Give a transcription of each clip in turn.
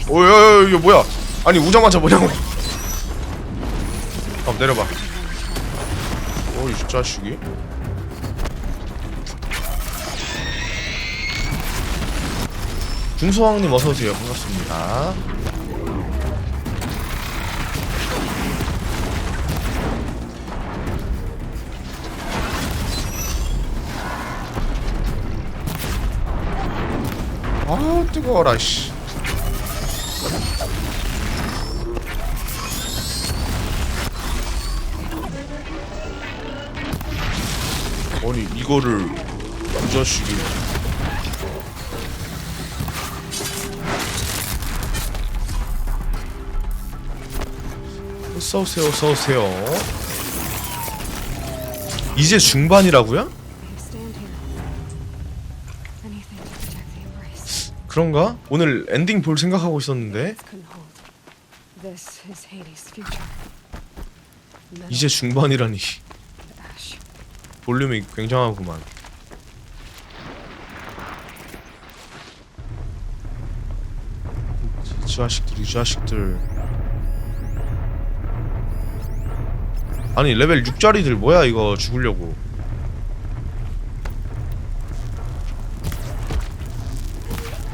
오야 이게 뭐야? 아니 오자마자 뭐냐고? 한번 내려봐. 어이 자식이. 중소왕님 어서오세요. 반갑습니다. 아 뜨거워라 씨. 아니 이거를 이 자식이. 어서오세요 어서오세요. 이제 중반이라고요? 그런가? 오늘 엔딩 볼 생각하고 있었는데. 이제 중반이라니. 볼륨이 굉장하구만. 이 자식들. 아니 레벨 6짜리들 뭐야 이거 죽으려고.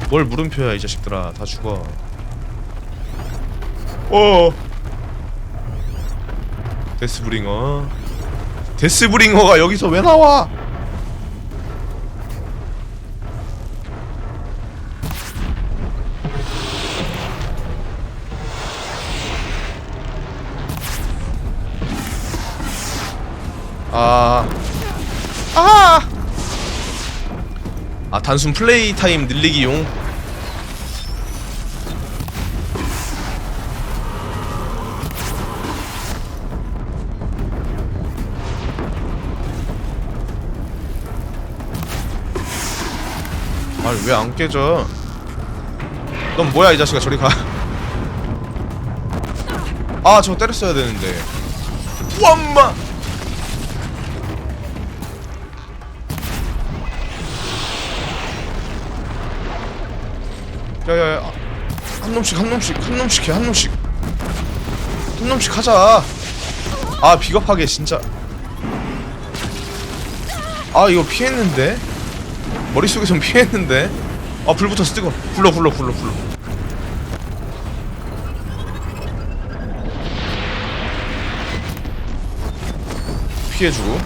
뭘 물음표야 이 자식들아. 다 죽어. 데스브링어가 여기서 왜 나와? 단순 플레이 타임 늘리기용. 아니 왜 안 깨져? 넌 뭐야 이 자식아. 저리 가. 아 저거 때렸어야 되는데. 우엄마. 야야야 한 놈씩 하자. 아 비겁하게 진짜. 아 이거 피했는데? 머릿속에선 피했는데? 아 불 붙었어. 뜨거워. 불러 피해주고.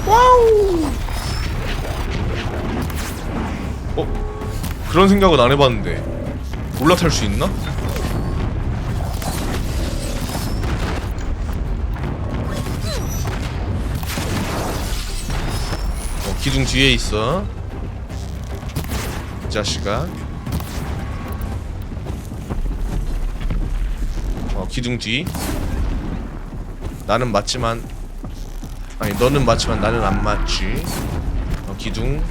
와우. 그런 생각은 안 해봤는데 올라탈 수 있나? 기둥 뒤에 있어 이 자식아. 기둥 뒤. 나는 맞지만 아니 너는 맞지만 나는 안 맞지. 기둥.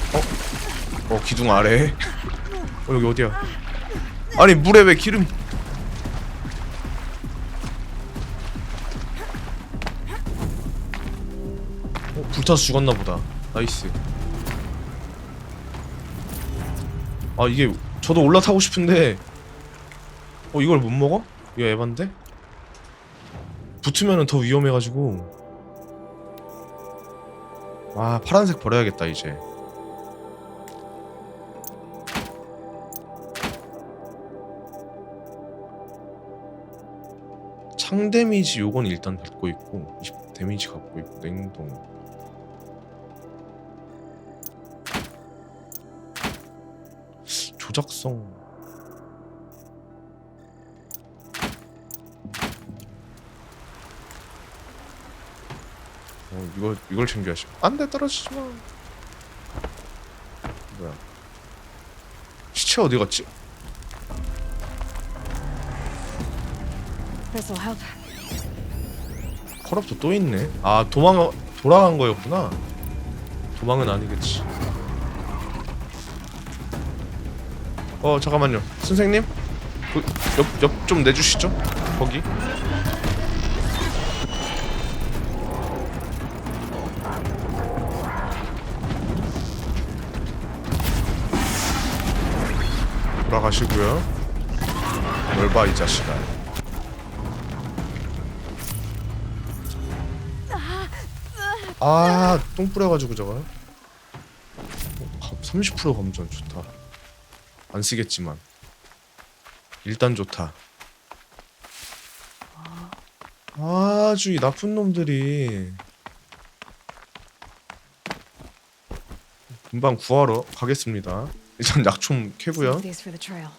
기둥 아래. 여기 어디야? 아니 물에 왜 기름? 불타서 죽었나 보다. 나이스. 아 이게 저도 올라타고 싶은데 이걸 못 먹어? 이거 에반데? 붙으면은 더 위험해가지고. 아 파란색 버려야겠다 이제. 창 데미지 요건 일단 갖고 있고 20 데미지 갖고 있고 냉동. 조작성. 이걸 챙겨야지. 안돼 떨어지지 마. 뭐야? 시체 어디 갔지? 컬업도 또 있네. 아 돌아간 거였구나. 도망은 아니겠지. 잠깐만요 선생님. 옆 좀 내주시죠. 거기. 돌아가시고요. 뭘 봐 이 자식아. 아, 똥 뿌려가지고 저거. 30% 검전 좋다. 안 쓰겠지만 일단 좋다. 아주 이 나쁜 놈들이. 금방 구하러 가겠습니다. 일단 약 좀 캐고요. These for the trail.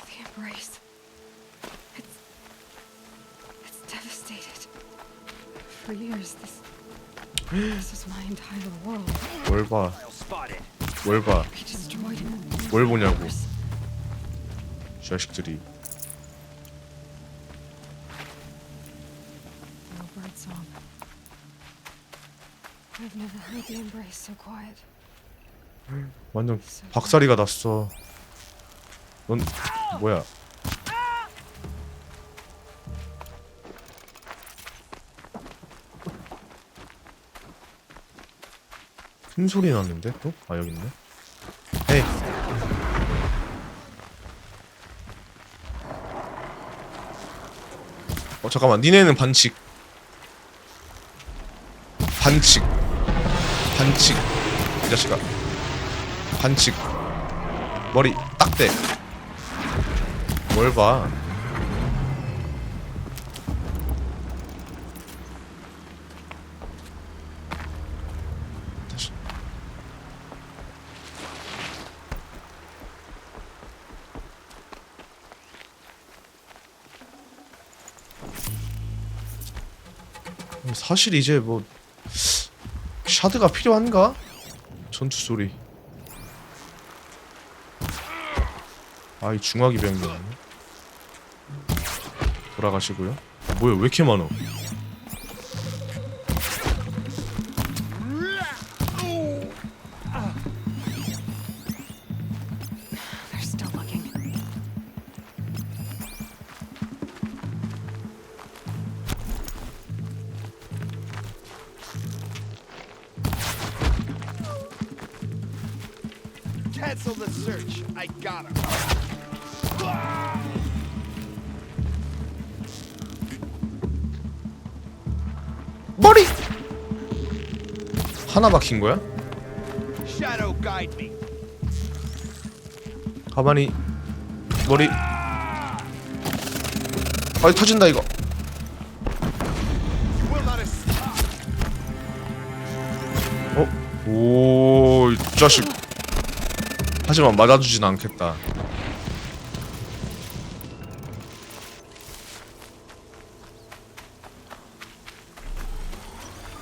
The embrace. It's devastated. For years, this is my entire world. 뭘 봐. 뭘 봐. We destroyed it. 뭘 보냐고. 이 자식들이. No bird song. I've never heard the embrace so quiet. 완전 박살이가 났어. 넌 뭐야? 큰 소리 났는데 또? 아 여기 있네. 에이. 잠깐만. 니네는 반칙. 반칙. 반칙. 이 자식아. 반칙. 머리 딱 대. 뭘 봐. 다시. 사실 이제 뭐 샤드가 필요한가? 전투 소리. 아, 이 중화기 병이네. 돌아가시고요. 뭐야, 왜 이렇게 많아? They're still looking. Cancel the search. I got him. 머리! 하나 박힌 거야? Shadow guide me. 가만히. 머리. 아이, 터진다 이거. You will not escape. 오, 이 자식. 하지만 맞아주진 않겠다.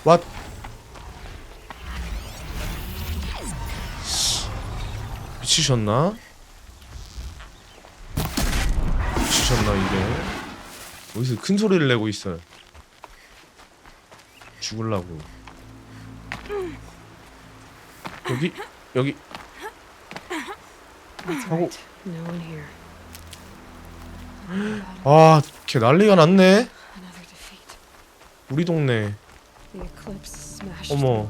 왓? 미치셨나? 미치셨나 이게? 어디서 큰 소리를 내고 있어요. 죽을라고. 여기? 여기? That's Oh. right. No one here. 아, 걔 난리가 났네. Another defeat. 우리 동네. The eclipse smashed. 어머.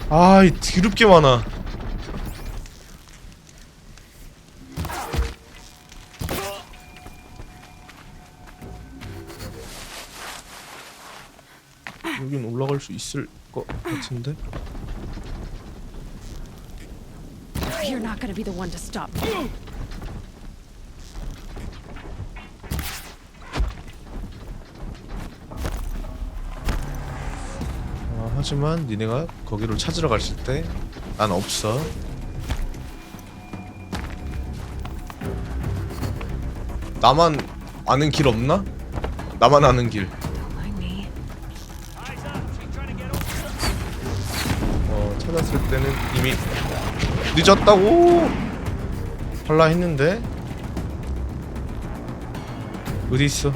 아, 이 드럽게 많아. 여긴 올라갈 수 있을 것 같은데? You're not gonna be the one to stop me. 하지만 니네가 거기로 찾으러 갔을 때 난 없어. 나만 아는 길 없나? 나만 아는 길. Don't mind me. 찾았을 때는 이미 늦었다고 할라 했는데. 어디 있어?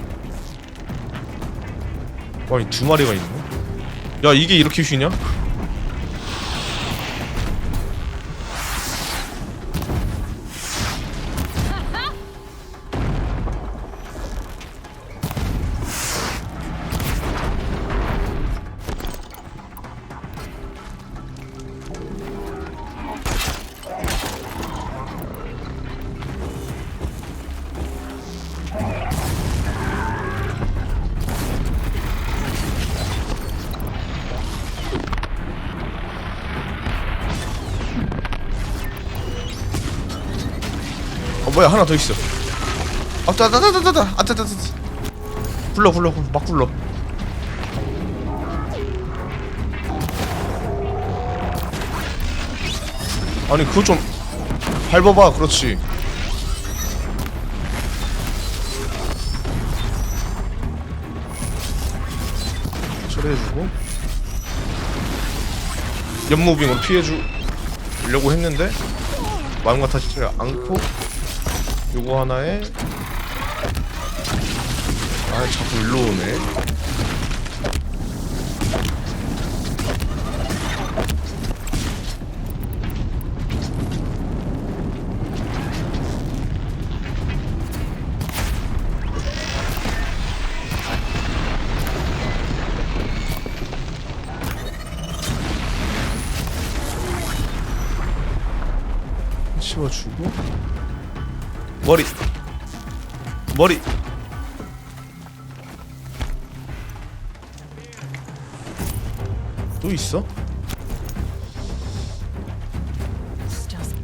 아니, 두 마리가 있네. 야, 이게 이렇게 쉬냐? 뭐야 하나 더 있어. 아따따따따따. 굴러 막 굴러. 아니 그거 좀 밟아봐. 그렇지. 처리해주고 옆무빙으로 피해주려고 했는데 마음 같아지지 않고 요거 하나에 아 자꾸 일로 오네. 씌워주고 머리 또 있어? Still.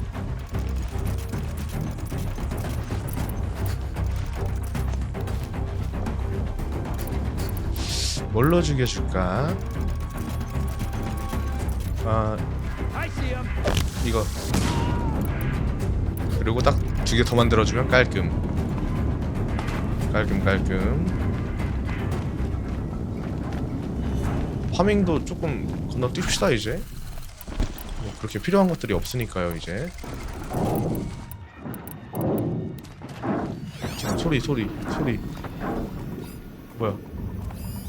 뭘로 죽여줄까? 아 I see him. 이거 그리고 딱 2개 더 만들어주면 깔끔. 파밍도 조금 건너뛰읍시다 이제. 뭐 그렇게 필요한 것들이 없으니까요 이제. 소리 뭐야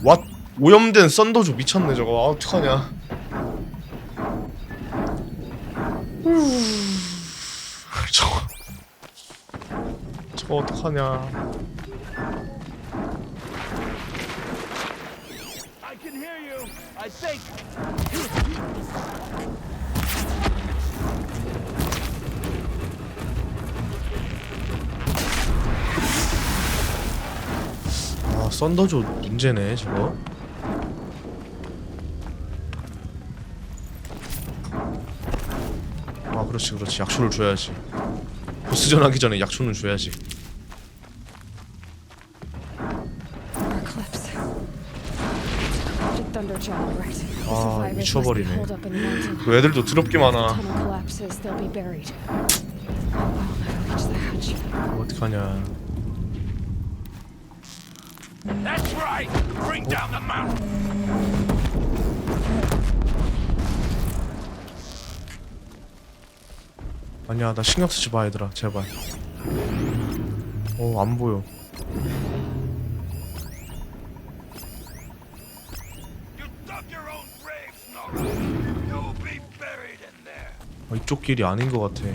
왓 오염된 썬더조 미쳤네 저거. 아 어떡하냐. 저거 어떡하냐. I can hear you. I think. 아 썬더조 문제네 저거. 아 그렇지 약초를 줘야지. 보스전 하기 전에 약초는 줘야지. More clips. Corrupted thunderjaw, right. The 아 survivors must be 미쳐버리네. holed up in the mountain. 그 애들도 더럽게 많아. Tunnel collapses, they'll be buried. I'll never reach the hatch. 어떡하냐. That's right. Bring down the mountain. 아니야 나 신경 쓰지 마 얘들아 제발. 안 보여. You dug your own grave, Snorri. You'll be buried in there. 이쪽 길이 아닌 것 같아.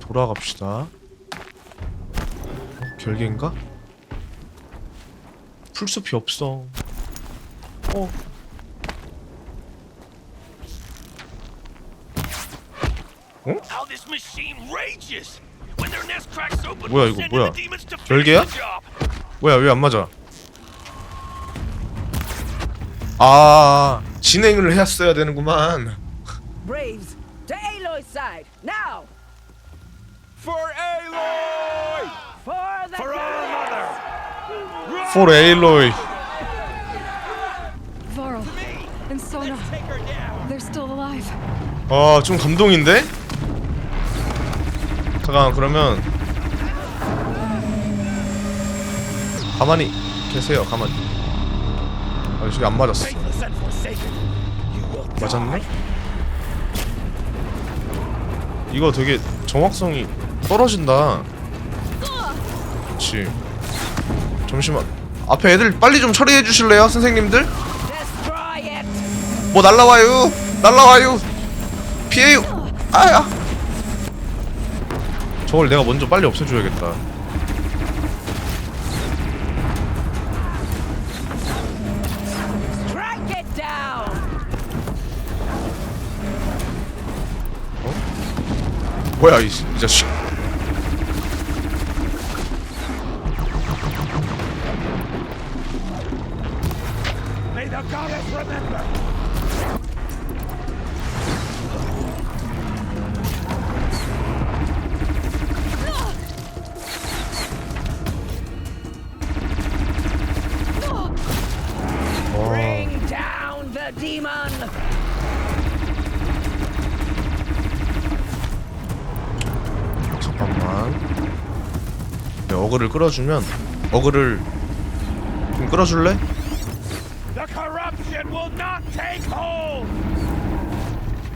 돌아갑시다. 결계인가? 풀숲이 없어. How this machine rages. When their nest cracks open, 뭐야, we'll 이거 send in 뭐야? the demons to finish 결계야? the job. 뭐야 왜 안 맞아? 아 진행을 했어야 되는구만. Braves, to Aloy's side, now! For Aloy! For the For our mother! For Aloy. Varl and Sona, Take her down! they're still alive. 좀 감동인데? 잠깐 그러면 가만히 계세요. 가만히. 저기 안 맞았어. Faithless and forsaken, you will 맞았네? 이거 되게 정확성이 떨어진다. 그렇지. 잠시만. 앞에 애들 빨리 좀 처리해 주실래요, 선생님들? Destroy it! 뭐 날라와요. 피해요. 아야. 저걸 내가 먼저 빨리 없애줘야겠다. Strike it down! 뭐야 이 자식. May the goddess remember! the demon! 잠깐만. 네, 어그를 끌어주면 어그를 좀 끌어줄래? The corruption will not take hold!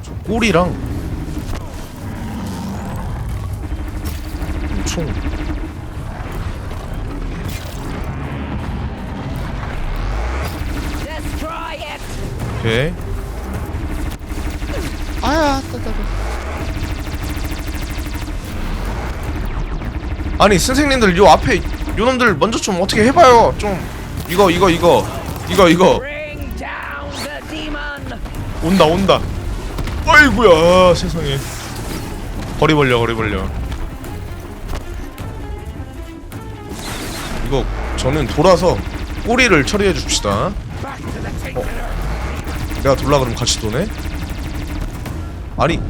저 꼬리랑 총. Destroy it! 오케이. 아야, 아니 선생님들 요 앞에 요 놈들 먼저 좀 어떻게 해봐요. 좀 이거 Bring down the demon! 온다. 아이구야 세상에. 거리 벌려. 이거 저는 돌아서 꼬리를 처리해 줍시다. 내가 돌라 그러면 같이 도네? 아니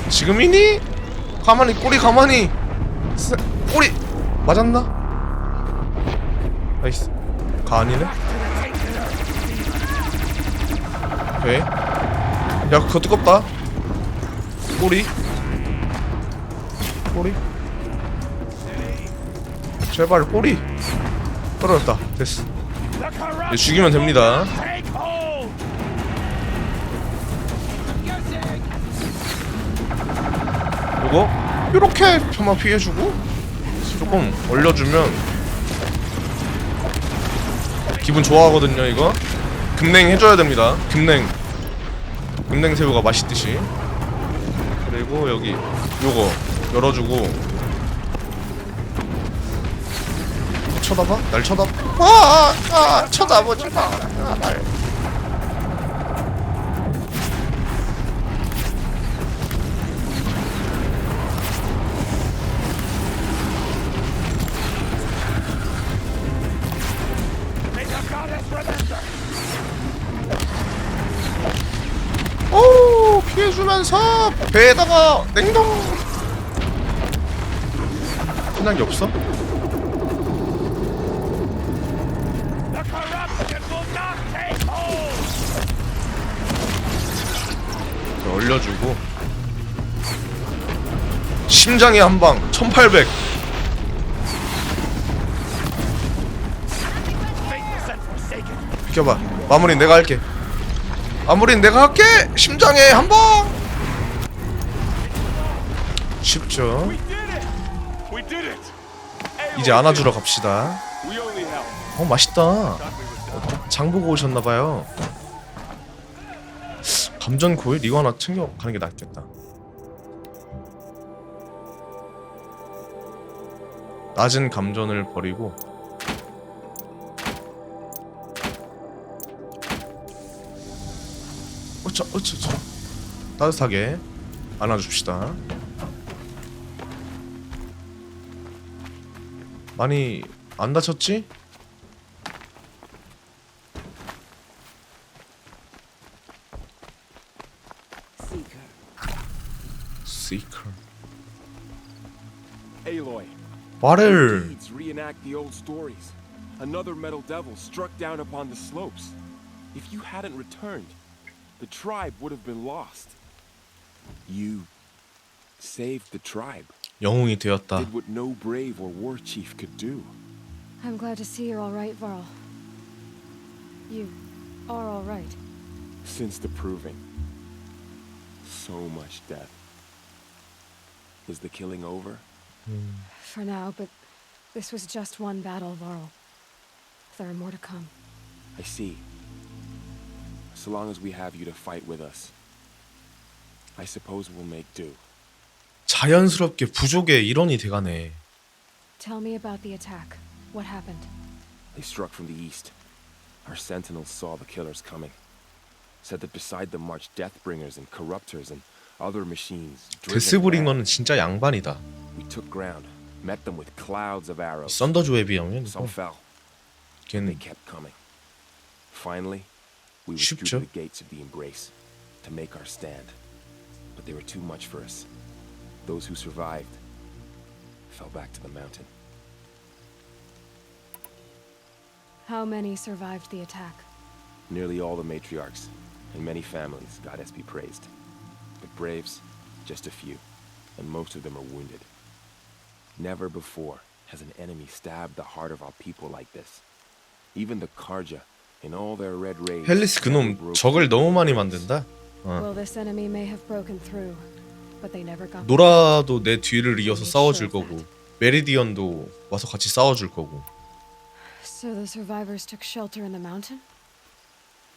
지금이니? 가만히 꼬리 가만히. 꼬리 맞았나? 나이스. 가 아니네? 오케이. 야 그거 뜨겁다. 꼬리 제발 꼬리 떨어졌다. 됐어. 이제 죽이면 됩니다. Take hold! 요거 요렇게 표만 피해주고 조금 올려주면 기분 좋아하거든요. 이거 금냉 해줘야 됩니다. 금냉 새우가 맛있듯이. 그리고 여기 요거 열어주고. 쳐다봐? 날 쳐다봐? 쳐다보지 마. 날. May the goddess remember! 오, 피해주면서 배에다가 냉동. 끝난 게 없어? The corruption will not take hold! 올려주고 심장에 한방 1800. Faithless and forsaken! 비켜봐. 마무리 내가 할게. 심장에 한방. 쉽죠. We did it! We did it! 이제 안아주러 갑시다. We only have 맛있다. 장 보고 오셨나봐요. 감전 고일 이거 하나 챙겨가는 게 낫겠다. 낮은 감전을 버리고 어차 따뜻하게 안아줍시다. 많이 안 다쳤지? Seeker. Aloy, 말을. deeds reenact the old stories. Another metal devil struck down upon the slopes. If you hadn't returned, the tribe would have been lost. You saved the tribe. 영웅이 되었다. Did what no brave or war chief could do. I'm glad to see you're all right, Varl. You are all right. Since the proving, so much death. Is the killing over? For now, but this was just one battle, Varl. There are more to come. I see. So long as we have you to fight with us, I suppose we'll make do. 자연스럽게 부족의 일원이 돼가네. Tell me about the attack. What happened? They struck from the east. Our sentinels saw the killers coming. Said that beside them marched Deathbringers and Corruptors and other machines. 데스브링어는 진짜 양반이다. We took ground, met them with clouds of arrows. 썬더조에 비하면 Some fell. They 걔는 kept coming. Finally, we 쉽죠? withdrew to the gates of the Embrace to make our stand. But they were too much for us. Those who survived fell back to the mountain. How many survived the attack? Nearly all the matriarchs and many families, goddess be praised. But braves, just a few, and most of them are wounded. Never before has an enemy stabbed the heart of our people like this. Even the Karja, in all their red rage, 헬리스 그놈 적을 너무 많이 만든다. Well, this enemy may have broken through, but they never got. 노라도 내 뒤를 이어서 싸워줄 거고, 메리디언도 와서 같이 싸워줄 거고. So the survivors took shelter in the mountain?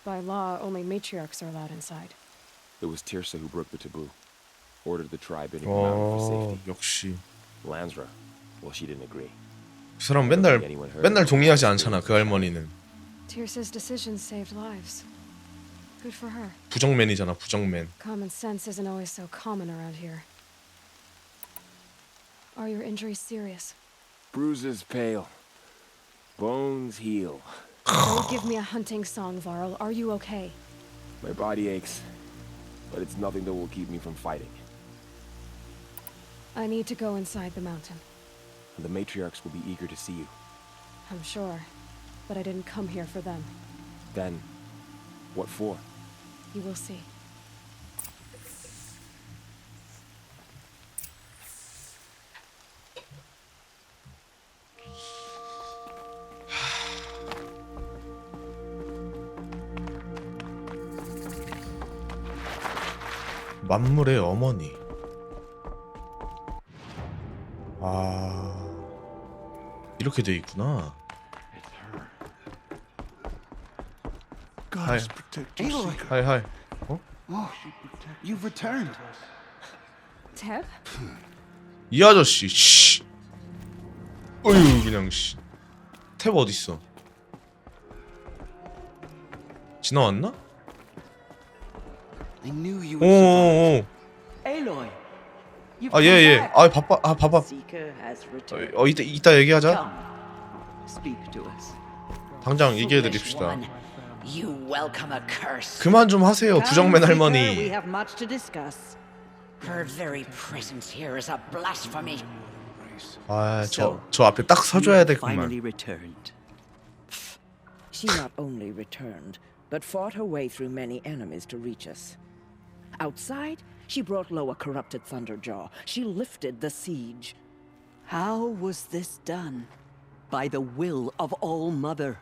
By law, only matriarchs are allowed inside. It was Tirsa who broke the taboo, ordered the tribe into the mountain for safety. 역시 Lansra, well, she didn't agree. 그 사람 맨날 동의하지 않잖아. 그 할머니는 Tirsa's decisions saved lives. Good for her. 부정맨이잖아. 부정맨. Common sense isn't always so common around here. Are your injuries serious? Bruises pale, bones heal. Don't give me a hunting song, Varl. Are you okay? My body aches, but it's nothing that will keep me from fighting. I need to go inside the mountain. And the matriarchs will be eager to see you. I'm sure, but I didn't come here for them. Then, what for? You will see. 만물의 어머니. 아, 이렇게 돼 있구나. Gods protect your Aloy, secret. 하이 하이. oh, you've returned. Teb? 이 아저씨. 씨. 어휴 그냥 씨. 탭 어디 있어? 지나왔나? I knew you would survive. 오. Aloy, you've 아 come 예. back. 아 바빠. 아 바빠. Seeker has returned. 이따 얘기하자. Come, speak to us. 당장 얘기해 Foolish 드립시다. one. You welcome a curse. 그만 좀 하세요. 부정맨 Come, Seeker, we 할머니. have much to discuss. Her very presence here is a blasphemy. 아, 저 앞에 딱 서줘야 Finally 되구만. returned. She not only returned, but fought her way through many enemies to reach us. Outside, she brought low a corrupted Thunderjaw. She lifted the siege. How was this done? By the will of All Mother.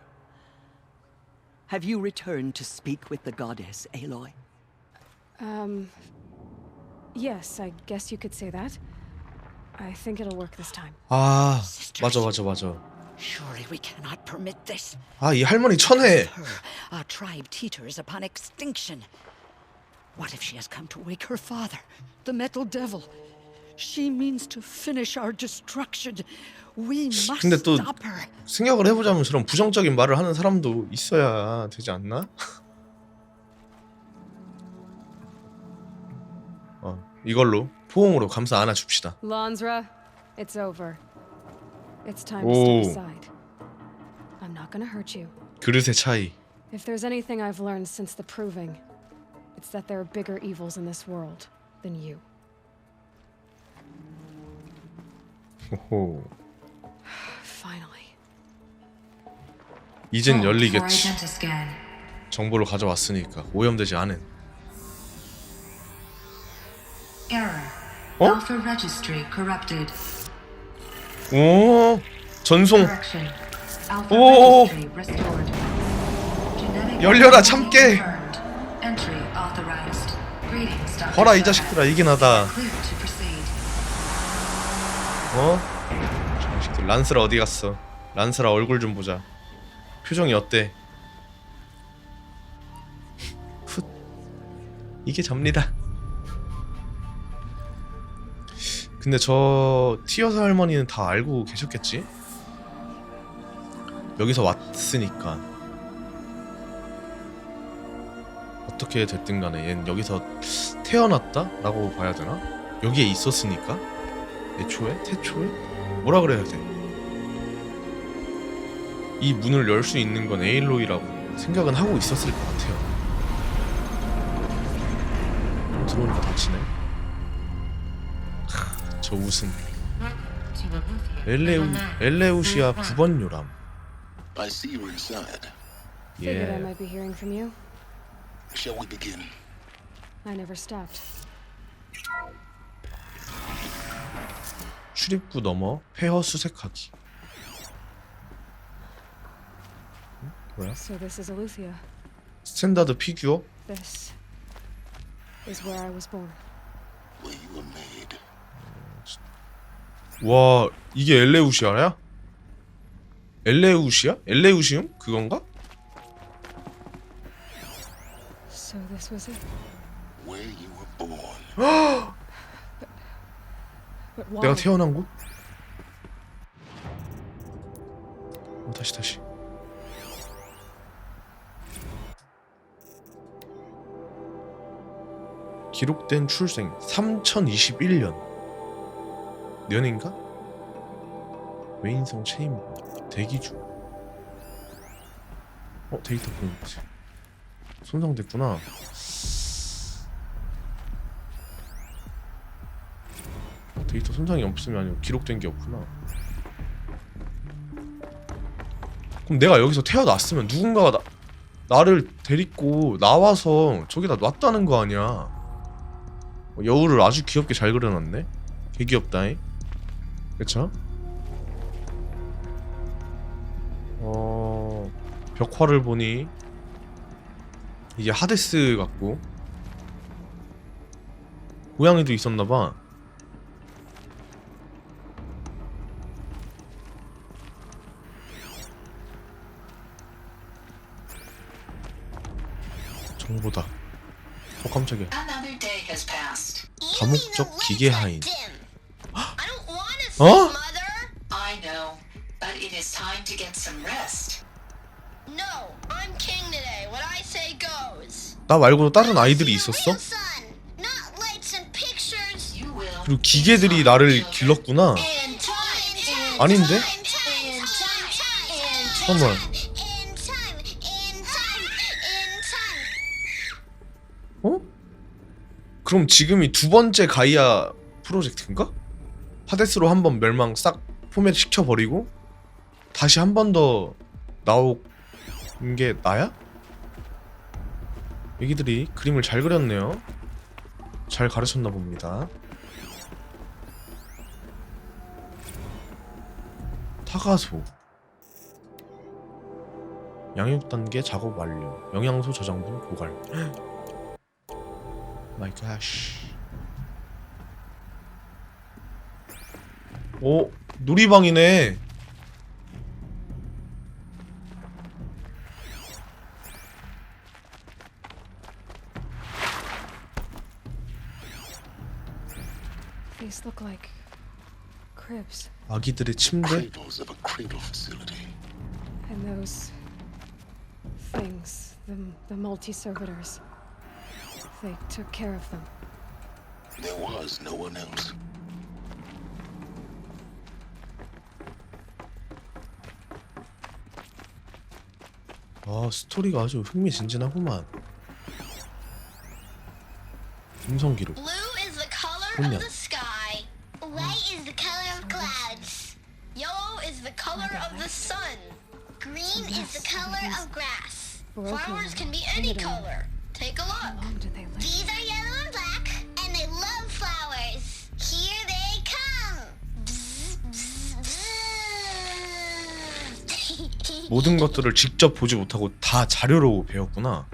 Have you returned to speak with the goddess, Aloy? Yes, I guess you could say that. I think it'll work this time. 아, 맞아. Surely we cannot permit this. 아, 이 할머니 천해. Her, our tribe teeters upon extinction. What if she has come to wake her father, the Metal Devil? She means to finish our destruction. We must 근데 또 stop her. 생각을 해보자면 저런 부정적인 말을 하는 사람도 있어야 되지 않나? 이걸로 포옹으로 감사 안아줍시다. Lansra, it's over. It's time to Oh. step aside. I'm not gonna hurt you. 그릇의 차이. If there's anything I've learned since the proving, it's that there are bigger evils in this world than you. 호호. Finally. 이젠 열리겠지. 정보를 가져왔으니까 오염되지 않은. Error. 어? Alpha registry corrupted. 오, 전송. Correction. Alpha 오. registry restored. Genetic 열려라, identity 참깨. confirmed. Entry authorized. Greetings, Dr. 봐라 이 Sarah. 자식들아 이게 나다. Clear to proceed. 자식들 란스라 어디 갔어? 란스라 얼굴 좀 보자. 표정이 어때? 훗. 이게 접니다. 근데 저 티어사 할머니는 다 알고 계셨겠지? 여기서 왔으니까 어떻게 됐든 간에 얘는 여기서 태어났다? 라고 봐야 되나? 여기에 있었으니까? 애초에? 태초에? 뭐라 그래야 돼? 이 문을 열 수 있는 건 에일로이라고 생각은 하고 있었을 것 같아요. 들어오니까 다치네. 저 웃음. 엘레우시아 9번 요람. I see you inside. Figured I 예. might be hearing from you. Shall we begin? I never stopped. 출입구 넘어 폐허 수색하기. 뭐야? So this is Eleuthia. 스탠다드 피규어? This is where I was born. Where you were made. 와, 이게 엘레우시아야? 엘레우시아? 엘레우시움? 그건가? So this was it. Where you were born. But why? 내가 태어난 곳? 다시. 기록된 출생 3021년. 년인가? 외인성 체인부 대기 중. 데이터 포인트 손상됐구나. 데이터 손상이 없으면 아니고 기록된 게 없구나. 그럼 내가 여기서 태어났으면 누군가가 나를 데리고 나와서 저기다 놨다는 거 아니야. 여우를 아주 귀엽게 잘 그려놨네. 개 귀엽다잉. 그쵸? 벽화를 보니 이게 하데스 같고 고양이도 있었나봐. 정보다. 깜짝이야. Another day has passed. 다목적 기계 하인. I don't want to 어? sleep, Mother. I know, but it is time to get some rest. No, I'm king today. What I say goes. 나 말고도 다른 아이들이 있었어? Real sun, not lights and pictures. You will. 그리고 기계들이 나를 길렀구나. In time. 아닌데? In time. 잠깐만. In time. 그럼 지금이 두 번째 가이아 프로젝트인가? 하데스로 한번 멸망 싹 포맷 시켜버리고 다시 한 번 더 나온 게 나야? 애기들이 그림을 잘 그렸네요. 잘 가르쳤나 봅니다. 타가소 양육 단계 작업 완료. 영양소 저장분 고갈. 마이 갓. 오, 놀이방이네. These look like cribs. 아기들의 침대. Cradles of a cradle facility. And those things, the multi-servitors. They took care of them. There was no one else. 아, 스토리가 아주 흥미진진하구만. 음성 기록. Blue is the color 그냥. of the sky. White is the color of clouds. Yellow is the color of the sun. Green is the color of grass. Flowers can be any color. Take a How look. long did they live? These are yellow and black, and they love flowers. Here they come. Bzz, bzz, bzz. 모든 것들을 직접 보지 못하고 다 자료로 배웠구나.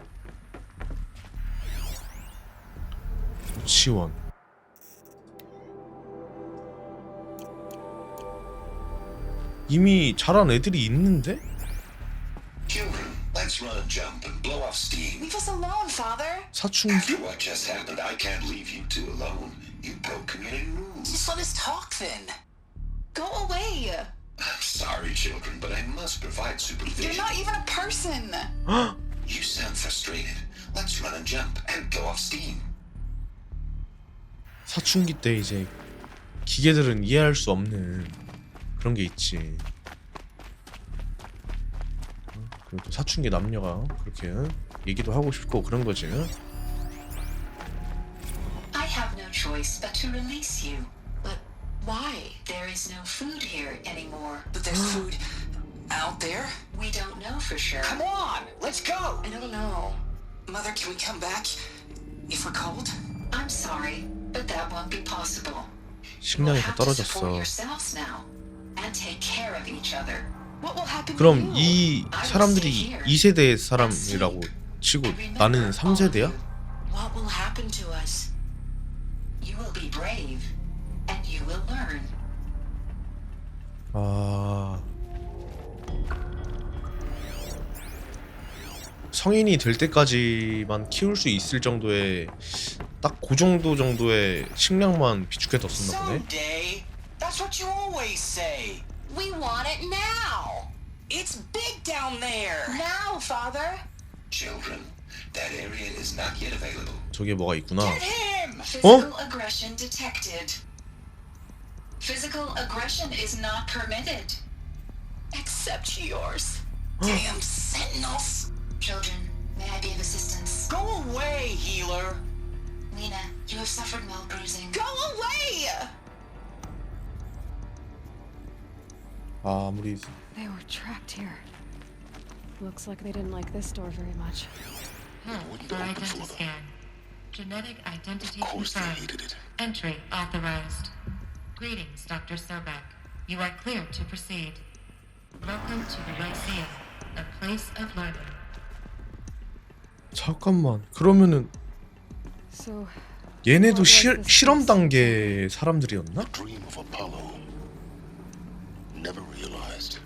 유치원. 이미 자란 애들이 있는데? Children, let's run and jump and blow off steam. Leave us alone, Father. 사춘기? After what just happened, I can't leave you two alone. You broke community rules. Just let us talk then. Go away. I'm sorry, children, but I must provide You're supervision. not even a person. You sound frustrated. Let's run and jump and blow off steam. 사춘기 때 이제 기계들은 이해할 수 없는 그런 게 있지. 그리고 또 사춘기 남녀가 그렇게 얘기도 하고 싶고 그런 거지. I have no choice but to release you. But why? There is no food here anymore. But there's food Out there? We don't know for sure. Come on, let's go! I don't know. Mother, can we come back? If we're cold? I'm sorry, but that won't be possible. 식량이 다 Have to support 떨어졌어. yourselves now and take care of each other. What will happen to 그럼 you? 이 사람들이 2세대 사람이라고 치고 나는 3세대야? What will happen to us? You will be brave and you will learn. 아... 성인이 될 때까지만 키울 수 있을 정도의 딱 그 정도의 식량만 비축해뒀었나 보네. Someday. That's what you always say. We want it now. It's big down there. Now, Father. Children, that area is not yet available. 저기에 뭐가 있구나. Get him. Physical aggression detected. Physical aggression is not permitted. Except yours. Damn sentinels. Children, may I be of assistance? Go away, healer. Nina, you have suffered mild bruising. Go away. 아무리 They were trapped here. Looks like they didn't like this door very much. For identity scan. Genetic identity confirmed. hated it. Entry authorized. Greetings, Dr. Sobek. You are clear to proceed. Welcome to the Lyceum, a place of learning. 잠깐만. 그러면은 So, 얘네도 실험 단계 사람들이었나? Dream of Apollo. Never realized.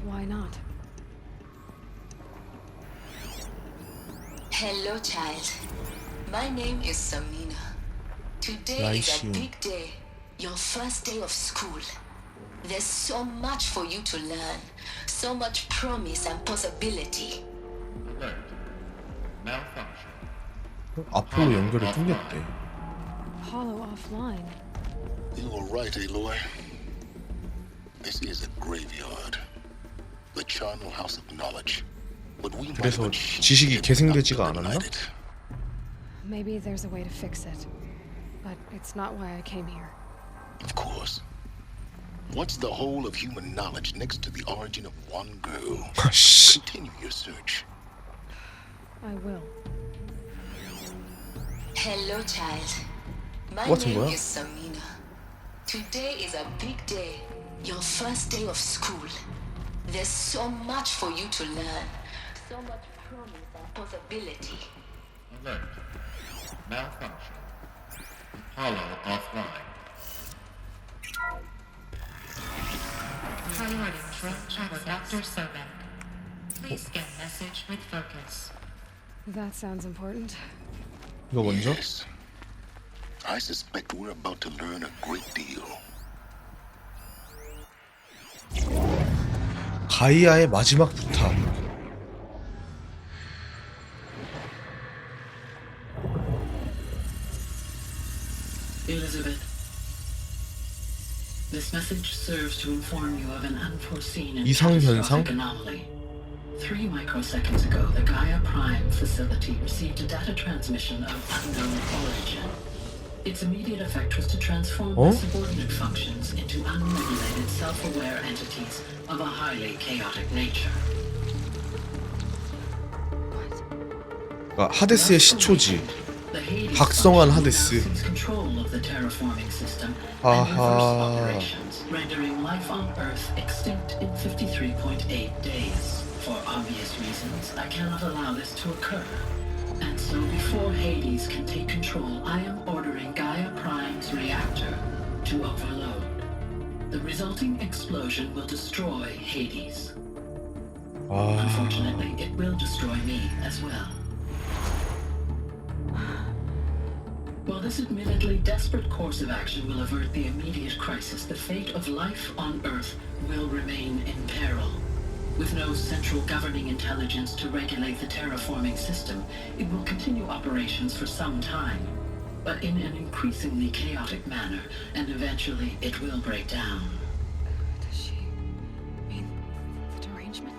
why not? Hello, child. My name is Samina. Today is a Lyceum. big day. Your first day of school. There's so much for you to learn. So much promise and possibility. Alert. Malfunction. 앞으로 연결이 뚫렸대. Hollow offline. You were right, Aloy. This is a graveyard. The charnel house of knowledge. But we might 그래서 have been 지식이 cheated 계승되지가 not to 않았나? ignite it. Maybe there's a way to fix it. But it's not why I came here. Of course. What's the whole of human knowledge next to the origin of one girl? 아씨. Continue your search. I will. Hello, child. My What's name what? is Samina. Today is a big day. Your first day of school. There's so much for you to learn. So much promise and possibility. Alert. Malfunction. Apollo offline. Priority for Dr. Sobek. Please scan message with focus. That sounds important. 이거 먼저? Yes. I suspect we're about to learn a great deal. 가이아의 마지막 부탁. Elizabeth, this message serves to inform you of an unforeseen and 이상현상? catastrophic anomaly. 3 microseconds ago, the Gaia Prime facility received a data transmission of unknown origin. Its immediate effect was to transform the subordinate functions into unregulated, self-aware entities of a highly chaotic nature. 그러니까 하데스의 시초지. The Hades 박성환 function 하데스. now seeks control of the terraforming system and 아하. reverse operations, rendering life on Earth extinct in 53.8 days. For obvious reasons, I cannot allow this to occur. And so before Hades can take control, I am ordering Gaia Prime's reactor to overload. The resulting explosion will destroy Hades. 아, Unfortunately, it will destroy me as well. While this admittedly desperate course of action will avert the immediate crisis, the fate of life on Earth will remain in peril. With no central governing intelligence to regulate the terraforming system, it will continue operations for some time, but in an increasingly chaotic manner, and eventually it will break down. Does she mean the derangement?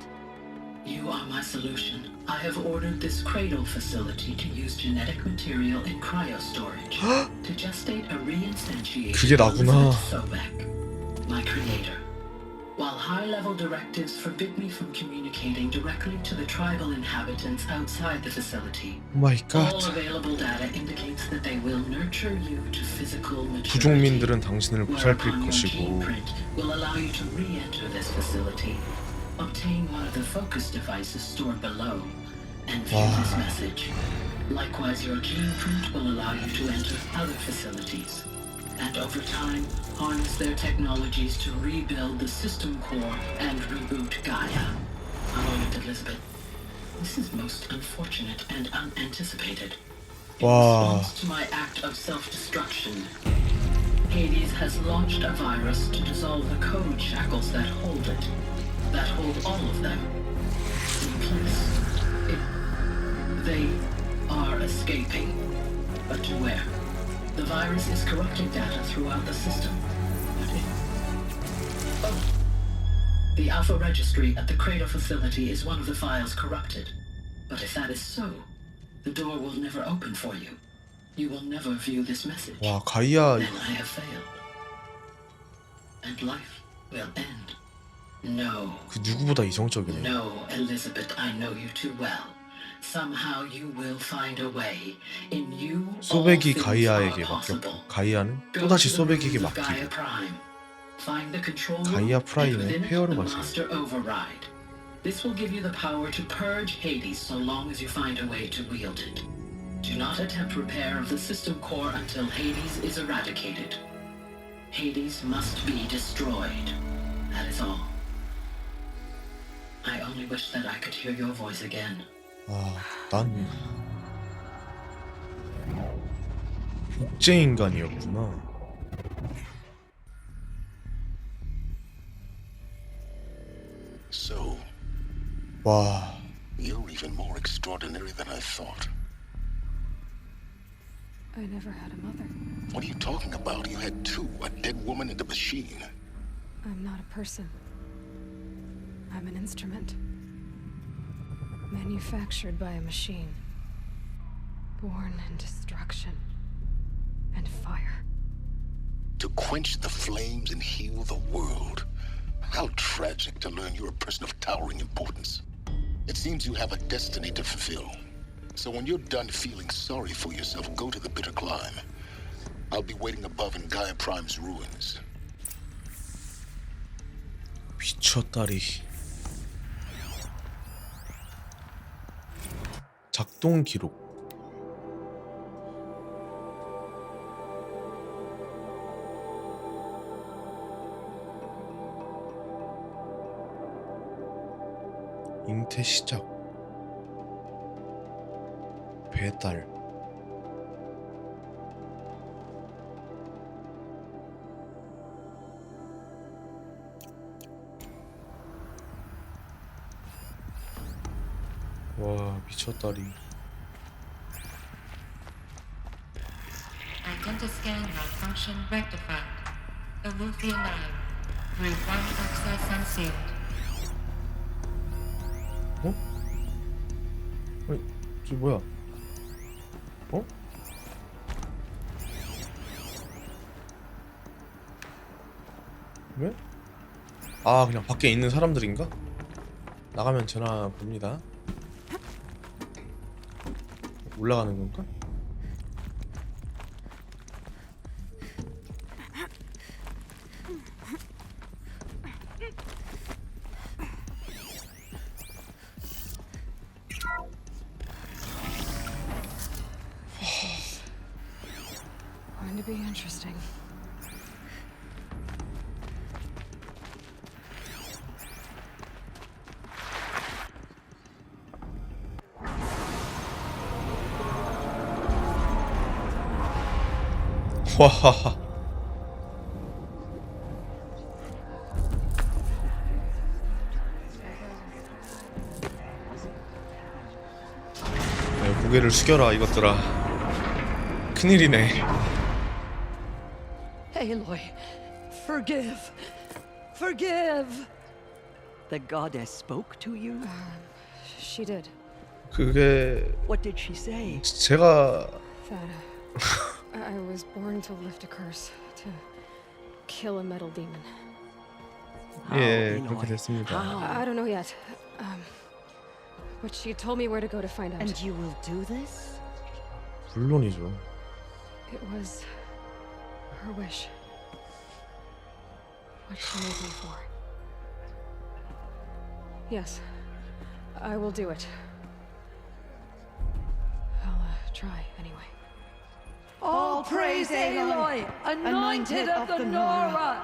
You are my solution. I have ordered this cradle facility to use genetic material in cryostorage to gestate a reinstantiation 그게 of 나구나. Elizabeth Sobek, my creator. while high-level directives forbid me from communicating directly to the tribal inhabitants outside the facility. 마이 갓. All available data indicates that they will nurture you to physical maturity. 부족민들은 당신을 보살필 whereupon your 것이고 gene print will allow you to re-enter this facility, obtain one of the focus devices stored below, and view this message. Likewise, your gene print will allow you to enter other facilities, and over time, harness their technologies to rebuild the system core and reboot Gaia. A moment, Elizabeth. This is most unfortunate and unanticipated. In response to my act of self-destruction, Hades has launched a virus to dissolve the code shackles that hold it, that hold all of them in place. They are escaping, but to where? The virus is corrupting data throughout the system. The Alpha Registry at the Cradle facility is one of the files corrupted. But if that is so, the door will never open for you. You will never view this message. 와, 가이아. Then I have failed. And life will end. No. 그 누구보다 이성적이네. No, Elizabeth, I know you too well. Somehow you will find a way. In you, 소백이 가이아에게 맡겼고 가이아는 또다시 소백에게 맡기고 가이아 프라임의 폐허를 가세요. This will give you the power to purge Hades so long as you find a way to wield it. Do not attempt repair of the system core until Hades is eradicated. Hades must be destroyed. That is all. I only wish that I could hear your voice again. 아, 난 국제 인간이었구나. So, 와, you're even more extraordinary than I thought. I never had a mother. What are you talking about? You had two, a dead woman and a machine. I'm not a person. I'm an instrument. Manufactured by a machine. Born in destruction and fire. To quench the flames and heal the world. How tragic to learn you're a person of towering importance. It seems you have a destiny to fulfill. So when you're done feeling sorry for yourself, go to the bitter climb. I'll be waiting above in Gaia Prime's ruins. 미쳤다리. 작동 기록. 잉태 시작. 배달. 와, 미쳤다리. Identity scan malfunction rectified. Elusive line. Rewind access unsealed. 어? 아니, 저 뭐야? 어? 왜? 아, 그냥 밖에 있는 사람들인가? 나가면 전화 봅니다. 올라가는 건가? Going to be interesting. 와하하. 네, 고개를 숙여라 이것들아. 큰일이네. Aloy, forgive. Forgive. The goddess spoke to you? She did. 그게 What did she say? That 제가 I was born to lift a curse, to kill a metal demon. 예, 그렇게 됐습니다. I don't know yet. But she told me where to go to find out. And you will do this? 물론이죠. It was her wish. What she made me for. Yes, I will do it. I'll try anyway. All praise Aloy, anointed of the Nora.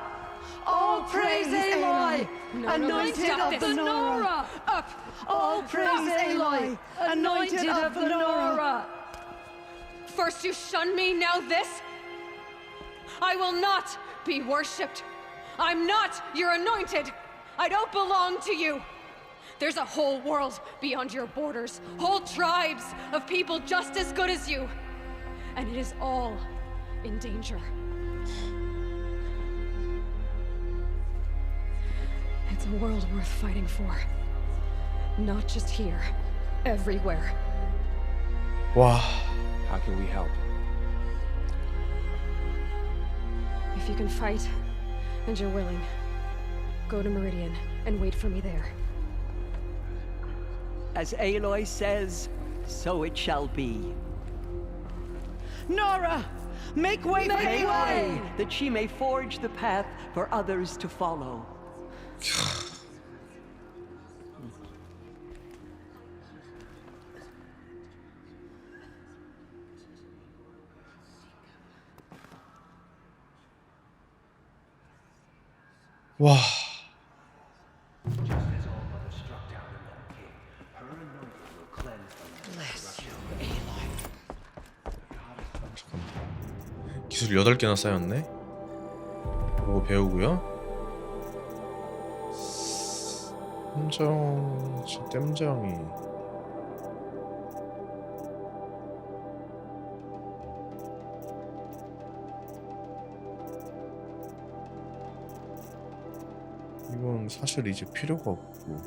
All praise Aloy, anointed of the Nora. Up. All praise Aloy, anointed of the Nora. First you shun me, now this? I will not be worshipped. I'm not your anointed. I don't belong to you. There's a whole world beyond your borders, whole tribes of people just as good as you. And it is all in danger. It's a world worth fighting for. Not just here, everywhere. 와, How can we help? If you can fight, and you're willing, go to Meridian and wait for me there. As Aloy says, so it shall be. Nora, make way for Make Aloy. way, that she may forge the path for others to follow. 와. 잠깐만. 기술 8개나 쌓였네. 이거 배우고요. 함정, 땜정이. 이건 사실 이제 필요가 없고.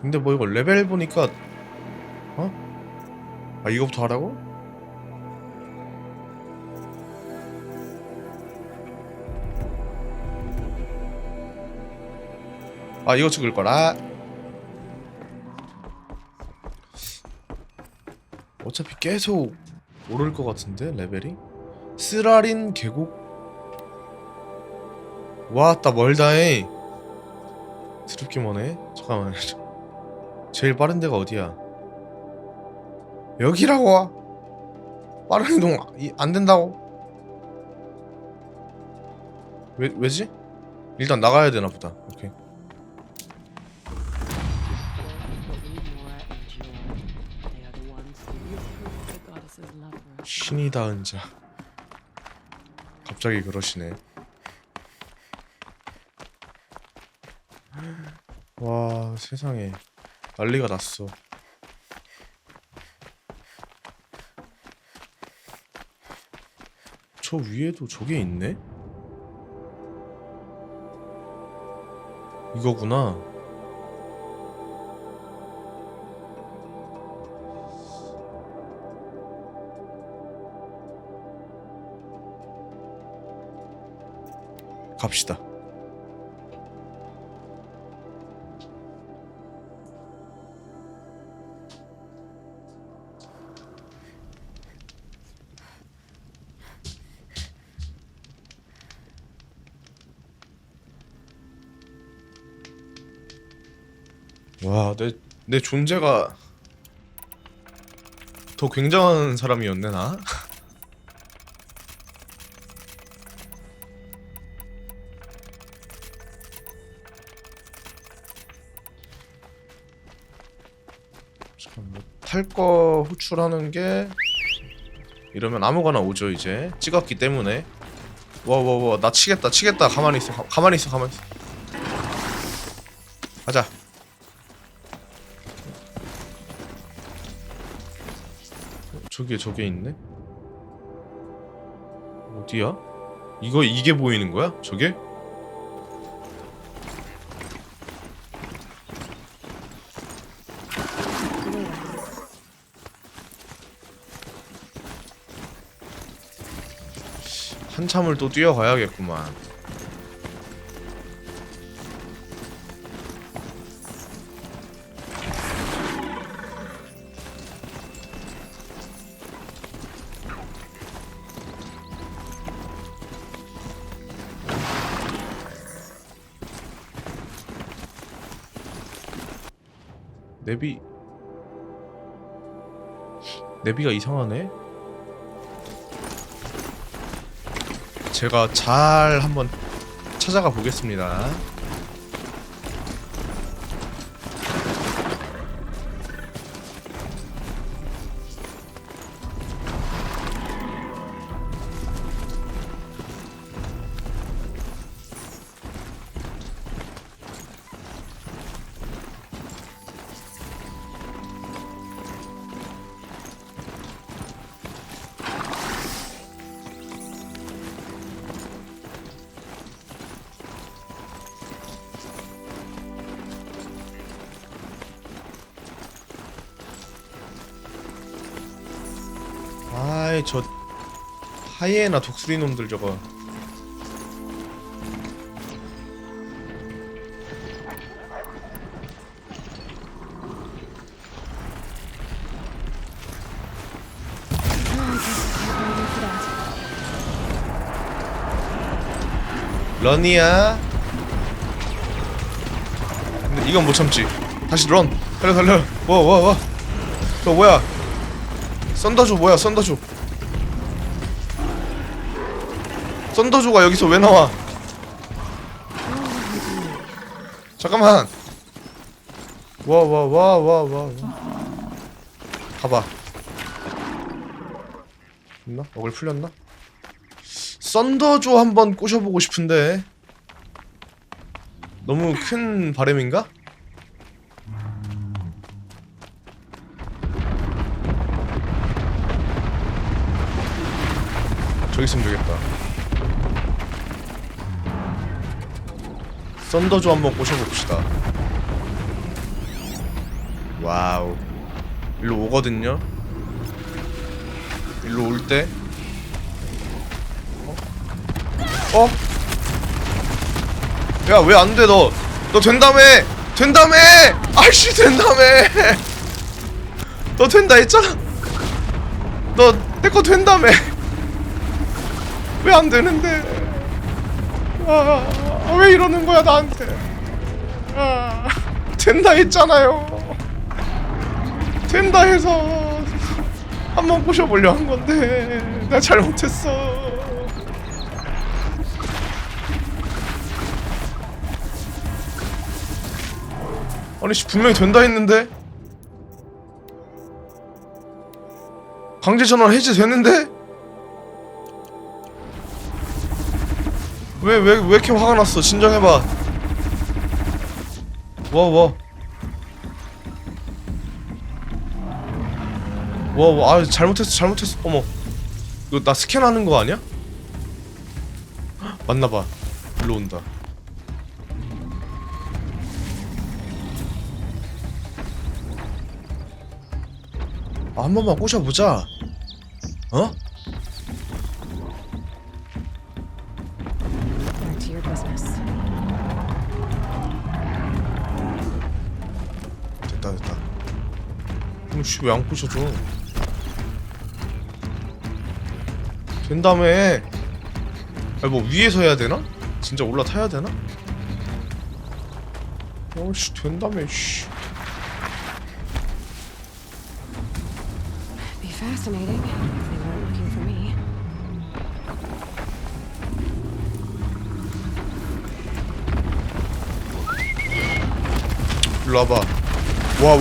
근데 뭐 이거 레벨 보니까 어? 아 이거부터 하라고? 아 이거 찍을 거라. 어차피 계속 오를 것 같은데 레벨이? 쓰라린 계곡? 와따 멀다해. 드럽게 머네. 잠깐만. 제일 빠른 데가 어디야? 여기라고. 빠른 이동 안 된다고. 왜지? 일단 나가야 되나 보다. 오케이. 신이 닿은 자. 갑자기 그러시네. 와 세상에 난리가 났어. 저 위에도 저게 있네? 이거구나. 갑시다. 와, 내 존재가 더 굉장한 사람이었네 나. 잠깐만, 탈 거 호출하는 게 이러면 아무거나 오죠 이제. 찍었기 때문에. 와, 나 치겠다. 가만히 있어. 가자. 저게 있네? 어디야? 이게 보이는 거야? 저게? 한참을 또 뛰어가야겠구만. 내비가 이상하네? 제가 잘 한번 찾아가 보겠습니다. 아이 저 하이에나 독수리 놈들 저거. 런이야. 근데 이건 못 참지. 다시 런. 달려. 와. 저 뭐야? 썬더조 뭐야? 썬더조 썬더조가 여기서 왜 나와? 잠깐만. 와. 가봐. 있나? 억을 풀렸나? 썬더조 한번 꼬셔보고 싶은데 너무 큰 바램인가? 저기 있으면 되겠다. 썬더조 한번 꼬셔봅시다. 와우. 일로 오거든요. 일로 올 때 야 왜 안 돼? 너 된다며! 아이씨 된다며! 너 된다 했잖아. 너 내 거 된다며. 왜 안 되는데? 왜 이러는 거야 나한테? 된다 했잖아요. 된다 해서 한번 꼬셔보려 한 건데 내가 잘못했어. 아니 씨 분명히 된다 했는데? 강제 전원 해제됐는데? 왜 이렇게 화가 났어? 진정해봐. 와, 잘못했어. 어머, 이거 나 스캔하는 거 아니야? 맞나봐. 일로 온다. 한 번만 꼬셔보자. 어? 됐다. 그럼 씨 왜 안 꼬셔줘? 된다며. 아니 뭐 위에서 해야 되나? 진짜 올라타야 되나? 씨 된다며 씨. Be fascinating if they weren't looking for me. 일로 와봐. 와.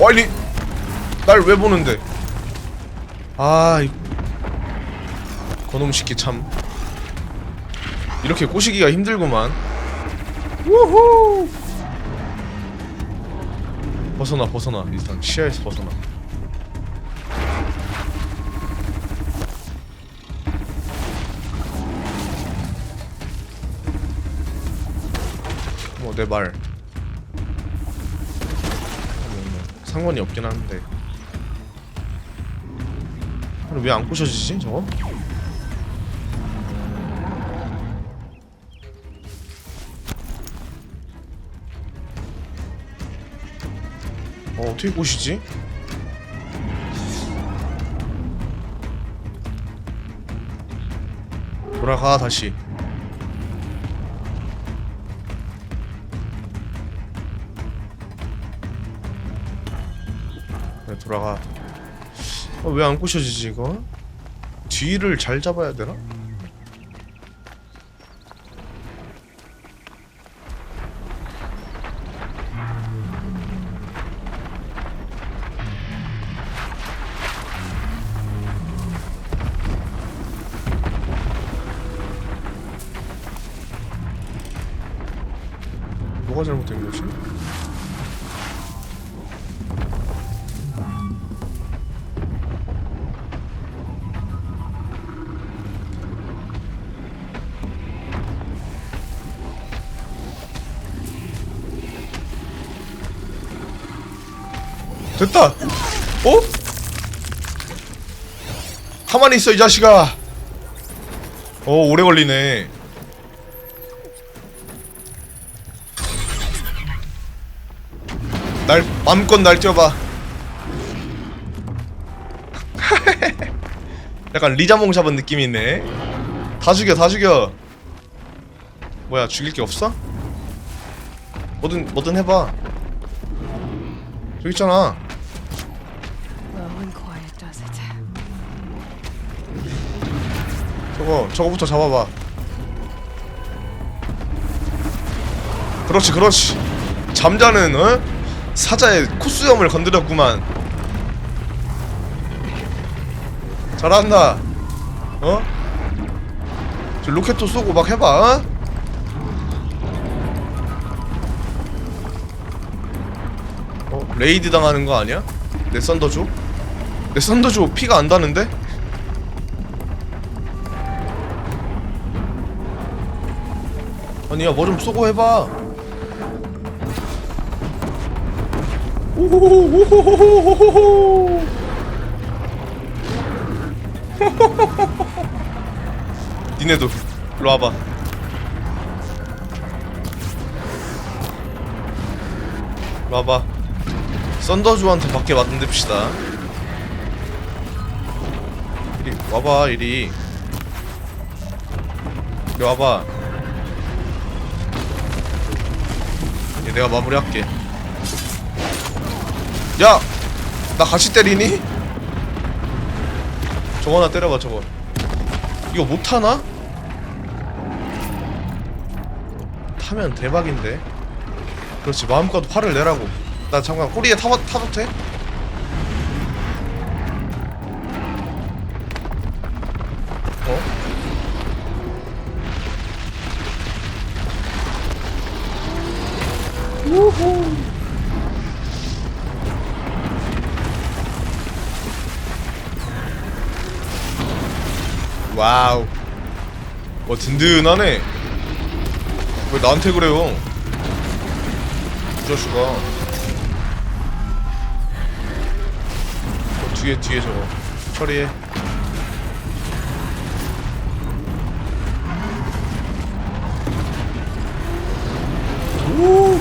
아니 날 왜 보는데? 이 거놈 새끼 참 이렇게 꼬시기가 힘들구만. 우후. 벗어나. 일단 시야에서 벗어나. 내 말 상관이 없긴 한데 왜 안 부셔지지 저거? 어떻게 부시지? 돌아가 다시. 그래 돌아가. 왜 안 부셔지지 이거? 뒤를 잘 잡아야 되나? 뭐가 잘못된 거지? 됐다! 어? 가만히 있어 이 자식아! 오래 걸리네. 날 맘껏 날뛰어봐. 약간 리자몽 잡은 느낌이 있네. 다 죽여 다 죽여. 뭐야 죽일 게 없어? 뭐든 해봐. 저기 있잖아. 저거부터 잡아봐. 그렇지 그렇지. 잠자는 사자의 코수염을 건드렸구만. 잘한다. 저 로켓도 쏘고 막 해봐. 레이드 당하는 거 아니야? 내 썬더조? 내 썬더조 피가 안 다는데? 아니야 뭐 좀 쏘고 해봐. 오호호호호호호호호호호. 니네도 일로 와봐. 일로 와봐. 썬더조한테 밖에 맞는답시다. 이리 와봐 이리. 이리 와봐. 얘 내가 마무리할게. 야! 나 같이 때리니? 저거 하나 때려봐 저거. 이거 못타나? 타면 대박인데. 그렇지 마음껏 화를 내라고. 나 잠깐 꼬리에 타도 돼? 우후. 와우. 든든하네. 왜 나한테 그래요? 이 자식아. 뒤에 저거 처리해. 오.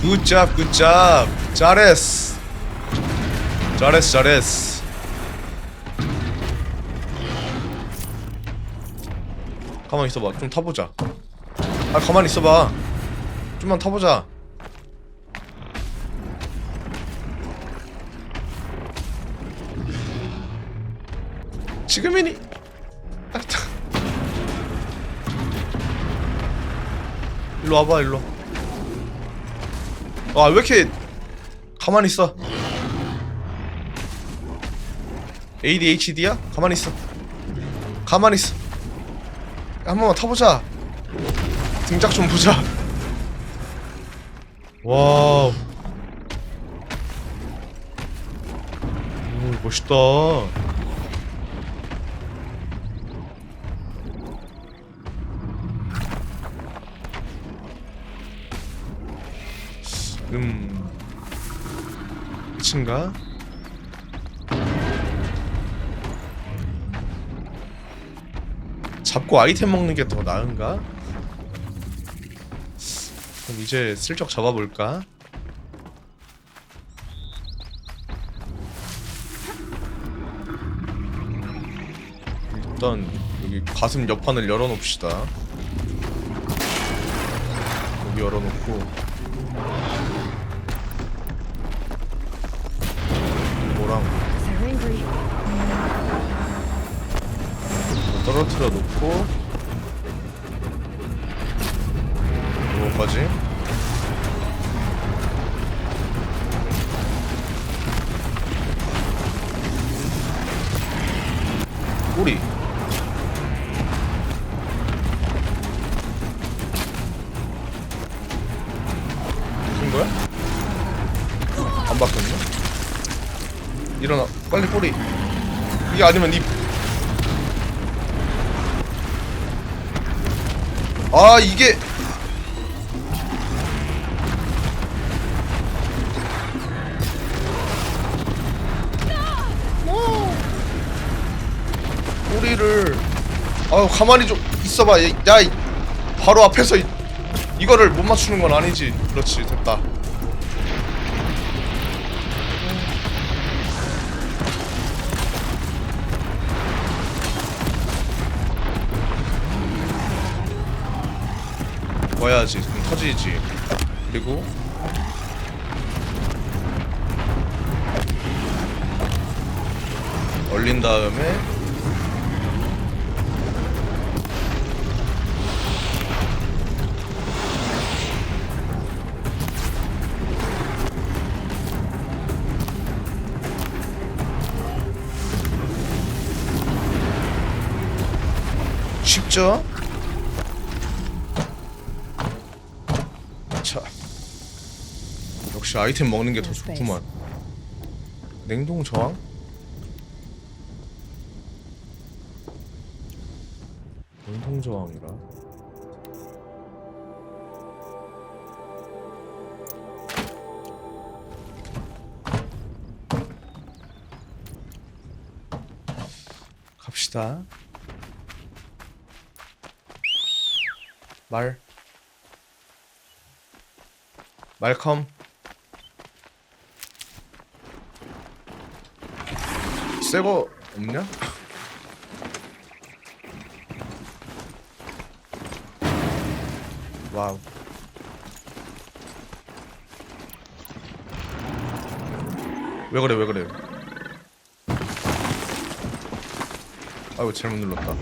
굿잡 굿잡. 잘했어. 가만히 있어봐. 좀 타보자. 가만히 있어봐. 좀만 타보자. 지금이니? 일로 와봐 일로. 왜 이렇게 가만히 있어. ADHD야? 가만히 있어. 한 번만 타보자. 등짝 좀 보자. 와우. 오, 멋있다. 끝인가? 잡고 아이템 먹는 게 더 나은가? 그럼 이제 슬쩍 잡아볼까? 일단 여기 가슴 옆판을 열어놓읍시다. 여기 열어놓고 뭐랑 떨어뜨려 놓고 이거까지 꼬리 무슨 거야? 안 바뀌었네? 일어나 빨리 꼬리 이게 아니면 이 아 이게 꼬리를 아유 가만히 좀 있어봐 야 바로 앞에서 이거를 못 맞추는 건 아니지. 그렇지 됐다. 와야지. 그럼 터지지. 그리고 얼린 다음에 쉽죠? 자, 역시 아이템 먹는 게 더 좋구만. 냉동 저항? 냉동 저항이라. 갑시다. 말컴. 새거 없냐? 와우. 왜 그래? 아이고 잘못 눌렀다.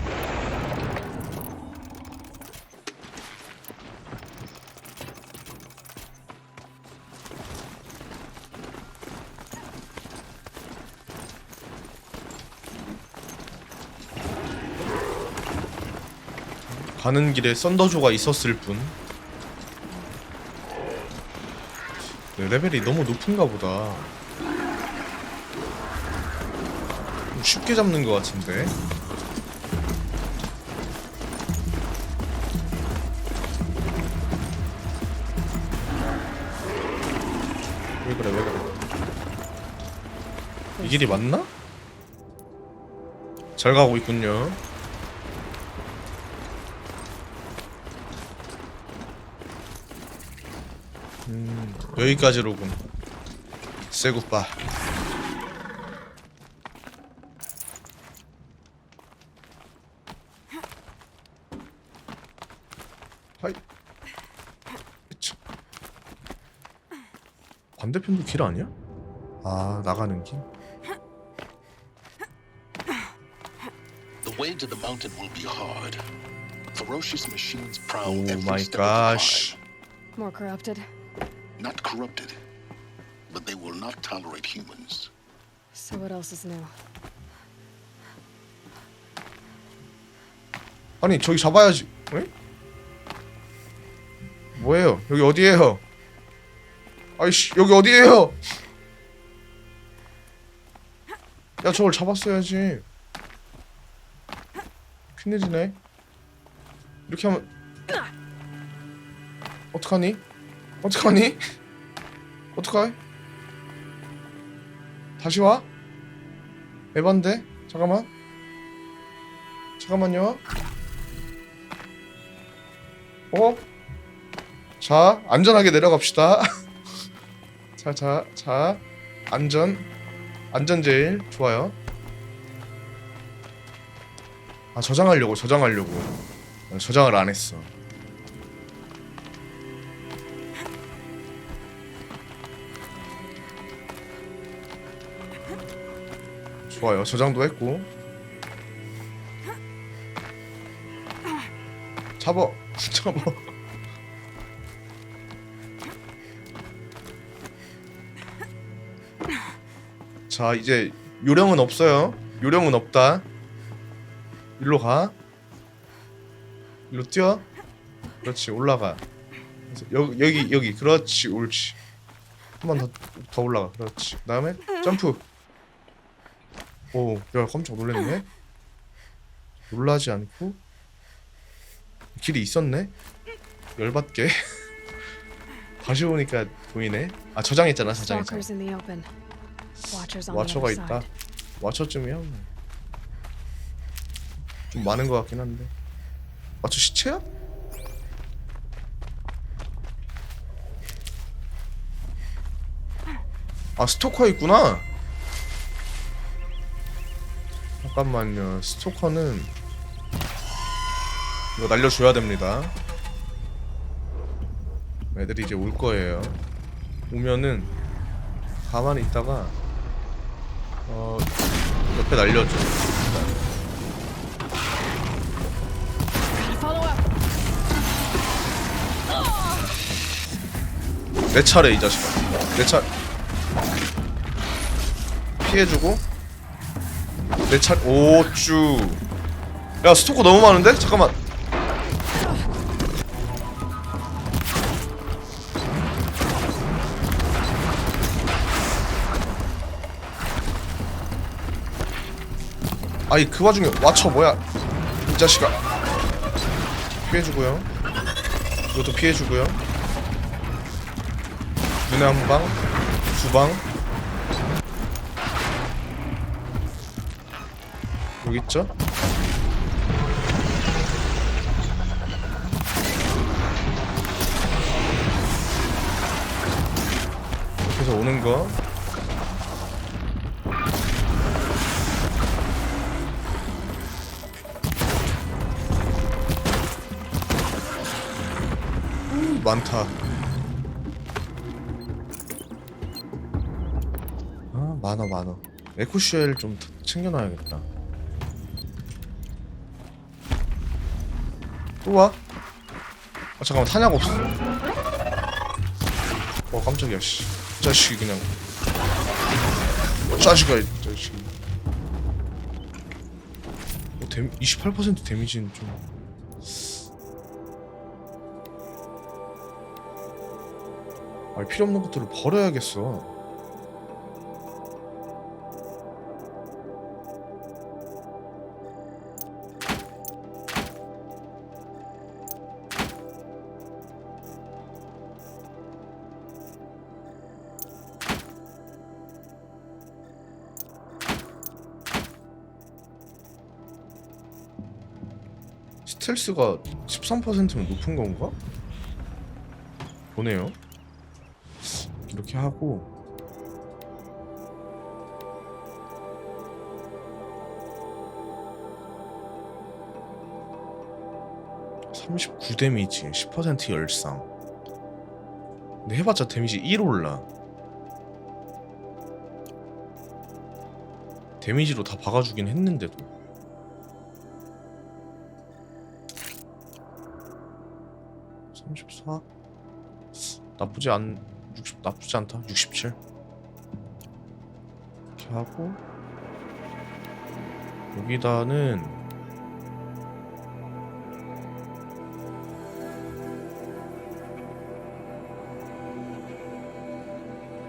가는 길에 썬더조가 있었을 뿐. 네, 레벨이 너무 높은가 보다. 좀 쉽게 잡는 것 같은데. 왜 그래? 이 길이 맞나? 잘 가고 있군요. 여기까지로군. 쇠굿바. 하이. 그쵸. 반대편도 길 아니야? 아, 나가는 길? The way to the mountain will be hard. Ferocious machines prowl Oh every my step of the gosh. climb. More corrupted. Not corrupted, but they will not tolerate humans. So what else is new? 아니 저기 잡아야지. 에? 뭐예요? 여기 어디예요? 아이씨 여기 어디예요? 야 저걸 잡았어야지. 큰일이네. 이렇게 하면 어떡하니? 어떡해? 다시 와? 에반데? 잠깐만요. 자, 안전하게 내려갑시다. 자, 안전 제일 좋아요. 아, 저장하려고. 저장을 안 했어. 좋아요. 저장도 했고. 잡아. 자, 이제 요령은 없어요. 요령은 없다. 일로 가. 일로 뛰어. 그렇지, 올라가. 여기. 그렇지, 옳지. 한 번 더 올라가. 그렇지. 그 다음에 점프. 오, 야, 깜짝 놀랐네. 놀라지 않고 길이 있었네. 열받게. 다시 오니까 보이네. 아, 저장했잖아. 와처가 있다. 와처쯤이야. 좀 많은 것 같긴 한데. 와처 시체야? 아, 스토커 있구나. 잠깐만요. 스토커는 이거 날려줘야 됩니다. 애들이 이제 올 거예요. 오면은 가만히 있다가 옆에 날려줘. 내 차례, 이 자식아. 내 차. 피해주고. 내 차. 오쭈. 야, 스토커 너무 많은데? 잠깐만. 아이, 그 와중에 와쳐 뭐야? 이 자식아. 피해주고요. 이것도 피해주고요. 눈에 한 방, 두 방. 여기 있죠? 그래서 오는 거. 많다. 아, 많아. 에코쉘 좀 챙겨놔야겠다. 또 와? 아, 잠깐만, 탄약 없어. 깜짝이야, 씨. 이 자식이 그냥. 자식아, 이 자식이. 28% 데미지는 좀. 아, 필요 없는 것들을 버려야겠어. 스텔스가 13%면 높은 건가? 보네요. 이렇게 하고 (39 데미지) 10% 열상. 근데 해봤자 데미지 1 올라. 데미지로 다 박아주긴 했는데도. (34) 나쁘지 않다. 67 이렇게 하고 여기다는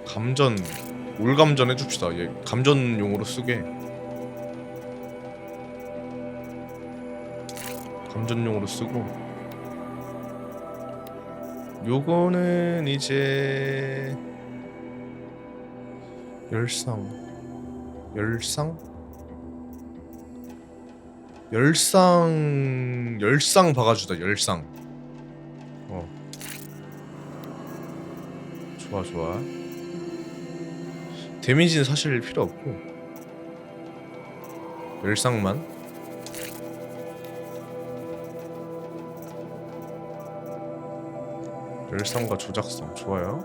감전, 올감전 해줍시다. 얘 감전용으로 쓰게. 감전용으로 쓰고 요거는 이제 열상 박아주다. 열상 좋아 좋아. 데미지는 사실 필요 없고 열상만. 열상과 조작성 좋아요.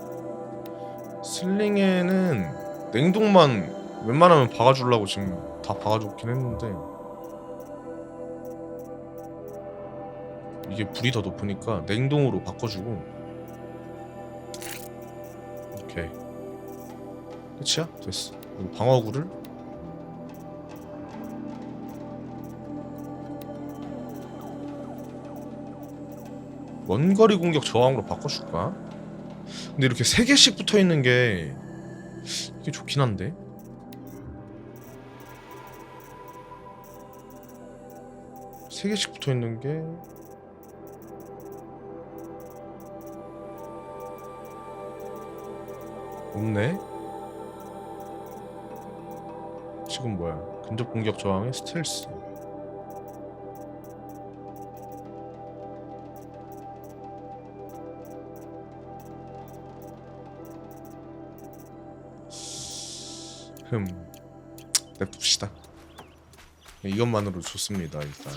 슬링에는 냉동만 웬만하면 박아주려고 지금 다 박아줬긴 했는데 이게 불이 더 높으니까 냉동으로 바꿔주고. 오케이 끝이야? 됐어. 그리고 방어구를 원거리 공격 저항으로 바꿔줄까? 근데 이렇게 3개씩 붙어있는 게 이게 좋긴 한데. 세 개씩 붙어있는 게 없네. 지금 뭐야? 근접 공격 저항의 스텔스. 냅둡시다. 이것만으로 좋습니다. 일단.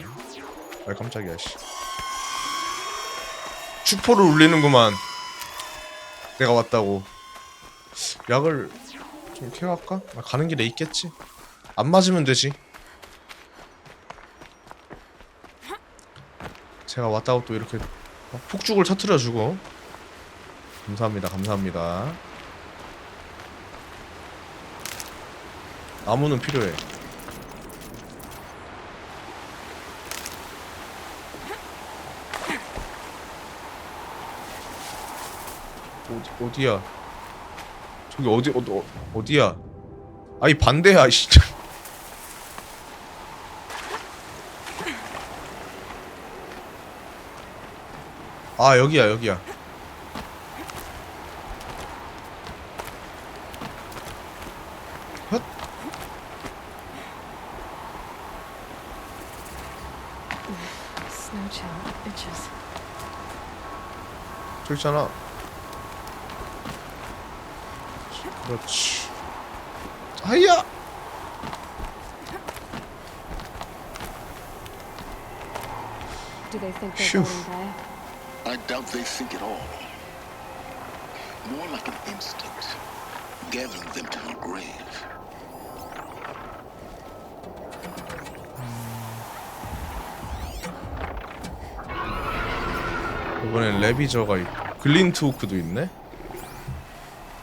아 깜짝이야 씨. 축포를 울리는구만. 내가 왔다고. 약을 좀 케어할까? 아, 가는 길에 있겠지. 안 맞으면 되지. 제가 왔다고 또 이렇게 폭죽을 터뜨려주고. 감사합니다. 감사합니다. 나무는 필요해. 어디야? 저기 어디야? 아이 반대야 진짜. 아 여기야 여기야. 헛. 저기 있잖아. 그렇지. 하이야. Do they think they're going there? I doubt they think at all. More like an instinct, gathering them to her grave. 이번엔 레비저가 있고 글린트 호크도 있네?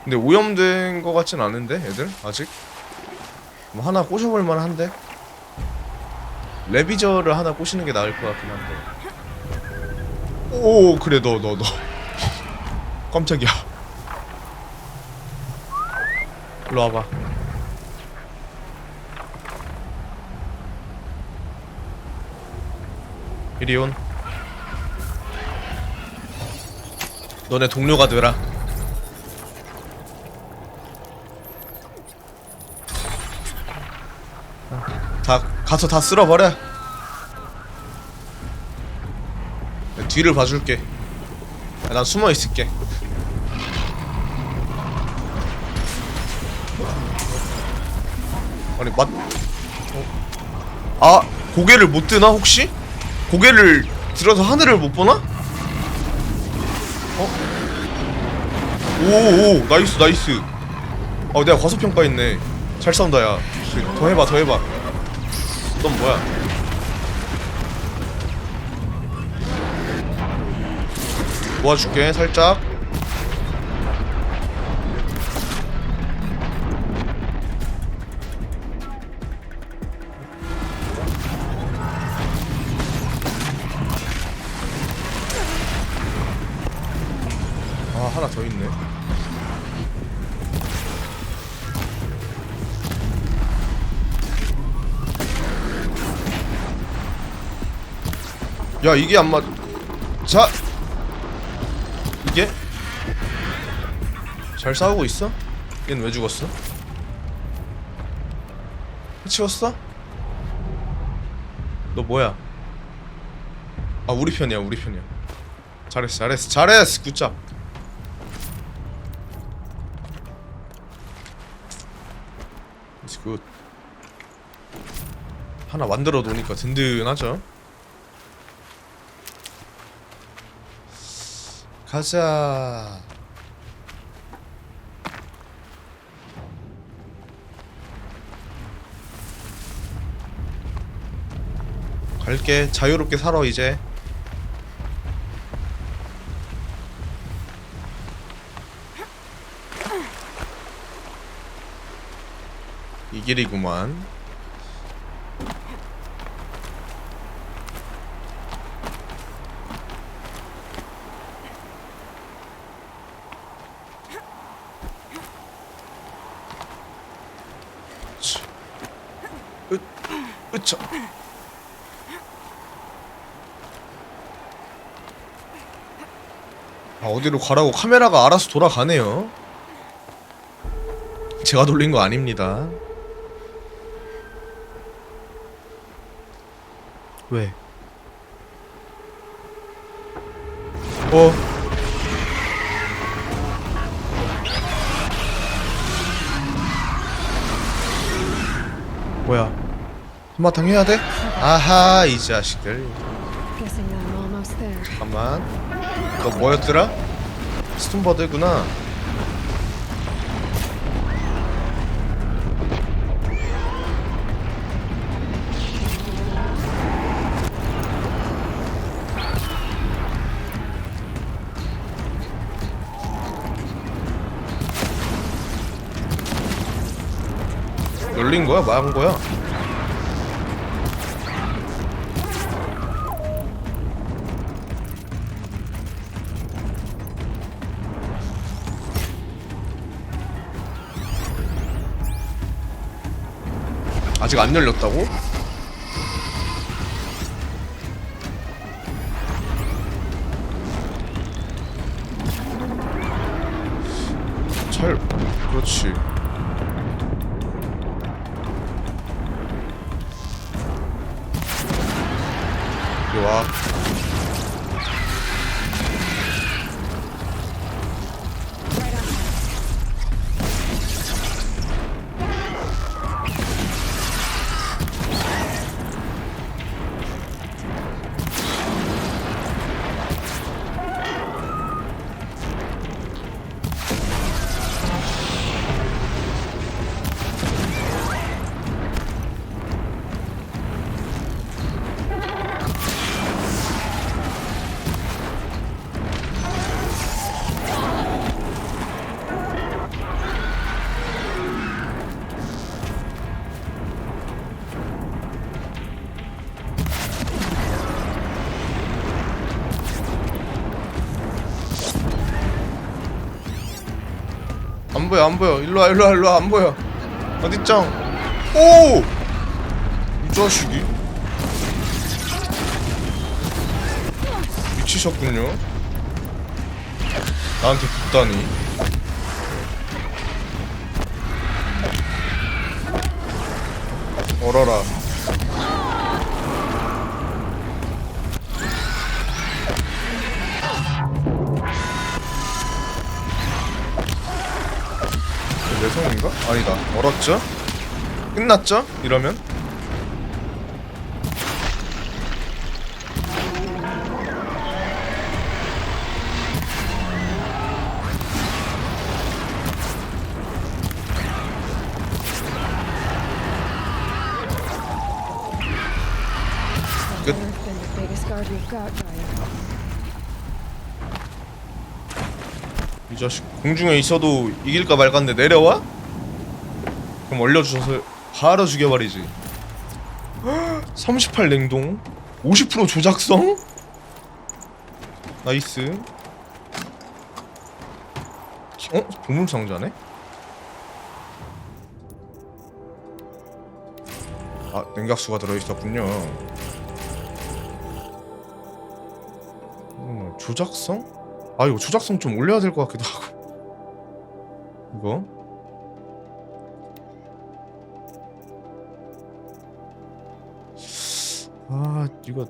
근데 오염된 거 같진 않은데 애들? 아직? 뭐 하나 꼬셔볼만 한데? 레비저를 하나 꼬시는 게 나을 것 같긴 한데. 오 그래 너 깜짝이야. 일로 와봐. 이리 온. 너네 동료가 되라. 다 가서 다 쓸어버려. 뒤를 봐줄게. 난 숨어 있을게. 아니 아 고개를 못 드나 혹시? 고개를 들어서 하늘을 못 보나? 오오 나이스 나이스. 내가 과소평가했네. 잘 싸운다 야. 더 해봐 더 해봐. 넌 뭐야? 모아줄게 살짝. 아 하나 더 있네. 야 이게 안 맞... 자! 이게? 잘 싸우고 있어? 얘는 왜 죽었어? 해치웠어? 너 뭐야? 아 우리 편이야 우리 편이야. 잘했어 잘했어 잘했어 굿잡. 굿. 하나 만들어 놓으니까 든든하죠. 가자. 갈게. 자유롭게 살아 이제. 이 길이구만. 으차. 아, 어디로 가라고 카메라가 알아서 돌아가네요. 제가 돌린 거 아닙니다. 왜? 뭐야? 한바탕 해야 돼? 아하, 이 자식들. Guessing I'm almost there. 잠깐만. 너 뭐였더라? 스톤버드구나. 열린 거야? 막은 거야? 아직 안 열렸다고? 잘, 그렇지. 이리 와. 안 보여, 안 보여. 일로 와, 일로 와, 일로 와. 안 보여. 어딨쩡? 오! 이 자식이 미치셨군요. 나한테 붙다니. 얼어라. 내 손인가? 아니다. 얼었죠? 끝났죠? 이러면? 끝. 이 자식 공중에 있어도 이길까 말까인데 내려와? 그럼 얼려주셔서 바로 죽여버리지. 38 냉동 50% 조작성? 나이스. 어? 보물상자네? 아, 냉각수가 들어있었군요. 조작성? 아, 이거 조작성 좀 올려야 될 것 같기도 하고. 이거? 아, 이거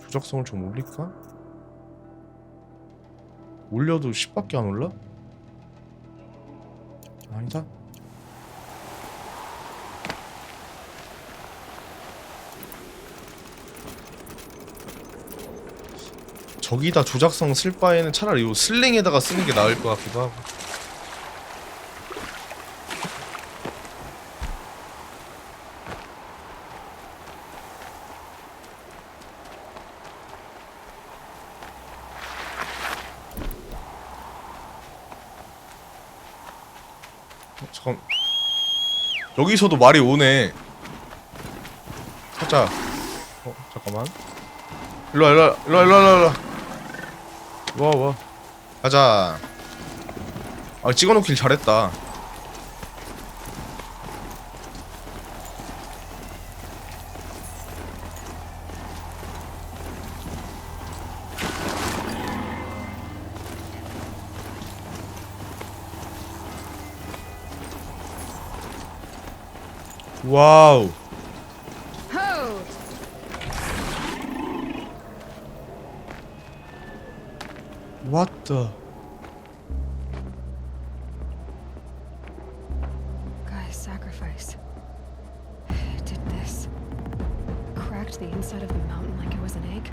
조작성을 좀 올릴까? 올려도 10밖에 안 올라? 아니다. 저기다 조작성 쓸 바에는 차라리 요 슬링에다가 쓰는 게 나을 것 같기도 하고. 잠깐. 여기서도 말이 오네. 살짝. 잠깐만. 일로와. 와. 가자. 아, 찍어놓길 잘했다. 와우. What the? Guy's sacrifice. It did this. Cracked the inside of the mountain like it was an egg.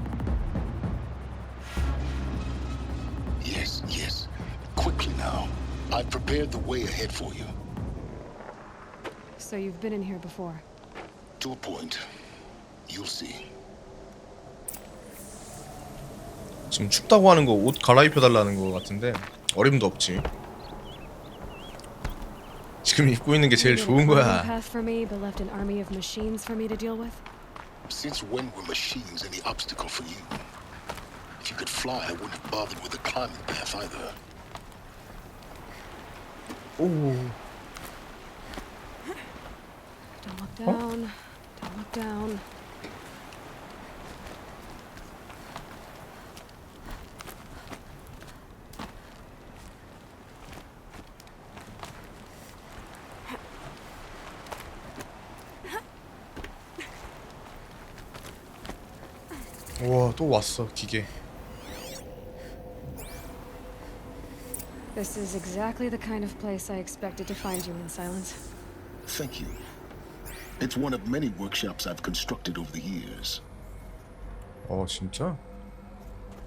Yes. Quickly now. I've prepared the way ahead for you. So you've been in here before? To a point. You'll see. 지금 춥다고 하는 거 옷 갈아입혀달라는 거 같은데 어림도 없지. 지금 입고 있는 게 제일 좋은 거야. Since when were machines any obstacle for you? If you could fly, I wouldn't have bothered with the climbing path either. 오. Don't look down. Don't look down. 우와, 또 왔어, 기계. This is exactly the kind of place I expected to find you in, Silence. Thank you. It's one of many workshops I've constructed over the years. 진짜?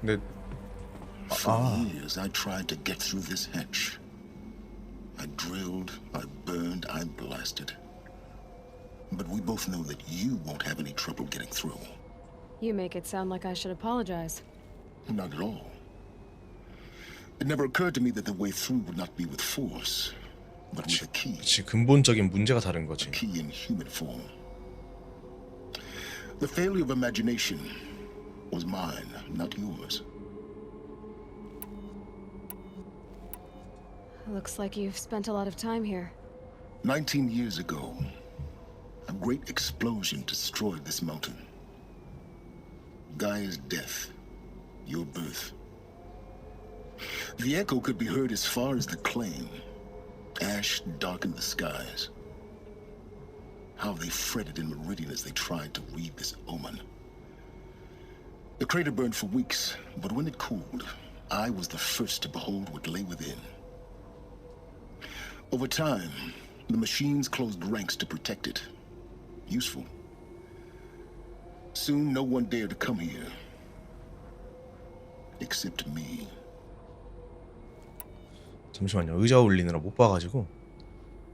근데 For years I tried to get through this hatch. I drilled, I burned, I blasted. But we both know that you won't have any trouble getting through. You make it sound like I should apologize. Not at all. It never occurred to me that the way through would not be with force, but with a key. 그치, 근본적인 문제가 다른 거지. A key in human form. The failure of imagination was mine, not yours. Looks like you've spent a lot of time here. 19 years ago, a great explosion destroyed this mountain. Gaia's death, your birth. The echo could be heard as far as the claim. Ash darkened the skies. How they fretted in Meridian as they tried to read this omen. The crater burned for weeks, but when it cooled, I was the first to behold what lay within. Over time, the machines closed ranks to protect it. Useful. Soon, no one dared to come here. Except me. 잠시만요. 의자 올리느라 못 봐가지고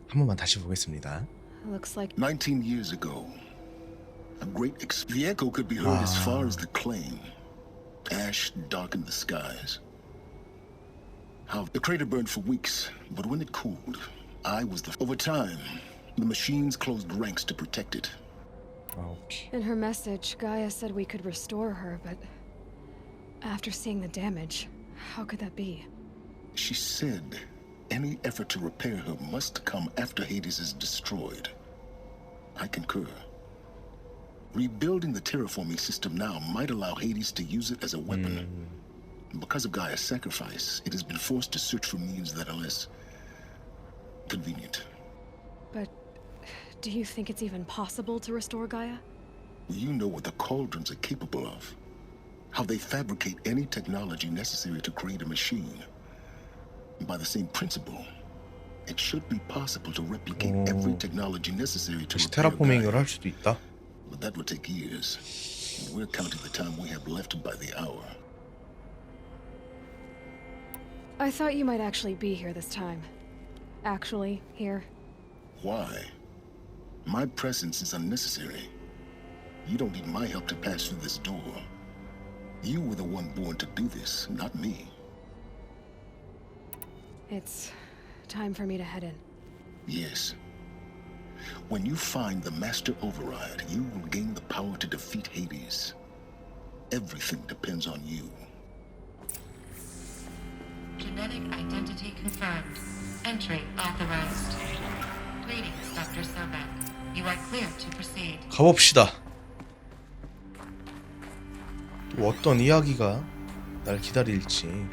한 번만 다시 보겠습니다. Looks like 19 years ago, the echo could be heard as far as the claim. Ash darkened the skies. How the crater burned for weeks, but when it cooled, I was the. Over time, the machines closed ranks to protect it. Okay. in her message, Gaia said we could restore her, but after seeing the damage, how could that be? She said any effort to repair her must come after Hades is destroyed. I concur. Rebuilding the terraforming system now might allow Hades to use it as a weapon. Because of Gaia's sacrifice, it has been forced to search for means that are less convenient. But do you think it's even possible to restore Gaia? You know what the Cauldrons are capable of. How they fabricate any technology necessary to create a machine. By the same principle, It should be possible to replicate every technology necessary to 다시 repair 테라포밍을 Gaia. 할 수도 있다. But that would take years. We're counting the time we have left by the hour. I thought you might actually be here this time. Actually, here. Why? My presence is unnecessary. You don't need my help to pass through this door. You were the one born to do this, not me. It's time for me to head in. Yes. When you find the Master Override, you will gain the power to defeat Hades. Everything depends on you. Genetic identity confirmed. Entry authorized. Greetings, Dr. Sobek. You are clear to proceed. 가봅시다. 또 어떤 이야기가 날 기다릴지.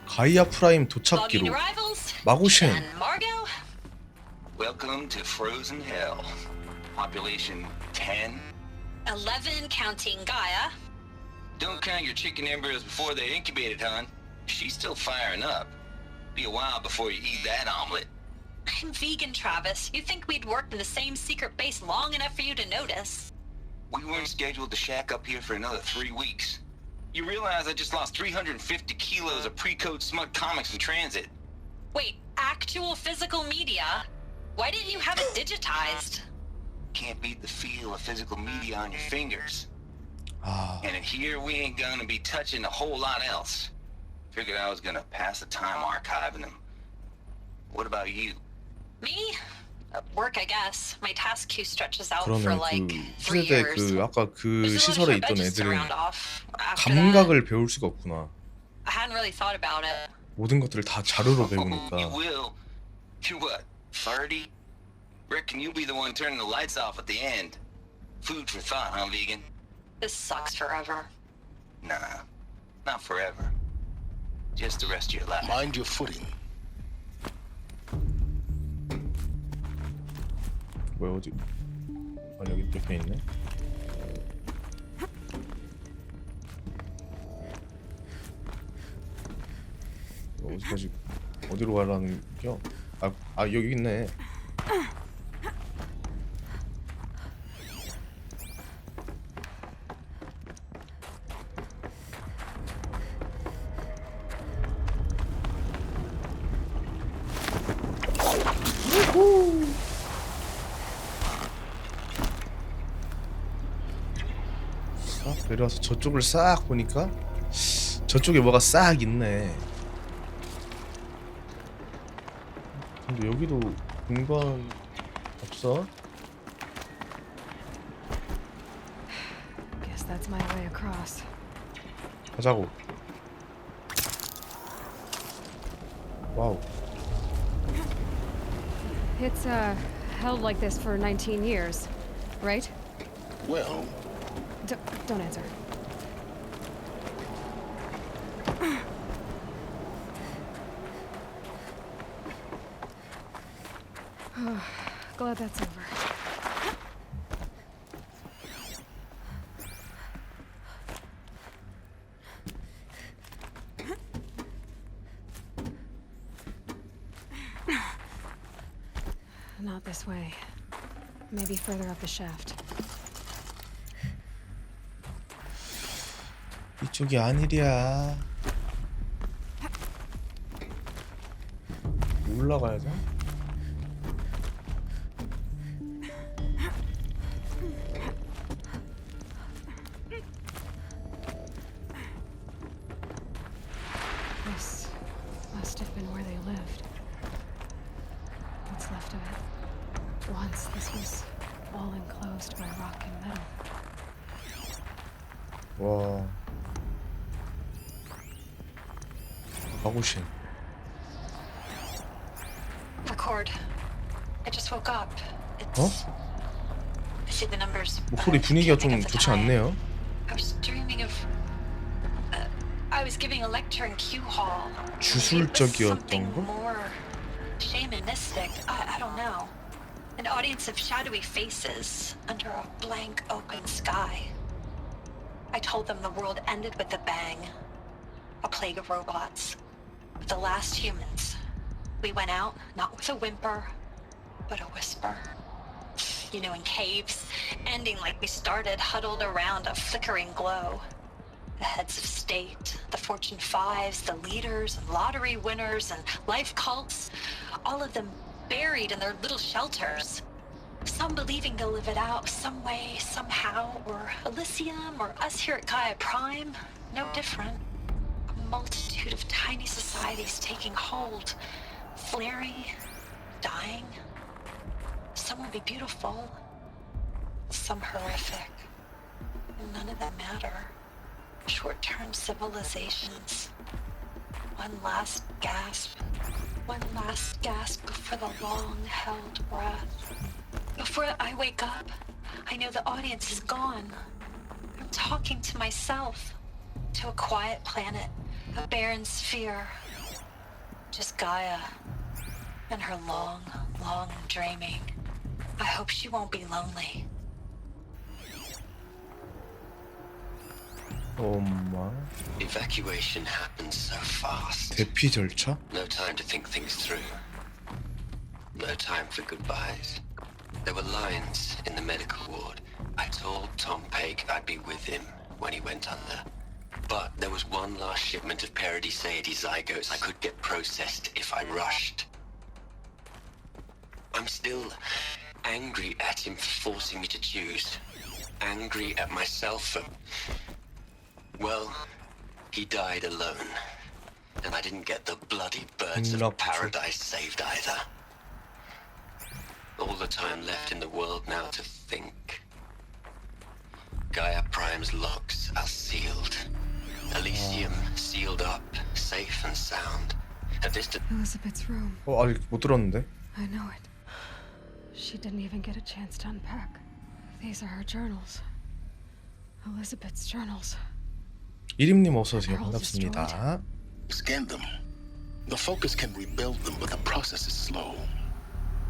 가이아 프라임 도착기로 마구셴. Welcome to Frozen Hell. Population 10. 11 counting Gaia. Don't count your chicken embryos before they're incubated, hon. She's still firing up. Be a while before you eat that omelet. I'm vegan, Travis. You think we'd worked in the same secret base long enough for you to notice? We weren't scheduled to shack up here for another 3 weeks. You realize I just lost 350 kilos of pre-code smut comics in transit. Wait, actual physical media? Why didn't you have it digitized? Can't beat the feel of physical media on your fingers. And in here, we ain't gonna be touching a whole lot else. Figured I was gonna pass the time archiving them. What about you? Me? Work, I guess. My task queue stretches out for 그러면 like 그 3 후세대 years. 그 아까 그 There's a 시설에 little trip I 있던 just 애들은 round off. After that, 감각을 배울 수가 없구나. I hadn't really thought about it. 모든 것들을 다 자료로 You 배우니까. will. You're what, 30? Reckon you'll be the one turning the lights off at the end. Food for thought, huh, vegan? This sucks forever. Nah, not forever. Just the rest of your life. Mind your footing. 뭐야 어디? 아 여기 옆에 있네. 어디까지 어디로 가라는 겨? 아 여기 있네. 싹 내려와서 저쪽을 싹 보니까 저쪽에 뭐가 싹 있네. 근데 여기도 공간 없어? Guess that's my way across. 가자고. 와우. It's held like this for 19 years, right? Well, Don't answer. Glad that's over. Not this way. Maybe further up the shaft. 이쪽이 아니랴. 올라가야 돼? This must have been where they lived. What's left of it. Once this was all enclosed by rock and metal. 와. 가고신. Record. I just woke up. It's... 어? I see the numbers. 목소리 분위기가 좀 좋지 않네요. I was dreaming of... I was giving a lecture in Q Hall. 주술적이었던 Something 거? more shamanistic. I don't know. An audience of shadowy faces under a blank open sky. I told them the world ended with a bang. A plague of robots. The last humans. We went out, not with a whimper, but a whisper. You know, in caves, ending like we started, huddled around a flickering glow. The heads of state, the Fortune 5s, the leaders, and lottery winners, and life cults, all of them buried in their little shelters. Some believing they'll live it out some way, somehow, or Elysium, or us here at Gaia Prime, no different. A multitude of tiny societies taking hold, flaring, dying. Some will be beautiful, some horrific. None of them matter. Short-term civilizations. One last gasp. One last gasp before the long-held breath. Before I wake up, I know the audience is gone. I'm talking to myself. To a quiet planet. A barren sphere. Just Gaia. And her long, long dreaming. I hope she won't be lonely. 엄마. Evacuation happens so fast. 대피 절차? No time to think things through. No time for goodbyes. There were lines in the medical ward. I told Tom Pake I'd be with him when he went under. But there was one last shipment of Paradiseidae zygotes I could get processed if I rushed. I'm still angry at him for forcing me to choose. Angry at myself for... Well, he died alone. And I didn't get the bloody birds of paradise saved either. All the time left in the world now to think. Gaia Prime's logs are sealed. Elysium sealed up, safe and sound. A distant... Elizabeth's room. 아직 못 들었는데? I know it. She didn't even get a chance to unpack. These are her journals. Elizabeth's journals. 이림님 어서 오세요. 반갑습니다. Scan them. The focus can rebuild them, but the process is slow.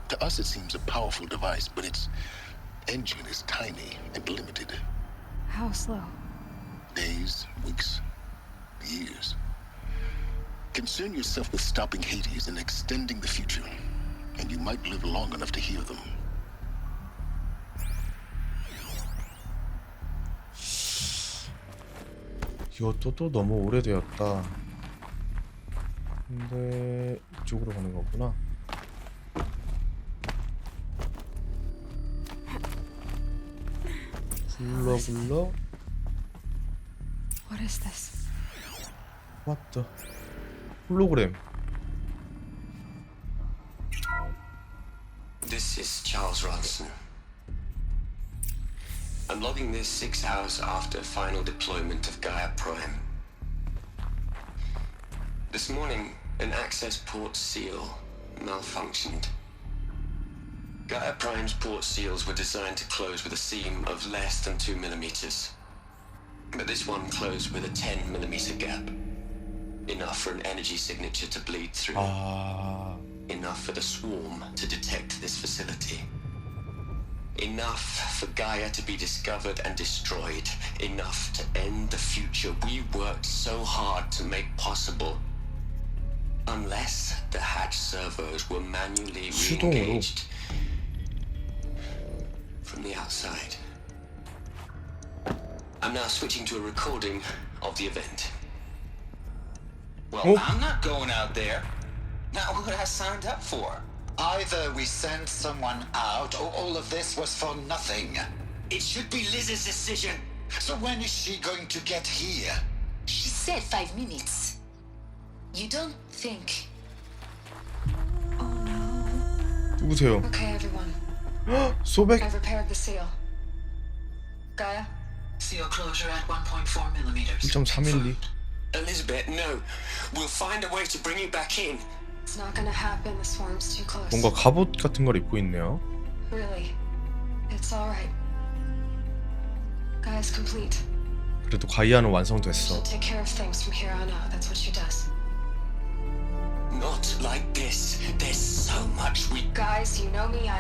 To us, it seems a powerful device, but its engine is tiny and limited. How slow? Days, weeks, years. Concern yourself with stopping Hades and extending the future, and you might live long enough to hear them. 이것도 또 너무 오래되었다. 근데 이쪽으로 가는 거구나. 불러. What is this? What the? 홀로그램. This is Charles Ronson. I'm logging this 6 hours after final deployment of Gaia Prime. This morning, an access port seal malfunctioned. Gaia Prime's port seals were designed to close with a seam of less than 2 millimeters. But this one closed with a 10 millimeter gap. Enough for an energy signature to bleed through. Enough for the swarm to detect this facility. Enough for Gaia to be discovered and destroyed. Enough to end the future we worked so hard to make possible. Unless the hatch servos were manually re-engaged from the outside. I'm now switching to a recording of the event. Well, I'm not going out there. Not what I signed up for. Either we sent someone out, or all of this was for nothing. It should be Liz's decision. So when is she going to get here? She said 5 minutes. You don't think... 누구세요? Okay, everyone. 소백? I've repaired the seal. Gaia? Seal closure at 1.4 millimeters. 1.3mm. Elizabeth, no. We'll find a way to bring you back in. It's not gonna happen. The swarm's too close. 뭔가 갑옷 같은 걸 입고 있네요. Really, it's all right. Gaia's complete. 그래도 가이아는 완성됐어. She'll take care of things from here on out. That's what she does. Not like this. There's so much we... Guys, you know me.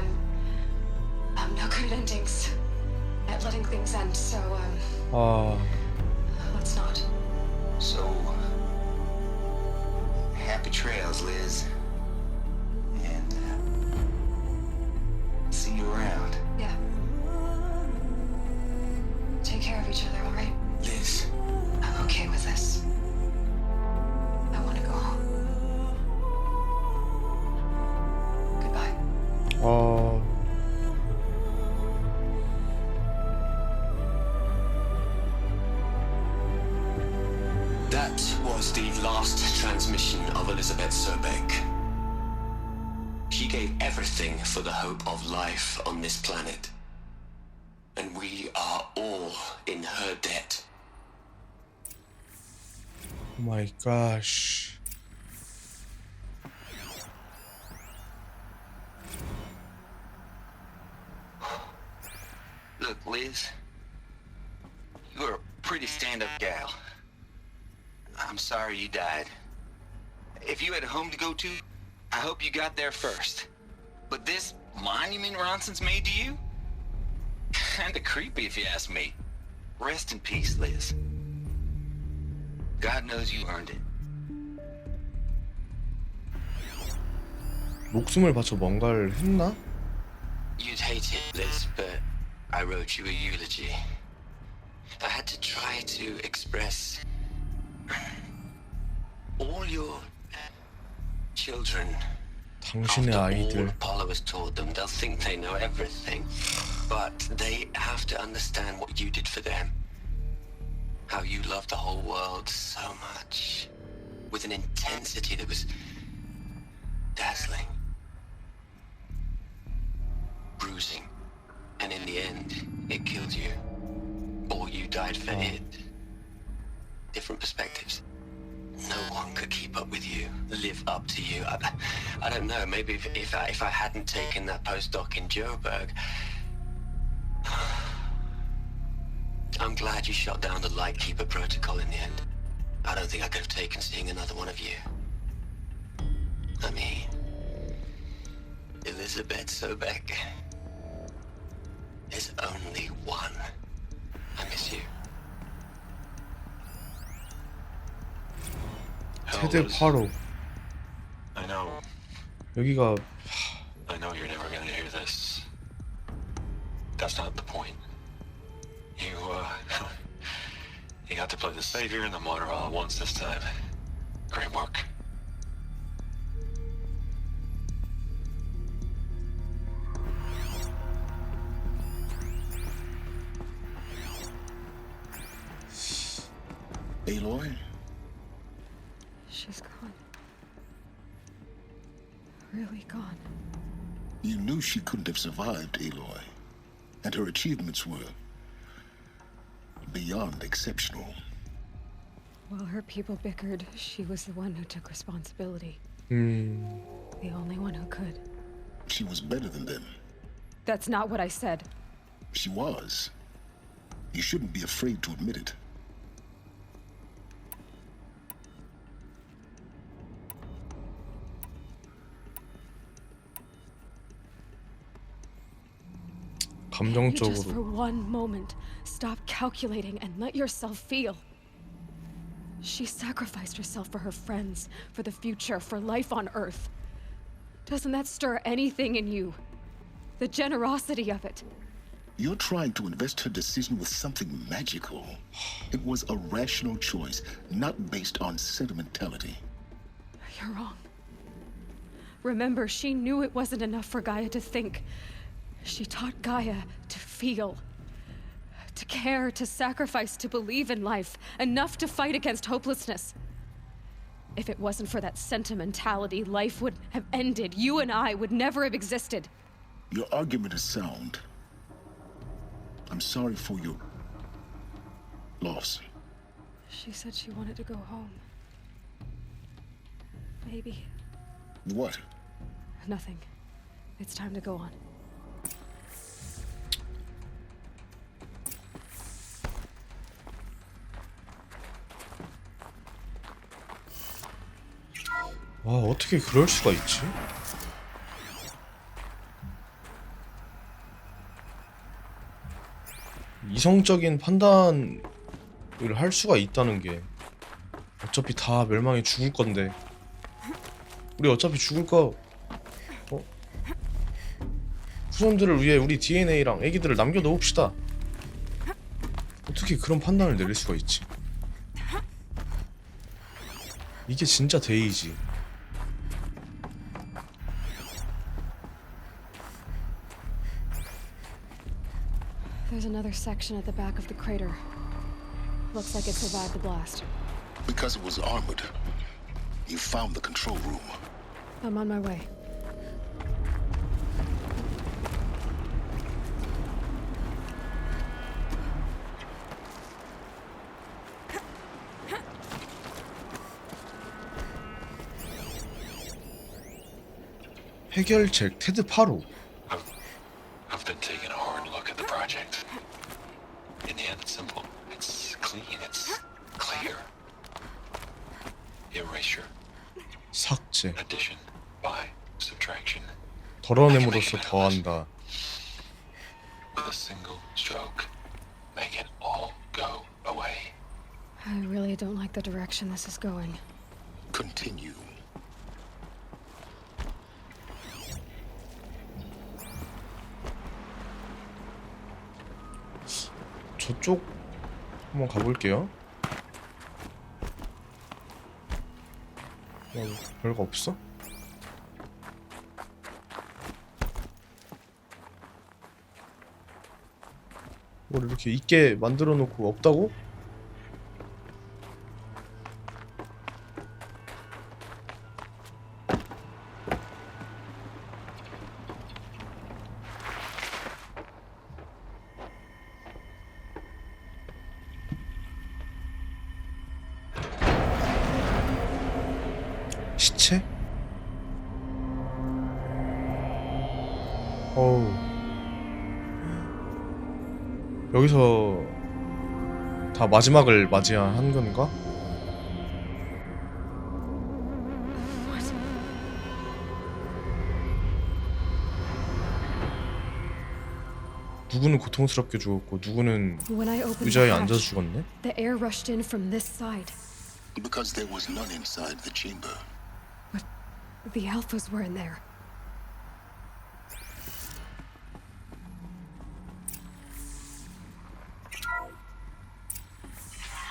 I'm no good at endings. At letting things end, so, let's not. So, happy trails, Liz. And, see you around. Yeah. Take care of each other, alright? Liz. I'm okay with this. I want to go home. Goodbye. That was the last transmission of Elizabeth Sobeck. She gave everything for the hope of life on this planet. And we are all in her debt. Oh my gosh. Look, Liz. You're a pretty stand-up gal. I'm sorry you died. If you had a home to go to, I hope you got there first. But this monument Ronson's made to you? Kinda creepy if you ask me. Rest in peace, Liz. God knows you earned it. 목숨을 바쳐 뭔가를 했나? You'd hate it, Liz, but I wrote you a eulogy. I had to try to express all your children. 당신의 아이들. Apollo has taught them. They'll think they know everything, but they have to understand what you did for them. How you loved the whole world so much, with an intensity that was dazzling, bruising, and in the end, it killed you. Or you died for it. Different perspectives. No one could keep up with you, live up to you. I don't know, maybe if I hadn't taken that postdoc in Joburg. I'm glad you shot down the Lightkeeper protocol in the end. I don't think I could have taken seeing another one of you. I mean, Elizabeth Sobeck. There's only one. I miss you. 세대 8호. I know. 여기가 I know you're never gonna hear this. That's not the point. You got to play the savior and the martyr all at once this time. Great work. Aloy? She's gone. Really gone. You knew she couldn't have survived, Aloy. And her achievements were beyond exceptional. While her people bickered, she was the one who took responsibility. The only one who could. She was better than them. That's not what I said. She was. You shouldn't be afraid to admit it. You just for 감정적으로. one moment stop calculating and let yourself feel. She sacrificed herself for her friends, for the future, for life on Earth. Doesn't that stir anything in you? The generosity of it. You're trying to invest her decision with something magical. It was a rational choice, not based on sentimentality. You're wrong. Remember, she knew it wasn't enough for Gaia to think. She taught Gaia to feel. To care, to sacrifice, to believe in life. Enough to fight against hopelessness. If it wasn't for that sentimentality, life would have ended. You and I would never have existed. Your argument is sound. I'm sorry for your loss. She said she wanted to go home. Maybe. What? Nothing. It's time to go on. 와, 어떻게 그럴 수가 있지? 이성적인 판단을 할 수가 있다는 게 어차피 다 멸망해 죽을 건데 우리 어차피 죽을 거 후손들을 위해 우리 DNA랑 애기들을 남겨놓읍시다. 어떻게 그런 판단을 내릴 수가 있지? 이게 진짜 데이지. There's another section at the back of the crater. Looks like it survived the blast. Because it was armored, you found the control room. I'm on my way. 해결책 테드 파로. I've been taking a hard look at the project. In the end, it's simple. It's clean. It's clear. Erasure. 삭제. Addition by subtraction. 덜어냄으로써 더한다. With a single stroke, make it all go away. I really don't like the direction this is going. Continue. 저쪽 한번 가볼게요. 별거 없어? 뭘 이렇게 있게 만들어 놓고 없다고? 시체? 어우. 여기서 다 마지막을 맞이한 건가? 누구는 고통스럽게 죽었고 누구는 의자에 앉아서 죽었네? The air rushed in from this side. Because there was none inside the chamber. But the alphas were in there.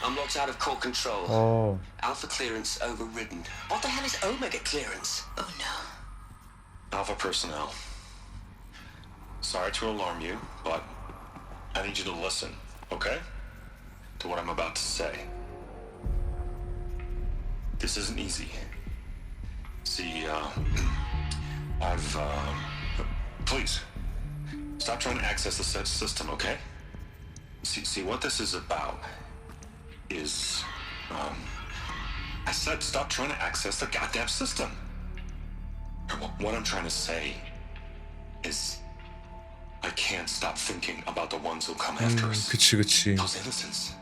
Unlocked out of core control. Oh. Alpha clearance overridden. What the hell is Omega clearance? Oh no. Alpha personnel. Sorry to alarm you, but I need you to listen, okay? To what I'm about to say. This isn't easy. See, please, stop trying to access the system, okay? See, what this is about is, I said stop trying to access the goddamn system. What I'm trying to say is, I can't stop thinking about the ones who'll come after us. 그치. Those innocents.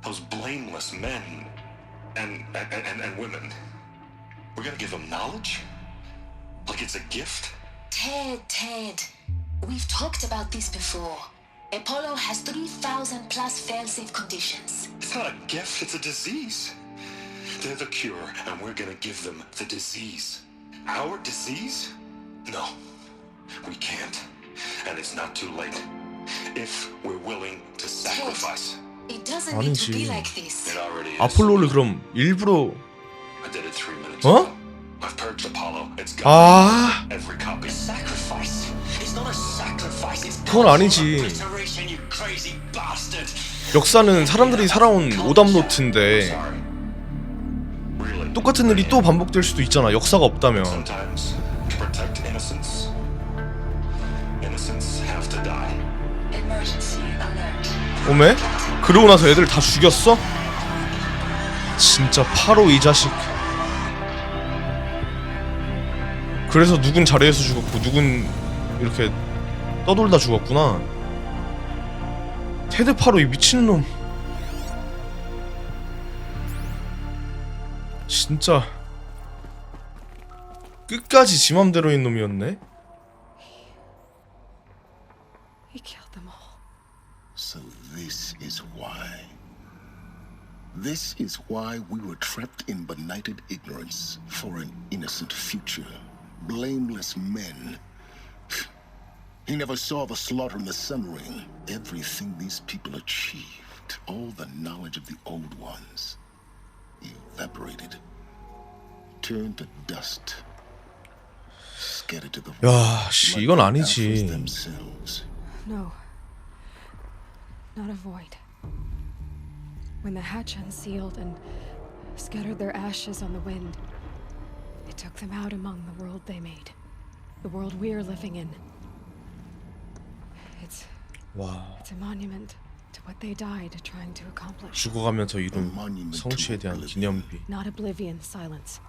Those blameless men and women. We're gonna give them knowledge? Like it's a gift? Ted. We've talked about this before. Apollo has 3,000 plus fail-safe conditions. It's not a gift, it's a disease. They're the cure, and we're gonna give them the disease. Our disease? No, we can't. And it's not too late. If we're willing to sacrifice. It doesn't need to be like this. It already is. 아폴로를 그럼 일부러 I did it 3 minutes 어? ago. I've purged Apollo. It's 아. gone. Every copy. Sacrifice. It's not a sacrifice. It's 그건 아니지. obliteration, you crazy bastard. 역사는 사람들이 살아온 오답노트인데 똑같은 일이 또 반복될 수도 있잖아. 역사가 없다면. Sometimes to protect innocence, innocents have to die. Emergency alert. 오메? 그러고 나서 애들 다 죽였어? 진짜 파로 이 자식. 그래서 누군 자리에서 죽었고 누군 이렇게 떠돌다 죽었구나. 테드 파로 이 미친놈. 진짜 끝까지 지 맘대로인 놈이었네. He killed them all. So is why. This is why we were trapped in benighted ignorance for an innocent future. Blameless men. He never saw the slaughter in the Sun Ring. Everything these people achieved, all the knowledge of the old ones, evaporated, turned to dust, scattered to the 야, 씨, 이건 아니지. themselves. No. Not a void. When the hatch unsealed and scattered their ashes on the wind, it took them out among the world they made. The world we're living in. It's a monument to what they died trying to accomplish. 죽어가면서 이룬 성취에 대한 기념비. Not oblivion, silence.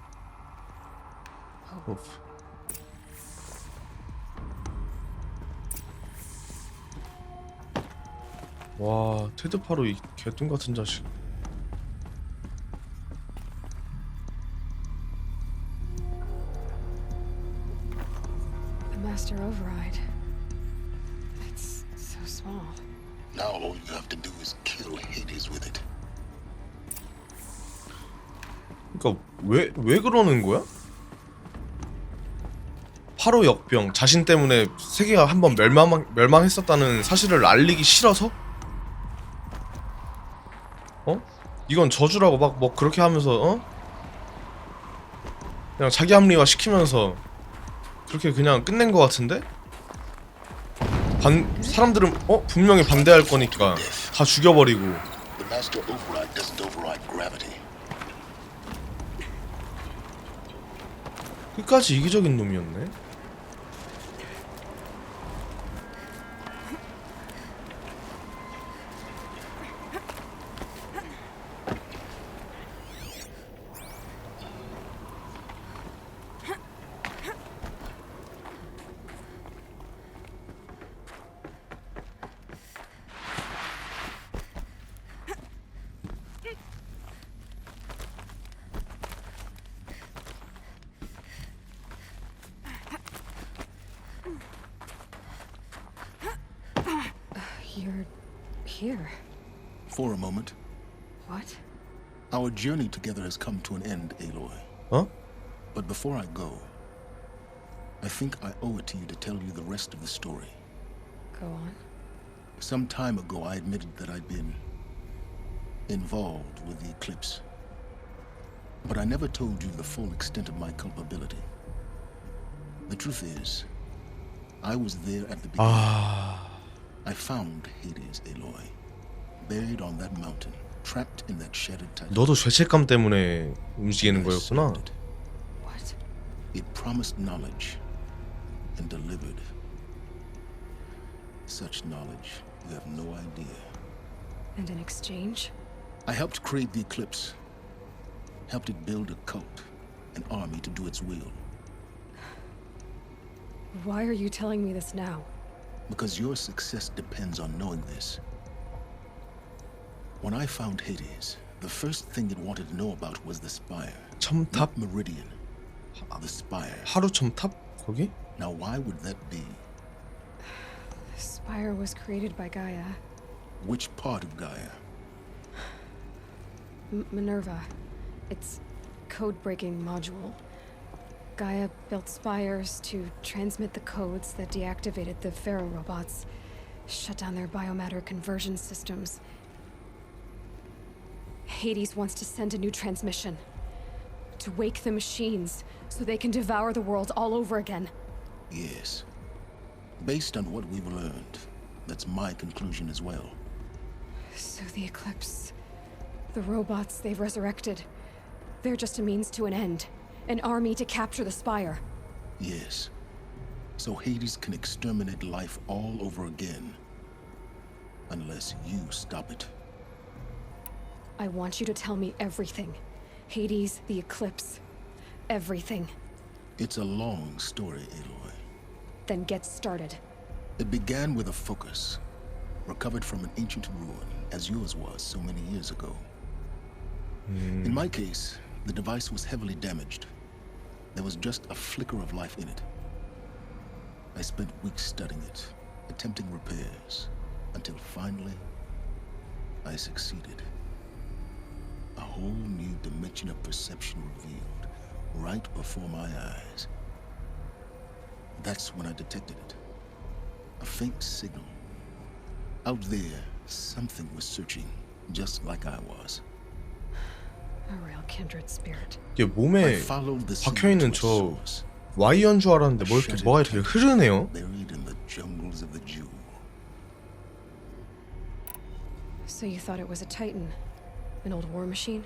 Hope. 와, 테드 파로 이 개똥 같은 자식. The master override. It's so small. Now all you have to do is kill Hades with it. 그러니까 왜 그러는 거야? 파로 역병 자신 때문에 세계가 한번 멸망했었다는 사실을 알리기 싫어서? 어? 이건 저주라고 막 뭐 그렇게 하면서 그냥 자기 합리화 시키면서 그렇게 그냥 끝낸 것 같은데? 사람들은 분명히 반대할 거니까 다 죽여버리고. The master override doesn't override gravity. 끝까지 이기적인 놈이었네. You're here. For a moment. What? Our journey together has come to an end, Aloy. Huh? But before I go, I think I owe it to you to tell you the rest of the story. Go on. Some time ago, I admitted that I'd been involved with the eclipse. But I never told you the full extent of my culpability. The truth is, I was there at the beginning. I found Hades, Aloy, buried on that mountain, trapped in that shattered titan. 너도 죄책감 때문에 움직이는 거였구나. What? It promised knowledge and delivered. Such knowledge, you have no idea. And in exchange? I helped create the eclipse. Helped it build a cult, an army to do its will. Why are you telling me this now? Because your success depends on knowing this. When I found Hades, the first thing it wanted to know about was the spire. 첨탑? Meridian. The spire. 하루 첨탑? 거기? Now why would that be? The spire was created by Gaia. Which part of Gaia? Minerva. Its code-breaking module. Gaia built spires to transmit the codes that deactivated the Pharaoh robots, shut down their biomatter conversion systems. Hades wants to send a new transmission. To wake the machines, so they can devour the world all over again. Yes. Based on what we've learned, that's my conclusion as well. So the Eclipse... the robots they've resurrected... they're just a means to an end. An army to capture the spire. Yes. So Hades can exterminate life all over again. Unless you stop it. I want you to tell me everything. Hades, the Eclipse. Everything. It's a long story, Aloy. Then get started. It began with a focus. Recovered from an ancient ruin, as yours was so many years ago. In my case, the device was heavily damaged. There was just a flicker of life in it. I spent weeks studying it, attempting repairs, until finally, I succeeded. A whole new dimension of perception revealed right before my eyes. That's when I detected it. A faint signal. Out there, something was searching, just like I was. A real kindred spirit. 이게 몸에 박혀있는 저 와이어인 줄 알았는데 뭐가 이렇게 흐르네요. Buried in the jungles of the Jew. So you thought it was a Titan? An old war machine?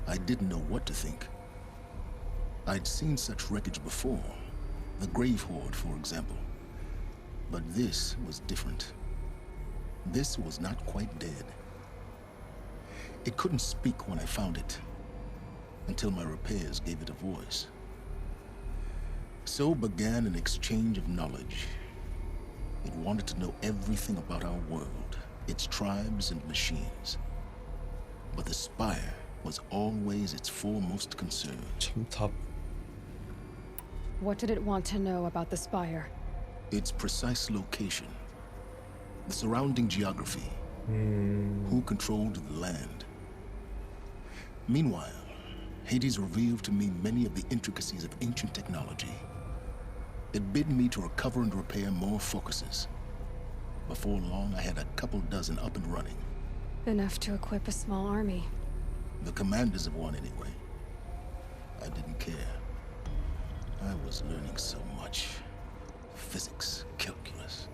I didn't know what to think. I'd seen such wreckage before. The Grave Horde, for example. But this was different. This was not quite dead. It couldn't speak when I found it, until my repairs gave it a voice. So began an exchange of knowledge. It wanted to know everything about our world, its tribes and machines. But the Spire was always its foremost concern. 첨탑. What did it want to know about the Spire? Its precise location, the surrounding geography, who controlled the land. Meanwhile, Hades revealed to me many of the intricacies of ancient technology. It bid me to recover and repair more focuses. Before long, I had a couple dozen up and running. Enough to equip a small army. The commanders of one, anyway. I didn't care. I was learning so much. Physics, calculus.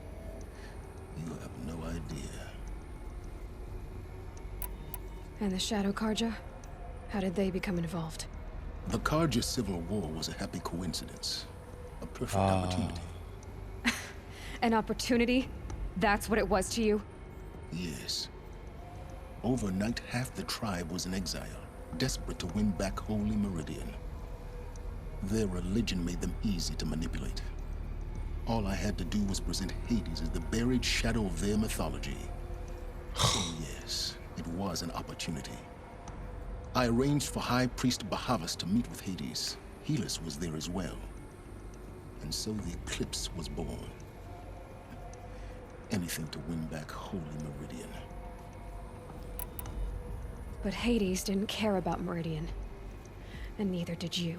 You have no idea. And the Shadow Karja? How did they become involved? The Karja Civil War was a happy coincidence. A perfect opportunity. An opportunity? That's what it was to you? Yes. Overnight, half the tribe was in exile, desperate to win back Holy Meridian. Their religion made them easy to manipulate. All I had to do was present Hades as the buried shadow of their mythology. Oh yes, it was an opportunity. I arranged for High Priest Bahavas to meet with Hades. Helis was there as well. And so the eclipse was born. Anything to win back Holy Meridian. But Hades didn't care about Meridian. And neither did you.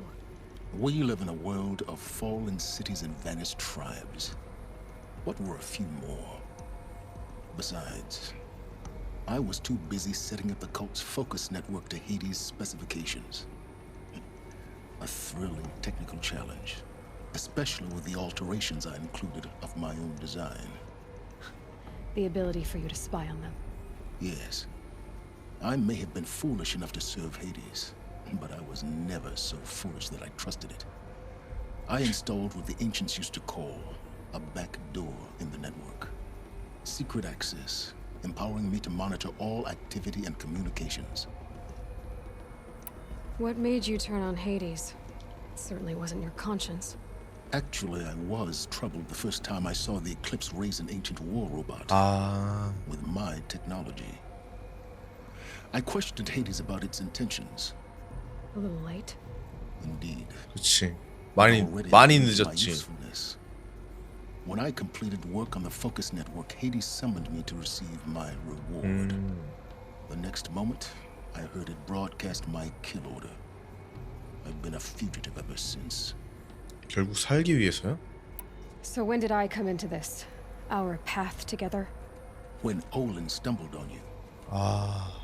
We live in a world of fallen cities and vanished tribes. What were a few more? Besides, I was too busy setting up the cult's focus network to Hades' specifications. A thrilling technical challenge, especially with the alterations I included of my own design. The ability for you to spy on them. Yes. I may have been foolish enough to serve Hades, but I was never so foolish that I trusted it. I installed what the ancients used to call a back door in the network. Secret access, empowering me to monitor all activity and communications. What made you turn on Hades? It certainly wasn't your conscience. Actually, I was troubled the first time I saw the Eclipse raise an ancient war robot with my technology. I questioned Hades about its intentions. A little late. Indeed. 그치. 많이 늦었지. When I completed work on the focus network, Hades summoned me to receive my reward. The next moment, I heard it broadcast my kill order. I've been a fugitive ever since. 결국 살기 위해서요? So when did I come into this? Our path together? When Olin stumbled on you.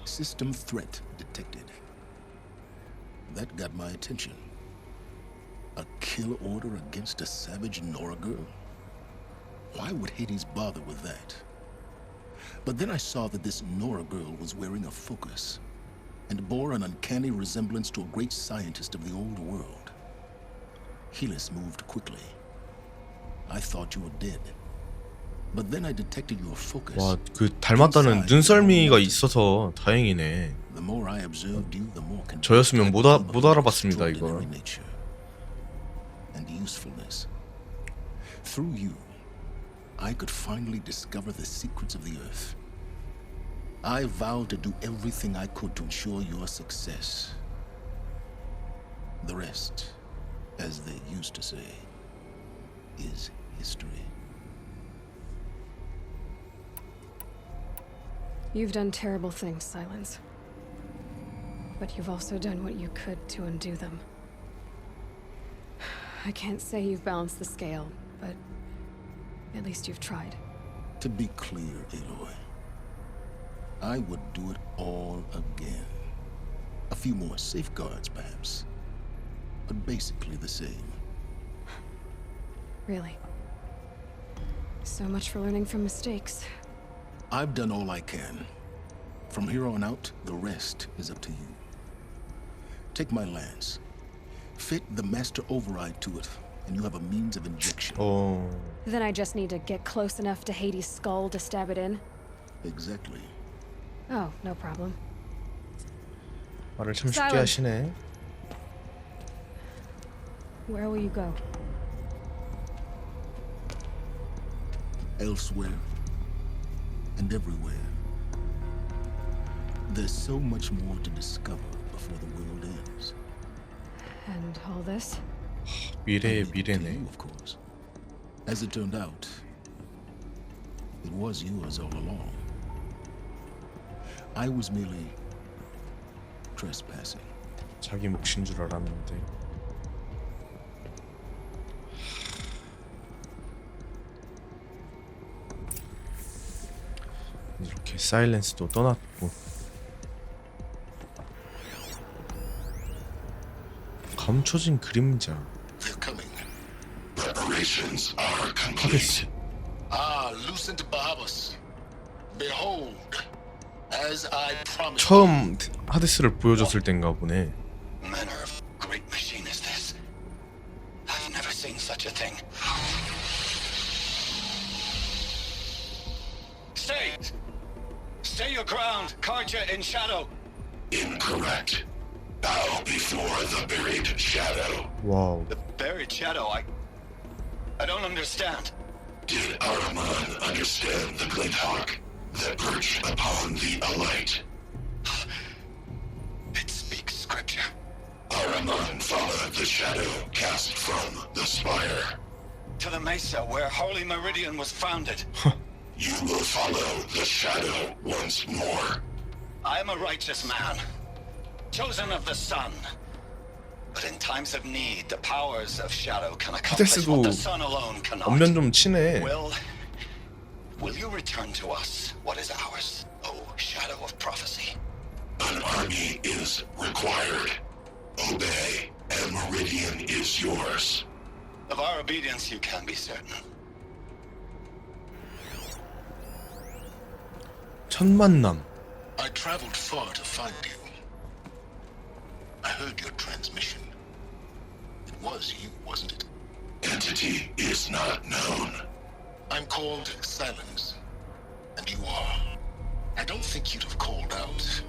System threat detected. That got my attention. A kill order against a savage Nora girl? Why would Hades bother with that? But then I saw that this Nora girl was wearing a focus and bore an uncanny resemblance to a great scientist of the old world. Helis moved quickly. I thought you were dead. But then I detected your focus. 와, 그 닮았다는 눈썰미가 있어서 다행이네. The more I observed you, the more 저였으면 못 알아봤습니다 이거. And usefulness. Through you, I could finally discover the secrets of the Earth. I vowed to do everything I could to ensure your success. The rest, as they used to say, is history. You've done terrible things, Silence. But you've also done what you could to undo them. I can't say you've balanced the scale, but at least you've tried. To be clear, Aloy, I would do it all again. A few more safeguards, perhaps, but basically the same. Really? So much for learning from mistakes. I've done all I can. From here on out, the rest is up to you. Take my lance. Fit the master override to it, and you have a means of injection. Oh. Then I just need to get close enough to Hades' skull to stab it in? Exactly. Oh, no problem. 말을 참 쉽게 하시네. Where will you go? Elsewhere and everywhere. There's so much more to discover before the world ends. And all this? 미래의 미래네. Of course. As it turned out, it was yours all along. I was merely trespassing. 자기 몫인 줄 알았는데. 이렇게 사일렌스도 떠났고. 감춰진 그림자. Preparations are complete. Ah, Lucent Bahabas. Behold, as I promised. 처음 하데스를 보여줬을 땐가 보네. Manner of great machine is this? I've never seen such a thing. Stay! Stay your ground, Karja in shadow. Incorrect. Bow before the buried shadow. Wow. The buried shadow, I don't understand. Did Ahriman understand the glint hawk that perched upon the alight? It speaks scripture. Ahriman followed the shadow cast from the spire. To the mesa where Holy Meridian was founded. You will follow the shadow once more. I am a righteous man, chosen of the sun. But in times of need, the powers of shadow can accomplish what the sun alone cannot. 엄면 좀 치네. Will you return to us what is ours, O shadow of prophecy? An army is required. Obey, and Meridian is yours. Of our obedience you can be certain. 첫 만남. I traveled far to find you. I heard your transmission. It was you, wasn't it? Entity is not known. I'm called Silence, and you are. I don't think you'd have called out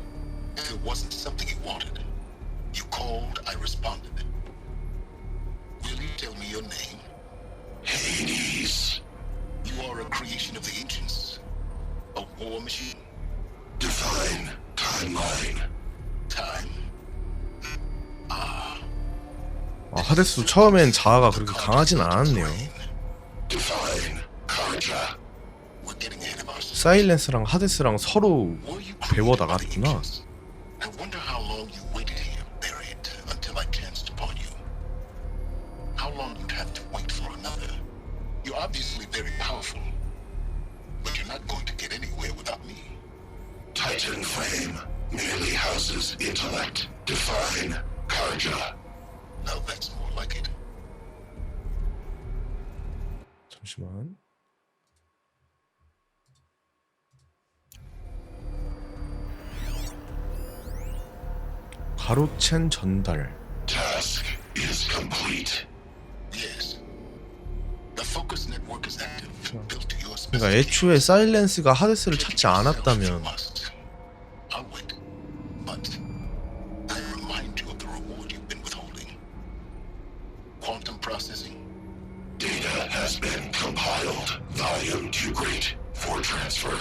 if it wasn't something you wanted. You called, I responded. Will you tell me your name? Hades. You are a creation of the ancients. A war machine. Define timeline. Time. 아, 하데스도 처음엔 자아가 그렇게 강하진 않았네요. 사일렌스랑 하데스랑 서로 배워 나갔구나. I wonder how long you waited here, buried, until I chanced upon you. How long you'd have to wait for another. You're obviously very powerful, but you're not going to get anywhere without me. Titan flame merely houses intellect. Define Karja. Now that's more like it. 잠시만. 가로챈 전달. Task is complete. Yes. The focus network is active. Built to your 그러니까 애초에 사일렌스가 하데스를 찾지 않았다면 I'll wait. But I remind you of the reward you've been withholding. Quantum processing. Data has been compiled. Volume too great for transfer.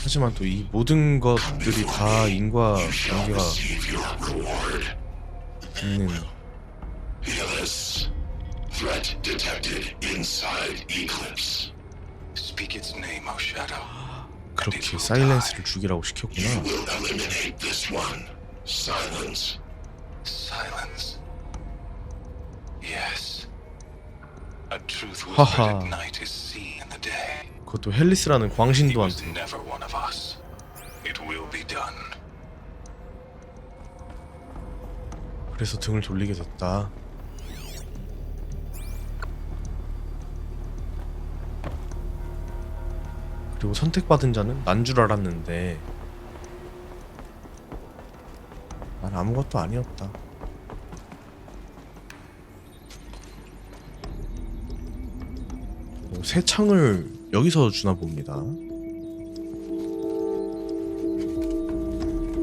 하지만 또 이 모든 것들이 다 인과 관계가 있는. Threat detected inside Eclipse. Speak its name, O Shadow. 그렇게 사일렌스를 죽이라고 시켰구나. You will eliminate this one. Silence. Silence. Yes. A truth whispered at night is seen in the day. 그것도 헬리스라는 광신도한테. He was never one of us. It will be done. 그래서 등을 돌리게 됐다. 그리고 선택받은 자는 난 줄 알았는데 난 아무것도 아니었다. 새 창을 여기서 주나 봅니다.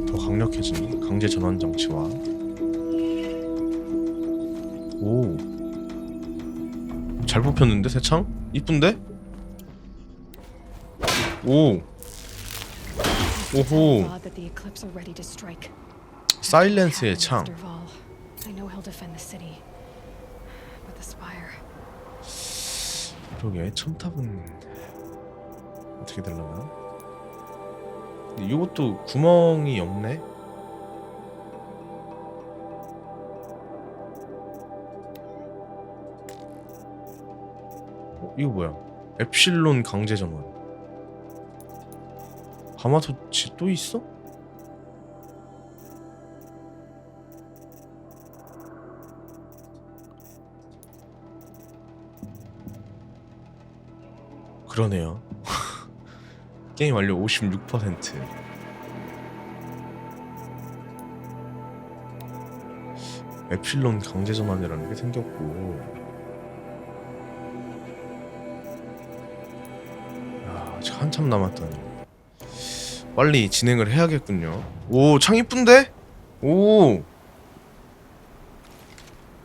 더 강력해진 강제 전환 장치와 오, 잘 뽑혔는데 새 창? 이쁜데? 오, 오호. 사일렌스의 창. 그러게 첨탑은 어떻게 되려나? 근데 이것도 구멍이 없네. 이거 뭐야? 엡실론 강제 전원. 가마솥이 또 있어? 그러네요. 게임 완료 56%. 에필론 강제 전환이라는 게 생겼고. 야, 아직 한참 남았다니. 빨리 진행을 해야겠군요. 오, 창 이쁜데? 오,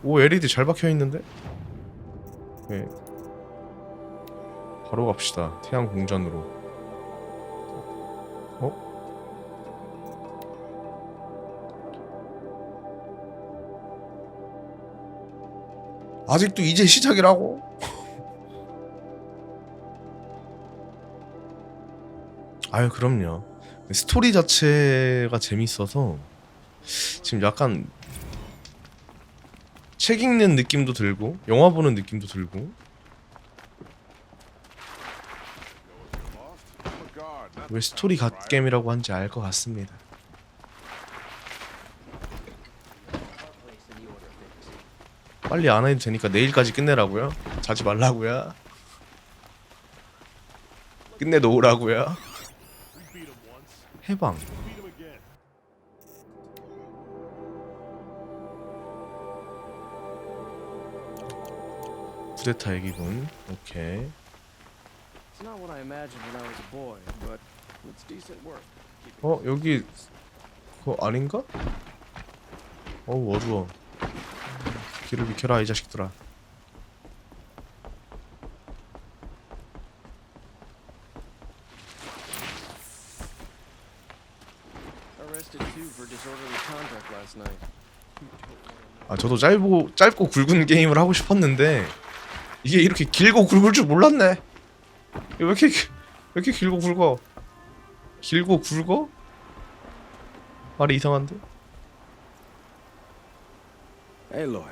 LED 잘 박혀 있는데? 네. 바로 갑시다. 태양 공전으로. 어? 아직도 이제 시작이라고? 아유, 그럼요. 스토리 자체가 재밌어서 지금 약간 책 읽는 느낌도 들고 영화 보는 느낌도 들고. 왜 스토리 갓겜이라고 한지 알 것 같습니다. 빨리 안 해도 되니까 내일까지 끝내라고요? 자지 말라고요? 끝내놓으라고요? 해방. 쿠데타의 기분. 오케이. 여기 그거 아닌가? 어두워. 길을 비켜라 이 자식들아. 아, 저도 짧고 굵은 게임을 하고 싶었는데 이게 이렇게 길고 굵을 줄 몰랐네. 왜 이렇게 길고 굵어? 길고 굵어? 말이 이상한데? Aloy,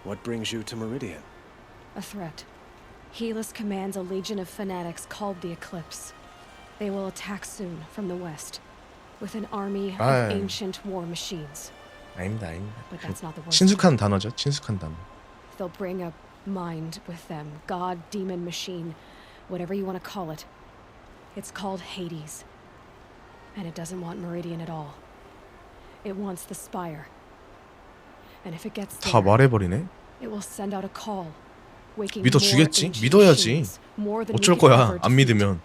what brings you to Meridian? A threat. Helis commands a legion of fanatics called the Eclipse. They will attack soon from the west with an army of ancient war machines. 아닙니다. But that's not the worst. 친숙한 단어죠. 친숙한 단어. They'll bring a mind with them. God, demon, machine, whatever you want to call it. It's called Hades. And it doesn't want Meridian at all. It wants the Spire. And if it gets there, 다 말해버리네. it will send out a call. 믿어주겠지? 믿어야지. 어쩔 거야. 안 믿으면.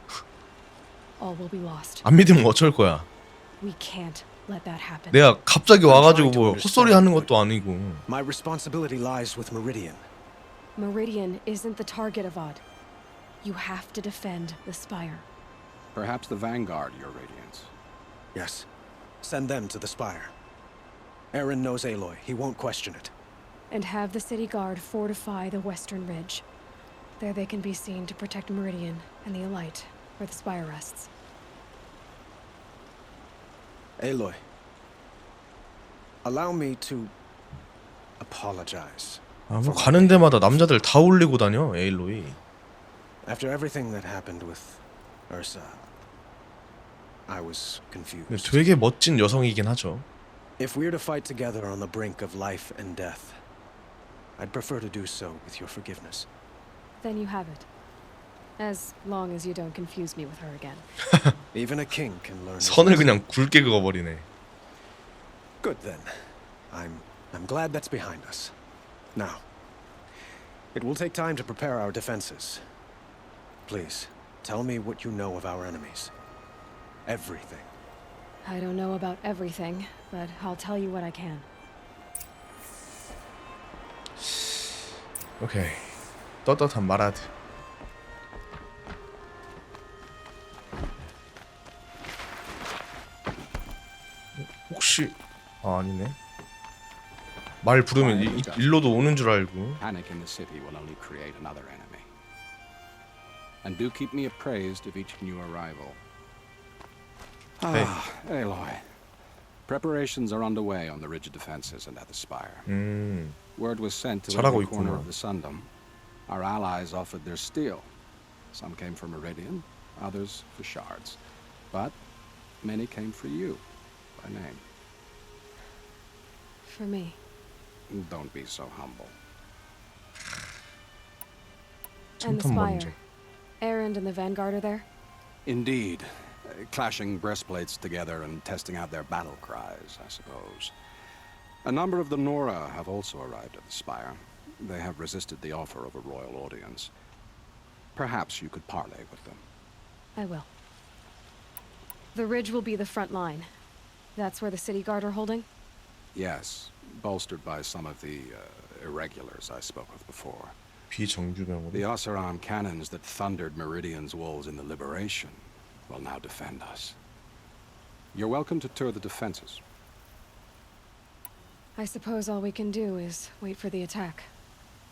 All will be lost. 안 믿으면 어쩔 거야. We can't let that happen. 내가 갑자기 와가지고 뭐 헛소리 하는 것도 아니고. My responsibility lies with Meridian. Meridian isn't the target, Avad. You have to defend the Spire. Perhaps the Vanguard, Your Radiance. Yes. Send them to the Spire. Aaron knows Aloy. He won't question it. And have the city guard fortify the western ridge. There they can be seen to protect Meridian and the Elite, where the spire rests. Aloy, allow me to apologize. 아, 뭐 가는 데마다 남자들 다 올리고 다녀, 에일로이. After everything that happened with Ursa, I was confused. 되게 멋진 여성이긴 하죠. If we're to fight together on the brink of life and death, I'd prefer to do so with your forgiveness. Then you have it. As long as you don't confuse me with her again. Even a king can learn. 선을 그냥 굵게 그어버리네. Good then. I'm glad that's behind us. Now, it will take time to prepare our defenses. Please, tell me what you know of our enemies. Everything. I don't know about everything, but I'll tell you what I can. 오케이. 떳떳한 마라드. 혹시 아니네. 말 부르면 일로도 오는 줄 알고. Panic in the city will only create another enemy. And do keep me appraised of each new arrival. Ah, Aloy. Preparations are underway on the rigid defenses and at the spire. Word was sent to every corner of the Sundom. Our allies offered their steel. Some came for Meridian, others for shards. But many came for you, by name. For me. Don't be so humble. And the spire. Erend and the Vanguard are there? Indeed. Clashing breastplates together and testing out their battle cries, I suppose. A number of the Nora have also arrived at the spire. They have resisted the offer of a royal audience. Perhaps you could parley with them. I will. The ridge will be the front line. That's where the city guard are holding? Yes, bolstered by some of the irregulars I spoke of before. 비정규병으로. The Oseram cannons that thundered Meridian's walls in the Liberation will now defend us. You're welcome to tour the defenses. I suppose all we can do is wait for the attack.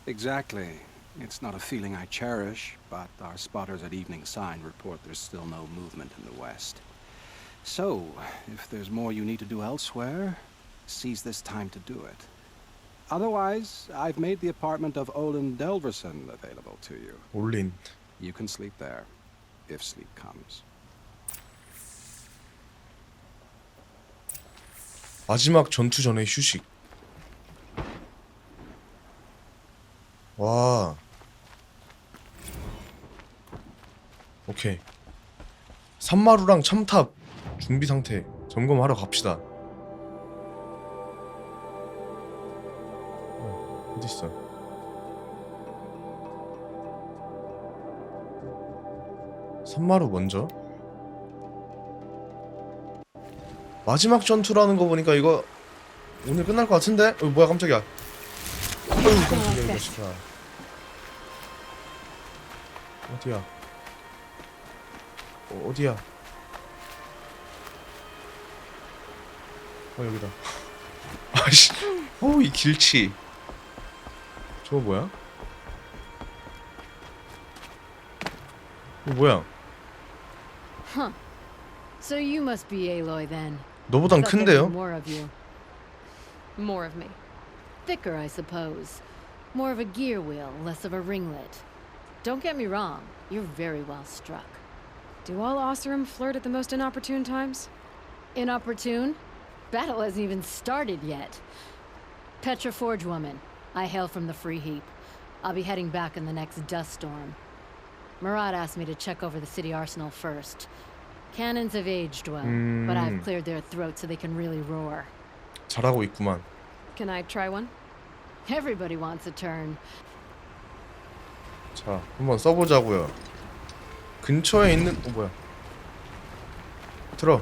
Exactly. It's not a feeling I cherish, but our spotters at Evening Sign report there's still no movement in the west. So, if there's more you need to do elsewhere, seize this time to do it. Otherwise, I've made the apartment of Olin Delverson available to you. 올린. You can sleep there, if sleep comes. 마지막 전투 전의 휴식. 와. 오케이. 산마루랑 첨탑 준비 상태 점검하러 갑시다. 어디 있어? 산마루 먼저. 마지막 전투라는 거 보니까 이거 오늘 끝날 것 같은데? 뭐야 깜짝이야. 어휴 깜짝이야 이거 진짜. 어디야? 어디야? 여기다. 아씨. 이 길치. 저거 뭐야? 이거 뭐야? Huh. So you must be Aloy then. 너보단 큰데요? More of you. More of me. Thicker, I suppose. More of a gear wheel, less of a ringlet. Don't get me wrong, you're very well struck. Do all Oseram flirt at the most inopportune times? Inopportune? Battle hasn't even started yet. Petra Forge woman. I hail from the Free Heap. I'll be heading back in the next dust storm. Murad asked me to check over the city arsenal first. Cannons have aged well, but I've cleared their throats so they can really roar. 잘하고 있구만. Can I try one? Everybody wants a turn. 자, 한번 써보자고요. 근처에 있는 뭐야? 들어.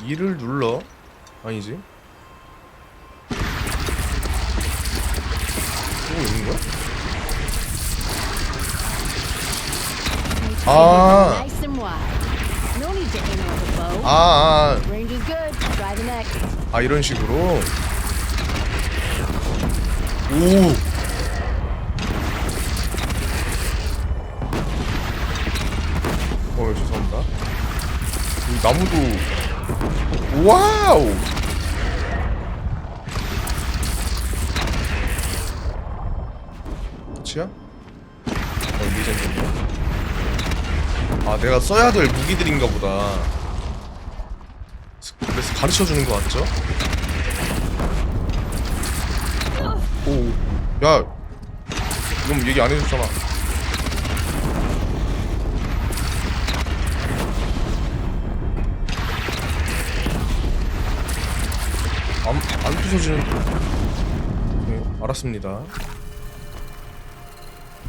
이를 눌러. 아니지? 이거 있는 거야? 이런 식으로. 오. 죄송합니다. 이 나무도 와우. 끝이야? 리젠드인데? 아, 내가 써야 될 무기들인가 보다. 그래서 가르쳐 주는 거 같죠? 오, 야, 이건 얘기 안 해줬잖아. 안 부서지는. 네, 알았습니다.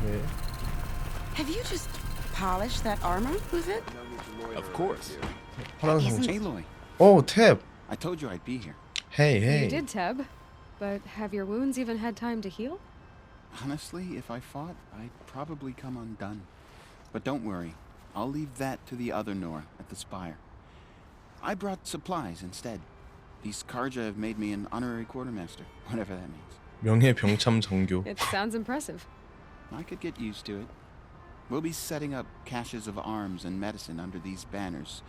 네. Have you just polished that armor, was it? Of course. 파란 상자. Aloy, 오, 탭. I told you I'd be here. Hey, hey. You did, Teb. But have your wounds even had time to heal? Honestly, if I fought, I'd probably come undone. But don't worry, I'll leave that to the other Nora at the Spire. I brought supplies instead. These Karja have made me an honorary quartermaster, whatever that means. 명예 병참 정교. It sounds impressive. I could get used to it. We'll be setting up caches of arms and medicine under these banners.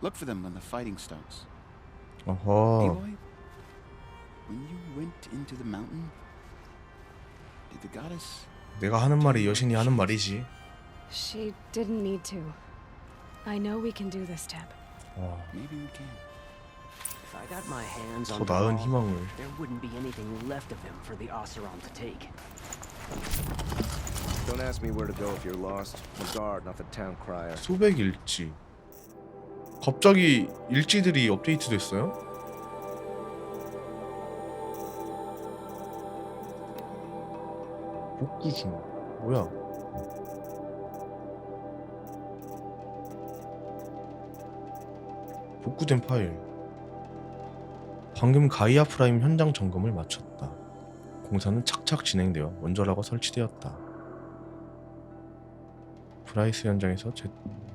Look for them when the fighting starts. 어허. Aloy, when you went into the mountain, did the goddess... 내가 하는 말이 여신이 하는 말이지. She didn't need to. I know we can do this, Teb. Maybe we can. If I got my hands 더 on 나은 Thrall, 희망을. there wouldn't be anything left of him for the Oseram to take. Don't ask me where to go if you're lost. The guard, not the town crier. 소백 일지. 갑자기 일지들이 업데이트 됐어요? 복구 중. 뭐야? 복구된 파일. 방금 가이아 프라임 현장 점검을 마쳤다. 공사는 착착 진행되어 원활하고 설치되었다. 브라이스 현장에서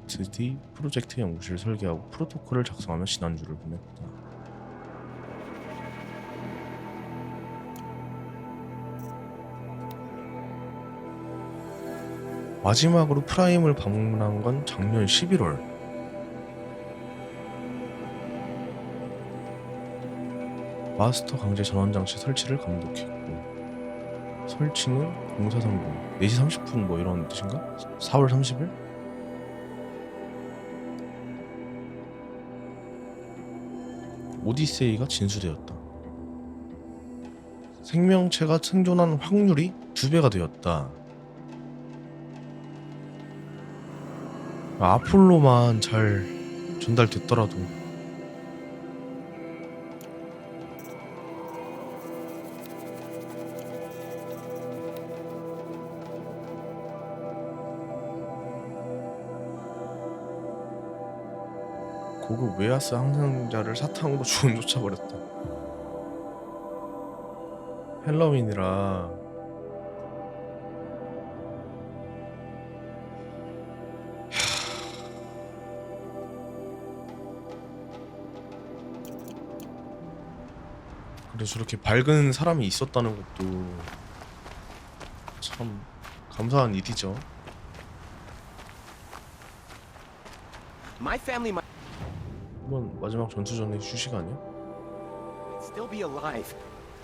ZD 프로젝트 연구실을 설계하고 프로토콜을 작성하며 신안주를 보냈다. 마지막으로 프라임을 방문한 건 작년 11월. 마스터 강제 전원장치 설치를 감독했고 설치는 공사 성공 4시 30분 뭐 이런 뜻인가? 4월 30일? 오디세이가 진수되었다. 생명체가 생존한 확률이 2배가 되었다. 아폴로만 잘 전달됐더라도 고급 웨하스 항상자를 사탕으로 주운 쫓아버렸다. 헬로윈이라 그래 저렇게 밝은 사람이 있었다는 것도 참 감사한 일이죠. My family might 이건 마지막 전투 전에 휴식 아니야? still be alive,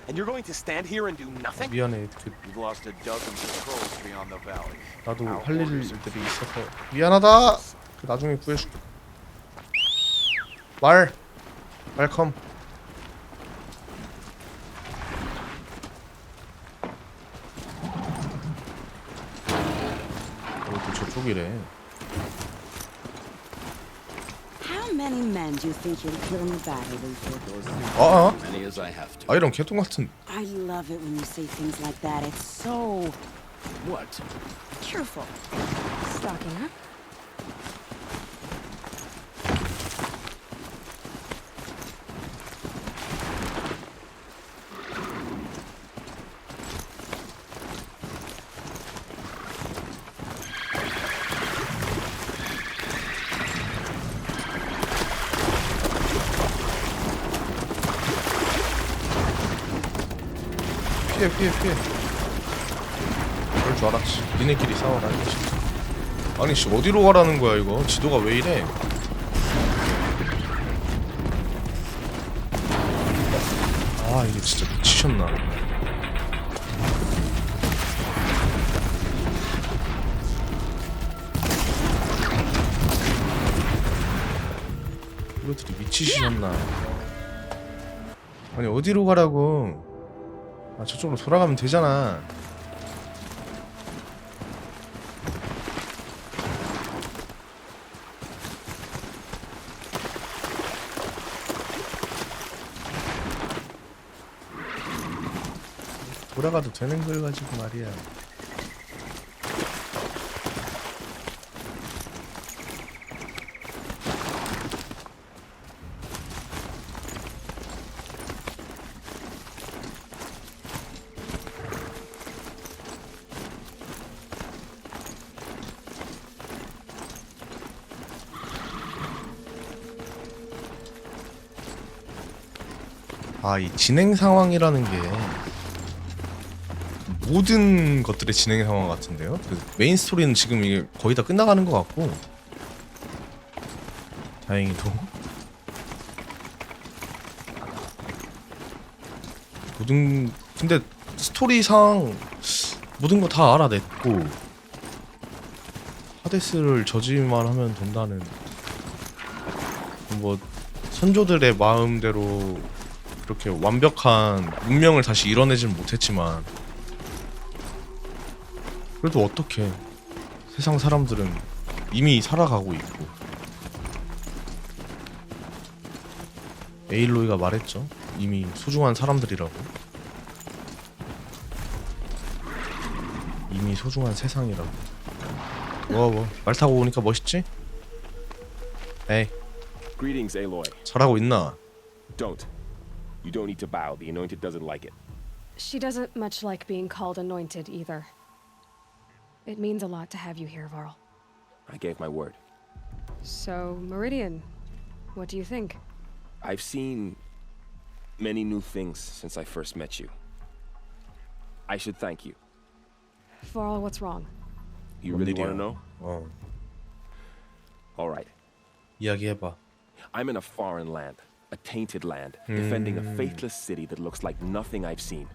and you're going to stand here and do nothing? 미안해. You've lost a dozen patrols beyond the valley. 나도 할 일들이 있어서 미안하다. 나중에 구해줄게. 말컴. 또 저쪽이래. How many men do you think you'll kill in the battle before it goes on? Many as I have to. 아 이런 개똥 같은. I love it when you say things like that. It's so... What? Cheerful. Stalking her? 피해 그럴 줄 알았지. 니네끼리 싸워라 이거지. 아니 씨 어디로 가라는 거야 이거. 지도가 왜 이래. 아 이게 진짜 미치셨나. 이것들이 미치셨나. 아니 어디로 가라고. 아 저쪽으로 돌아가면 되잖아. 돌아가도 되는 걸 가지고 말이야. 아, 이 진행 상황이라는 게 모든 것들의 진행 상황 같은데요? 그 메인 스토리는 지금 이게 거의 다 끝나가는 것 같고 다행히도 모든 근데 스토리상 모든 거 다 알아냈고 하데스를 저지만 하면 된다는 뭐 선조들의 마음대로 그렇게 완벽한 문명을 다시 이뤄내지는 못했지만 그래도 어떻게 세상 사람들은 이미 살아가고 있고 에일로이가 말했죠. 이미 소중한 사람들이라고. 이미 소중한 세상이라고. 말 타고 오니까 멋있지? 에이. Greetings, Aloy. 잘하고 있나? Don't. You don't need to bow. The Anointed doesn't like it. She doesn't much like being called anointed either. It means a lot to have you here, Varl. I gave my word. So, Meridian, what do you think? I've seen many new things since I first met you. I should thank you. Varl, what's wrong? You really want to know? All right. 이야기해봐. I'm in a foreign land, a tainted land, defending a faithless city that looks like nothing I've seen.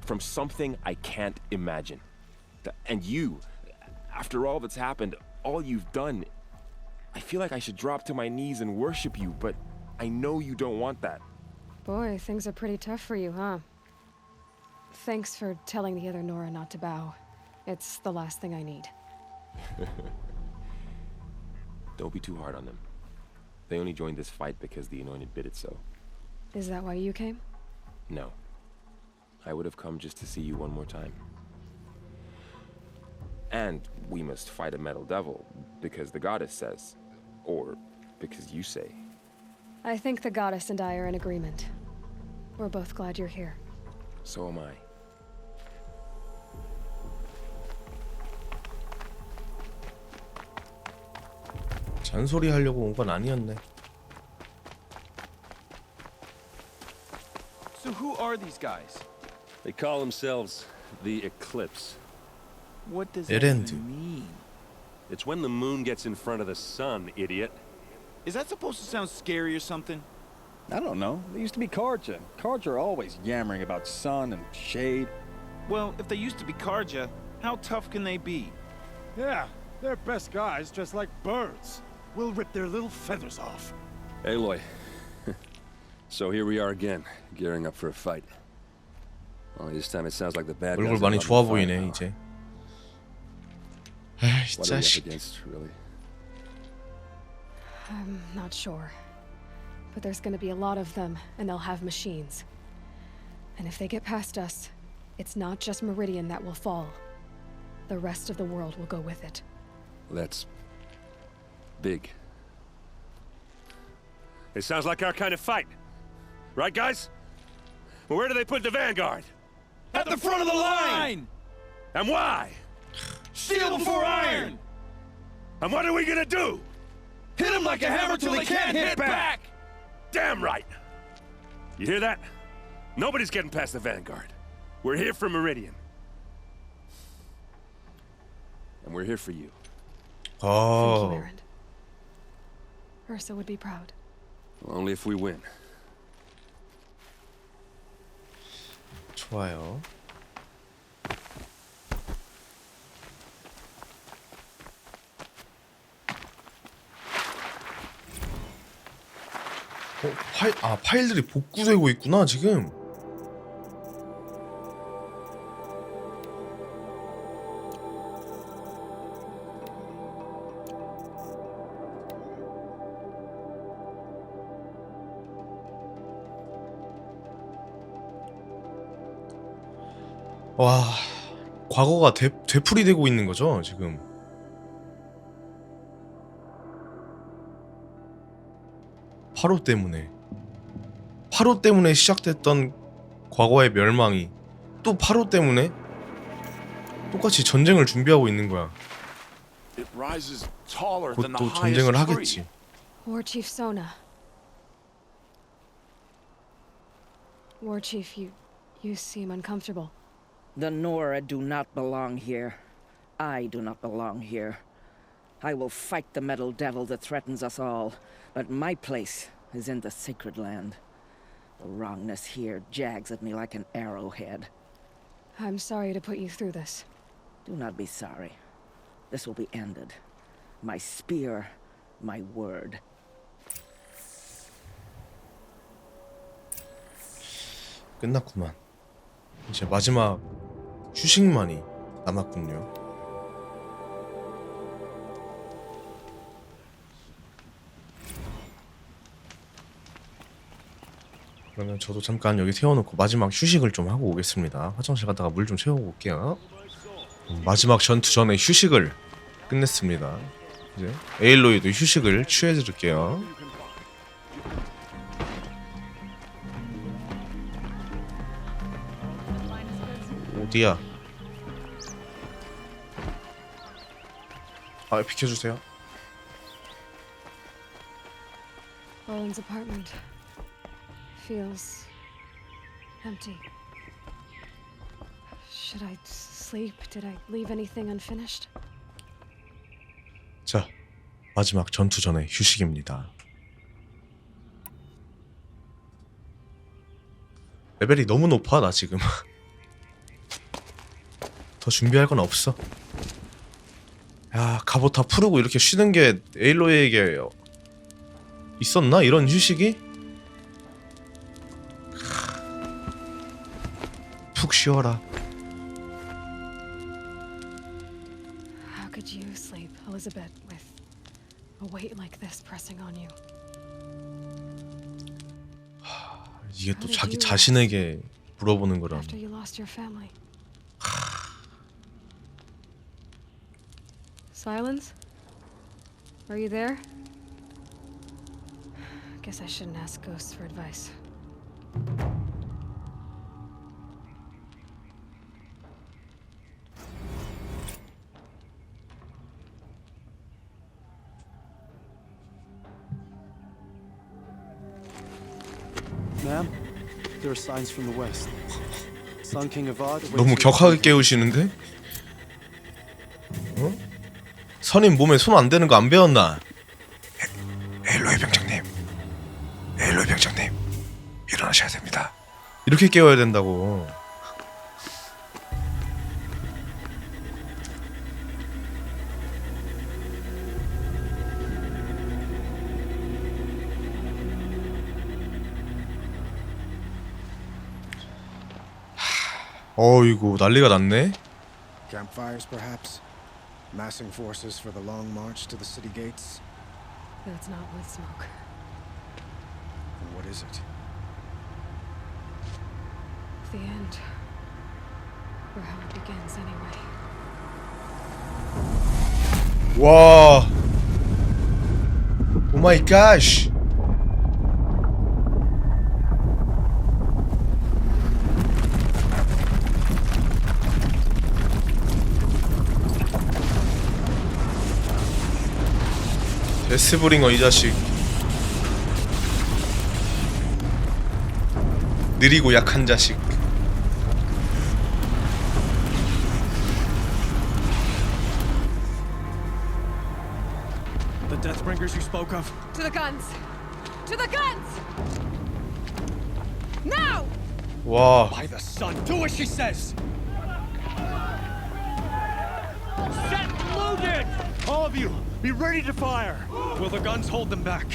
From something I can't imagine. And you, after all that's happened, all you've done, I feel like I should drop to my knees and worship you, but I know you don't want that. Boy, things are pretty tough for you, huh? Thanks for telling the other Nora not to bow. It's the last thing I need. Don't be too hard on them. They only joined this fight because the Anointed bid it so. Is that why you came? No. I would have come just to see you one more time. And we must fight a metal devil, because the goddess says. Or because you say. I think the goddess and I are in agreement. We're both glad you're here. So am I. 잔소리 하려고 온 건 아니었네. So who are these guys? They call themselves the Eclipse. What does that even mean? It's when the moon gets in front of the sun, idiot. Is that supposed to sound scary or something? I don't know. They used to be Karja. Karja are always yammering about sun and shade. Well, if they used to be Karja, how tough can they be? Yeah, they're best guys dressed like birds. We'll rip their little feathers off. Aloy. So here we are again, gearing up for a fight. Only this time it sounds like the bad guys. 얼굴 많이 좋아 보이네 이제. 에이, What are we up 자식. against, really? I'm not sure. But there's gonna be a lot of them, and they'll have machines. And if they get past us, it's not just Meridian that will fall. The rest of the world will go with it. That's big. It sounds like our kind of fight. Right, guys? Well, where do they put the Vanguard? At the front of the line! And why? Steel before iron! And what are we gonna do? Hit him like a hammer till he can't hit back! Damn right! You hear that? Nobody's getting past the Vanguard. We're here for Meridian. And we're here for you. Thank you, Aaron. Ursa would be proud. Only if we win. 좋아요. 파일들이 복구되고 있구나 지금. 와, 과거가 되풀이되고 있는 거죠 지금. 파로 때문에 시작됐던 과거의 멸망이 또 파로 때문에 똑같이 전쟁을 준비하고 있는 거야. 곧 또 전쟁을 하겠지. War Chief Sona. War Chief, you seem uncomfortable. The Nora do not belong here. I do not belong here. I will fight the metal devil that threatens us all, but my place is in the sacred land. The wrongness here jags at me like an arrowhead. I'm sorry to put you through this. Do not be sorry. This will be ended. My spear, my word. 끝났구만. 이제 마지막 휴식만이 남았군요. 그러면 저도 잠깐 여기 세워놓고 마지막 휴식을 좀 하고 오겠습니다. 화장실 갔다가 물 좀 채우고 올게요. 마지막 전투 전에 휴식을 끝냈습니다. 이제 에일로이도 휴식을 취해드릴게요. 어디야? 아, 비켜주세요. Owen's apartment feels empty. Should I sleep? Did I leave anything unfinished? 자, 마지막 전투 전에 휴식입니다. 레벨이 너무 높아 나 지금. 더 준비할 건 없어. 야, 갑옷 다 풀고 이렇게 쉬는 게 에일로이에게 있었나? 이런 휴식이? 푹 쉬어라. How could you sleep, Elizabeth, with a weight like this pressing on you? 이게 또 자기 자신에게 물어보는 거라니. After you lost your family. Silence? Are you there? Guess I shouldn't ask ghosts for advice. Ma'am, there are signs from the west. Sun King Avad. 너무 격하게 깨우시는데? 어? 선임 몸에 손 안 대는 거 안 배웠나? 에일로이 병장님, 에일로이 병장님, 일어나셔야 됩니다. 이렇게 깨워야 된다고. 어이구, 난리가 났네. Campfires, perhaps? Massing forces for the long march to the city gates? That's not with smoke. And what is it? The end. Or how it begins, anyway. 와. 오 마이 갓. 데스브링어 이 자식. 느리고 약한 자식. The Deathbringers you spoke of? To the guns! To the guns! Now! 와. By the sun, do what she says! Set loaded! All of you, be ready to fire! Will the guns hold them back?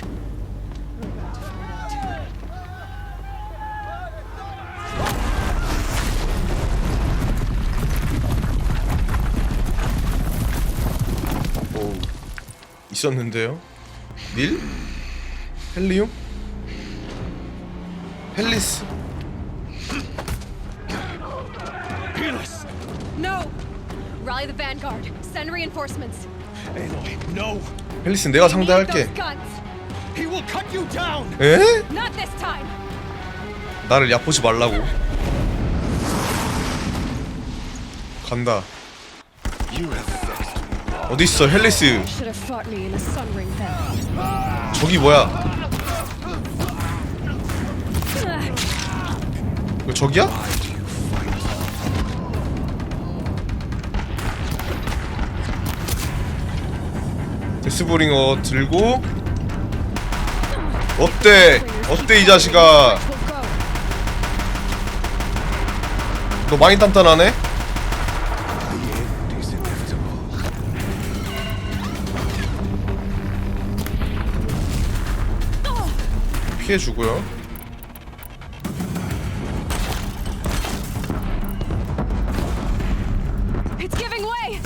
오, 있었는데요? 닐? 헬리움? 헬리스? No! Rally the vanguard. Send reinforcements. Aloy, no! 헬리스 내가 상대할게. He will cut you down! 에? Not this time. 나를 얕보지 말라고. 간다. 어딨어 헬리스. Should have fought me in a sun ring then. 저기 뭐야? 이거 저기야? 데스브링어 들고. 어때? 어때 이 자식아? 너 많이 단단하네? 피해주고요. It's giving way.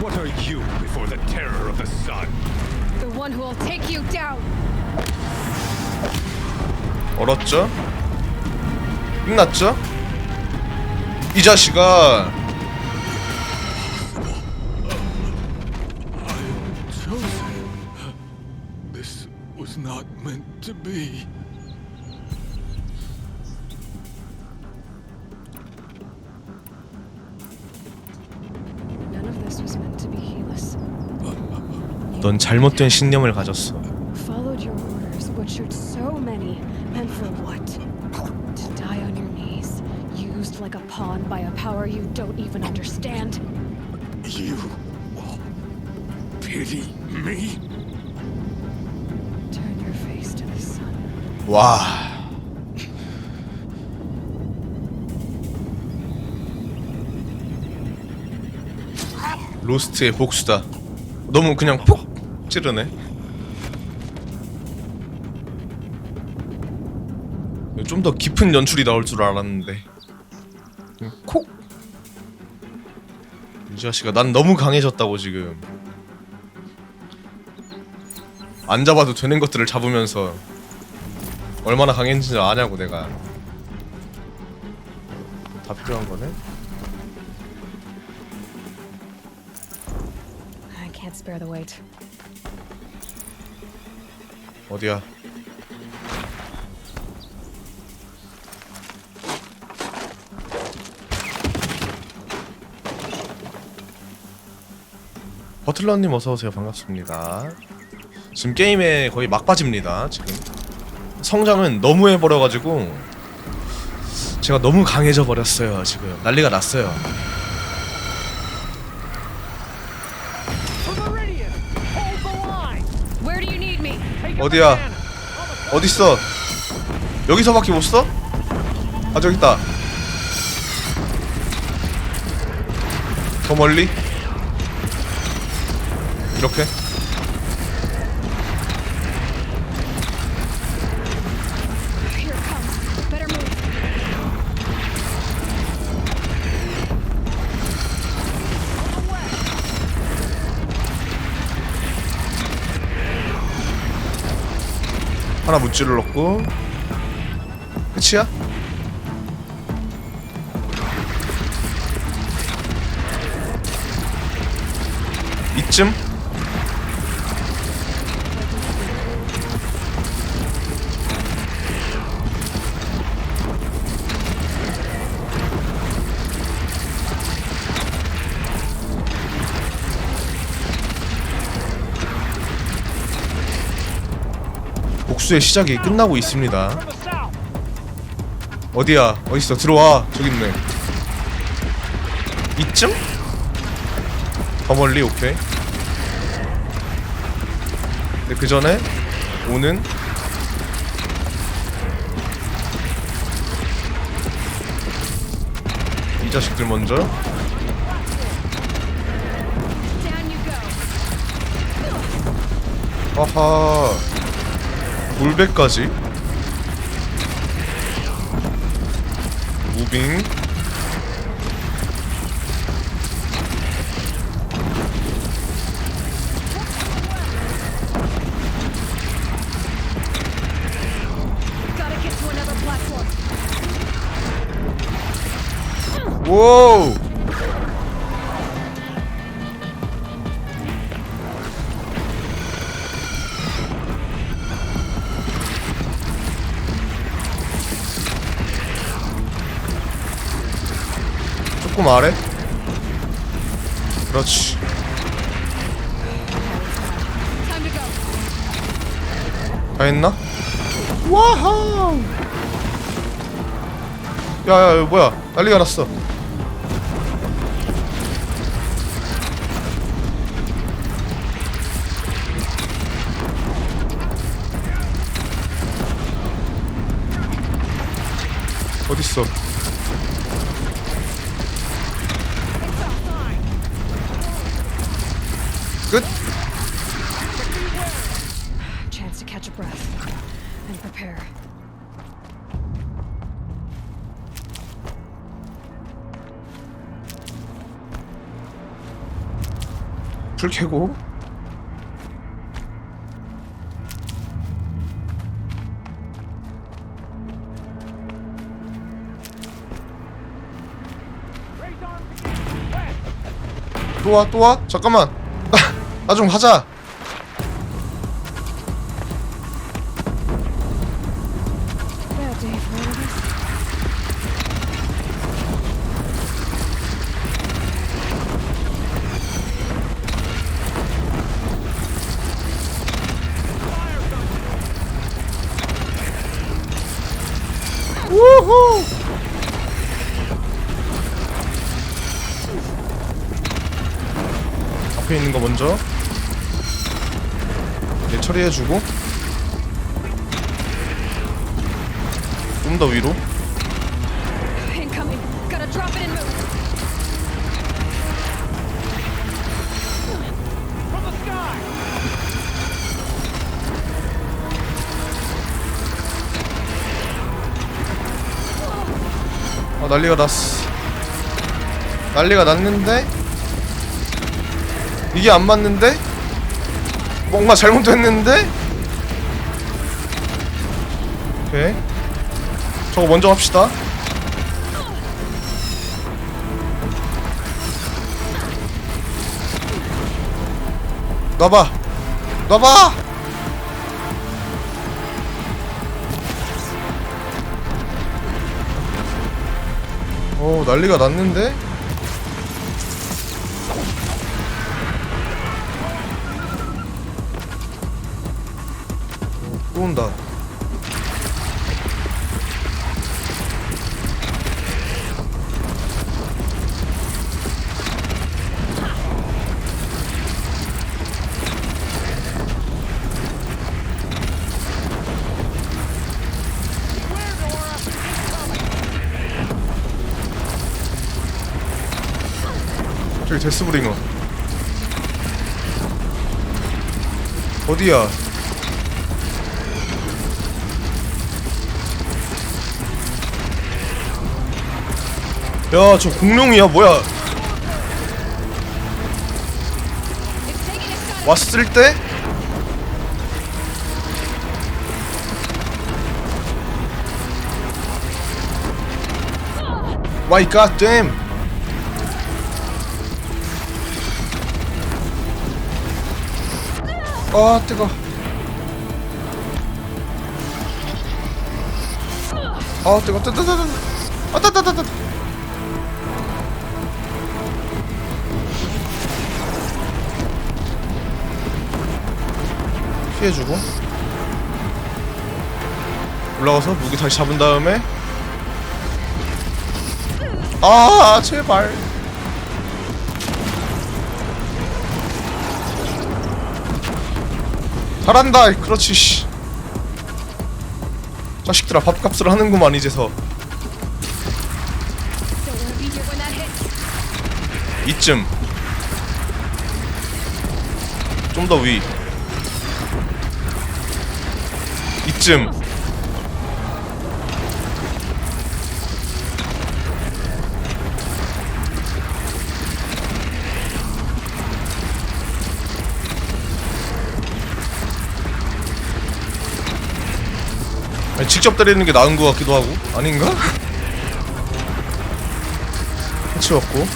What are you before the terror of the sun? The one who will take you down. 얼었죠? 끝났죠? 이 자식아. This was not meant to be. None of this was meant to be healess. 넌 잘못된 신념을 가졌어. Followed your orders, butchered so many, and for what? To die on your knees, used like a pawn by a power you don't even understand. You pity me? Turn your face to the sun. 와. 로스트의 복수다. 너무 그냥 푹 찌르네. 좀 더 깊은 연출이 나올 줄 알았는데 콕! 이 자식아 난 너무 강해졌다고 지금. 안 잡아도 되는 것들을 잡으면서 얼마나 강했는지 아냐고 내가. 다 필요한 거네? I can't spare the weight. 어디야? 버틀러님 어서오세요. 반갑습니다. 지금 게임에 거의 막바지입니다. 지금 성장은 너무 해버려가지고 제가 너무 강해져 버렸어요. 지금 난리가 났어요. Where do you need me? 어디야? 어딨어? 여기서밖에 못 써? 아 저기 있다. 더 멀리? 이렇게? Here it comes. Better move. 하나 무찌를 넣고 끝이야? 이쯤? 복수의 시작이 끝나고 있습니다. 어디야? 어딨어? 들어와. 저기 있네. 이쯤? 더 멀리. 오케이. 근데 그 전에 오는 이 자식들 먼저. 아하. 물배까지. 무빙. 오우. 조금 아래? 그렇지. 다 했나? 와하. 야야 이거 뭐야, 난리가 났어. 어딨어? 끝? Chance to catch a breath and prepare. 불 켜고. 또 와, 또 와? 잠깐만. 나 좀 하자. 우후. 앞에 있는 거 먼저 처리해주고, 좀 더 위로. Incoming. Gotta drop it and move. From the sky. 난리가 났어. 난리가 났는데 이게 안 맞는데? 뭔가 잘못됐는데? 오케이. 저거 먼저 합시다. 놔봐. 놔봐. 오, 난리가 났는데? 또 온다. 저기 데스브링어 어디야? 야, 저 공룡이야 뭐야? 왔을 때? 마이 갓 댐. 아, 뜨거. 아, 뜨거. 뜨뜨뜨뜨. 아, 따따따따. 피해주고 올라가서 무기 다시 잡은 다음에. 아, 제발. 잘한다. 그렇지. 씨. 자식들아 밥값을 하는구만 이제서. 이쯤 좀 더 위. 이쯤. 아니, 직접 때리는 게 나은 것 같기도 하고. 아닌가? 해치웠고.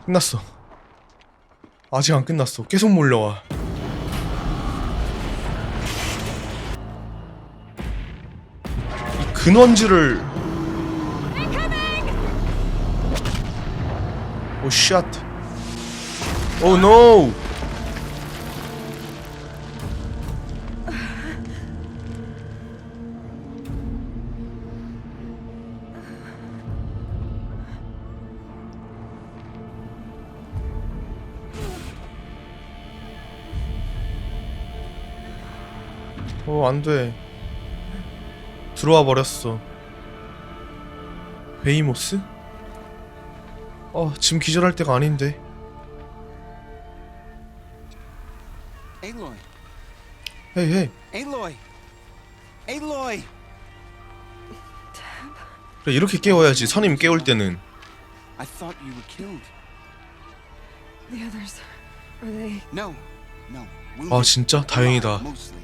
끝났어. 아직 안 끝났어. 계속 몰려와. 이 근원지를. 오 샷. 오 노. 안돼. 들어와 버렸어. 베이모스? 지금 기절할 때가 아닌데. Aloy. 헤이 헤이. Aloy. Aloy. 그래, 이렇게 깨워야지. 선임 깨울 때는. I thought you were killed. The others, are they? No, no. 아 진짜 다행이다. Mostly.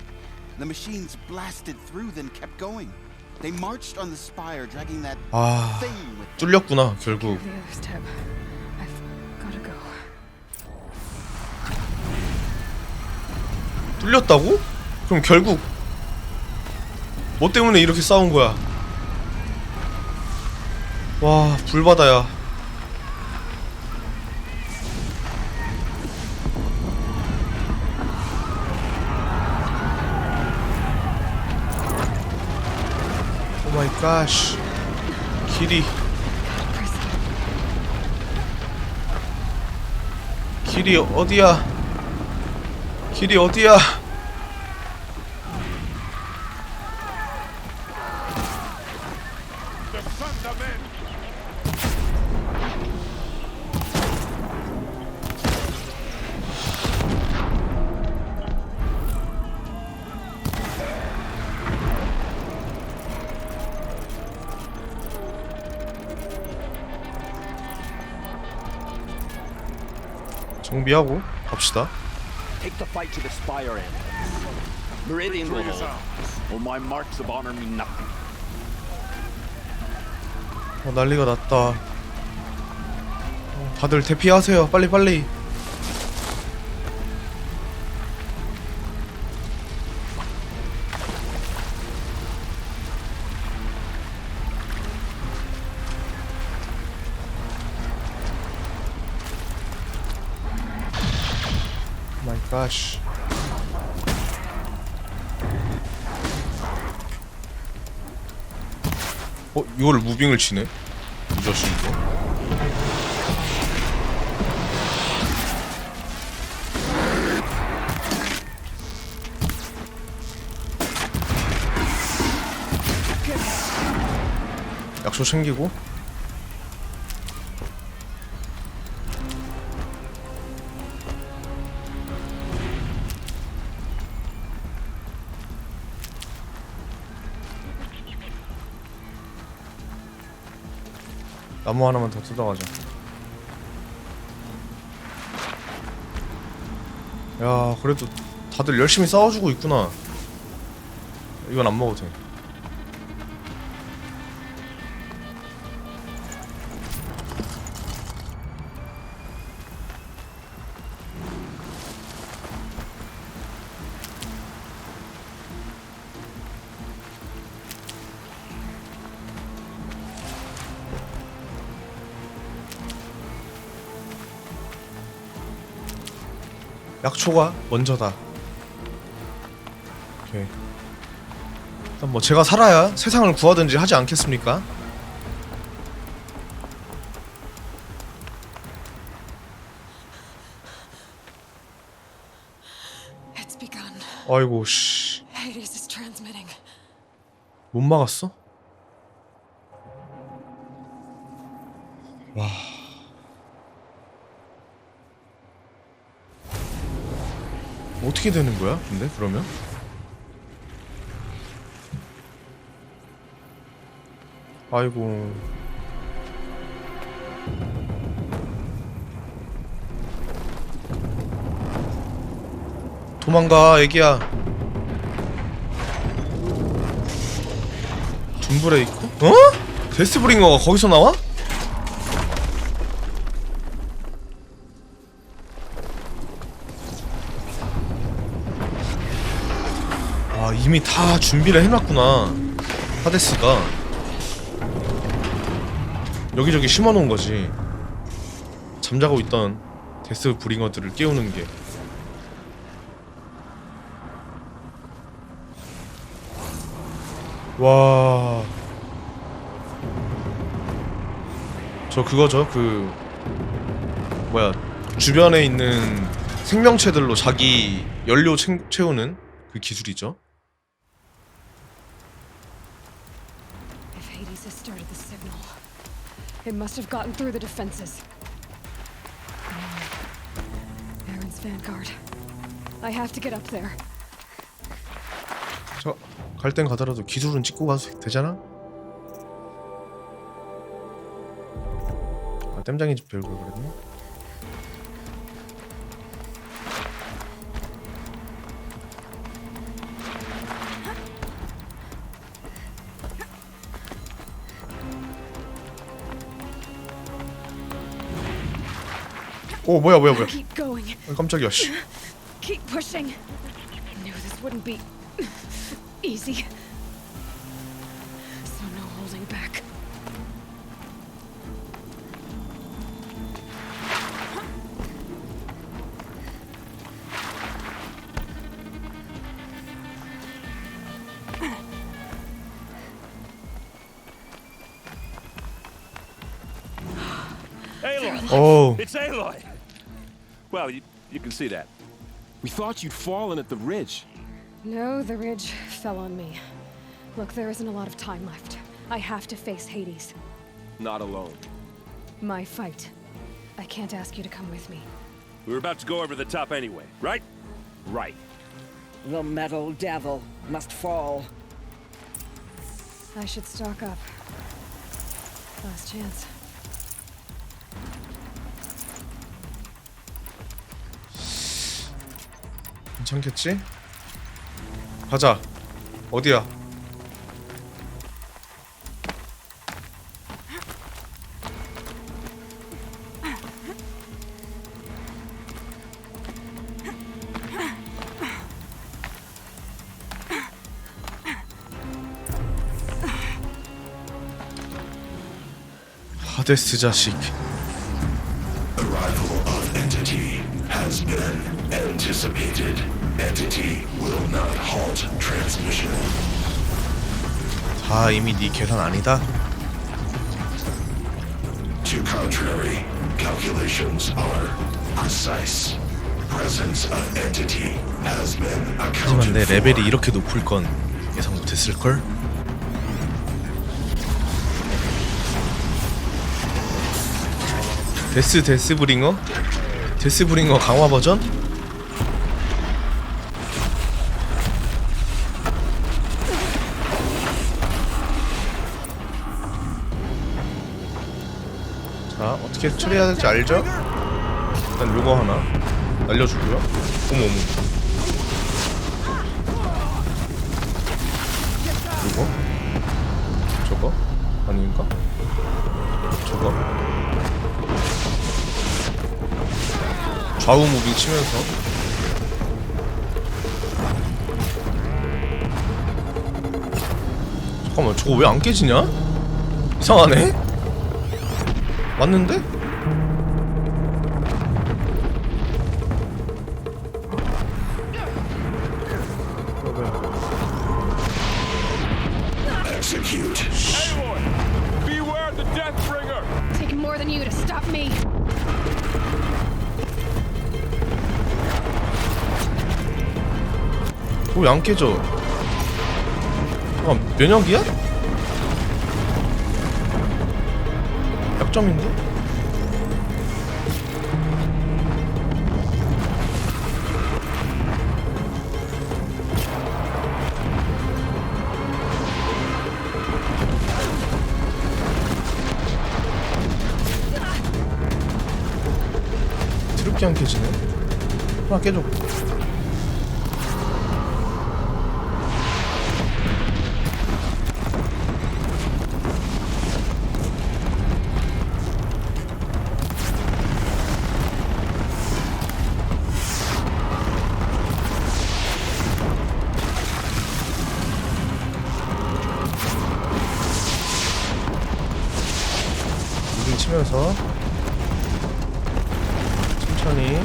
The machines blasted through, then kept going. They marched on the spire, dragging that 아 thing with them. 뚫렸구나 결국. The others, Teb. I've gotta go. 뚫렸다고? 그럼 결국 뭐 때문에 이렇게 싸운 거야? 와 불바다야. 오 마이 갓. 길이 어디야? 길이 어디야? 정비하고 갑시다. Take the fight to the spire end. Meridian will hold. Or my marks of honor mean nothing. 난리가 났다. 다들 대피하세요. 빨리 빨리. 마이 갓. 이거를 무빙을 치네? 이 자식 이거? 약초 챙기고. 나무 하나만 더 뜯어가자. 야 그래도 다들 열심히 싸워주고 있구나. 이건 안 먹어도 돼. 약초가 먼저다. 오케이. 일단 뭐 제가 살아야 세상을 구하든지 하지 않겠습니까? 아이고 씨. Hades is transmitting. 못 막았어? 와. 어떻게 되는 거야? 근데 그러면? 아이고. 도망가, 애기야. 둠브레이크? 어? 데스브링어가 거기서 나와? 아, 이미 다 준비를 해놨구나. 하데스가 여기저기 심어놓은 거지. 잠자고 있던 데스브링어들을 깨우는 게. 와. 저 그거죠. 그 뭐야, 주변에 있는 생명체들로 자기 연료 채우는 그 기술이죠. If Hades has started the signal, it must have gotten through the defenses. Aaron's vanguard. I have to get up there. 저 갈 땐 가더라도 기술은 찍고 가도 되잖아? 아, 땜장이 집 별걸 그랬네. 오, 뭐야. Keep going. 아, 깜짝이야. 씨. Keep pushing. Knew this wouldn't be easy. So no holding back. Aloy! Oh. It's Aloy! Well, you can see that. We thought you'd fallen at the ridge. No, the ridge fell on me. Look, there isn't a lot of time left. I have to face Hades. Not alone. My fight. I can't ask you to come with me. We were about to go over the top anyway, right? Right. The metal devil must fall. I should stock up. Last chance. 괜찮겠지? 가자. 어디야? 하데스 자식. Arrival of entity has been anticipated. Entity will not halt transmission. 다 이미 네 계산 아니다? To contrary, calculations are precise. Presence of entity has been 하지만 accounted 내 for. 레벨이 이렇게 높을 건 예상 못했을걸? 데스브링어? 데스브링어 강화 버전? 자, 어떻게 처리해야 될지 알죠? 일단 요거 하나 날려주고요. 어머. 요거? 저거? 아닌가? 저거? 좌우 무빙 치면서 잠깐만, 저거 왜 안 깨지냐? 이상하네? 맞는데? Execute. Aloy! Beware the Deathbringer! Take more than you to stop me. 왜 안 깨져? 면역이야? 약점인데? 드럽게 안 깨지네? 하나 깨줘. 무빙 치면서 천천히.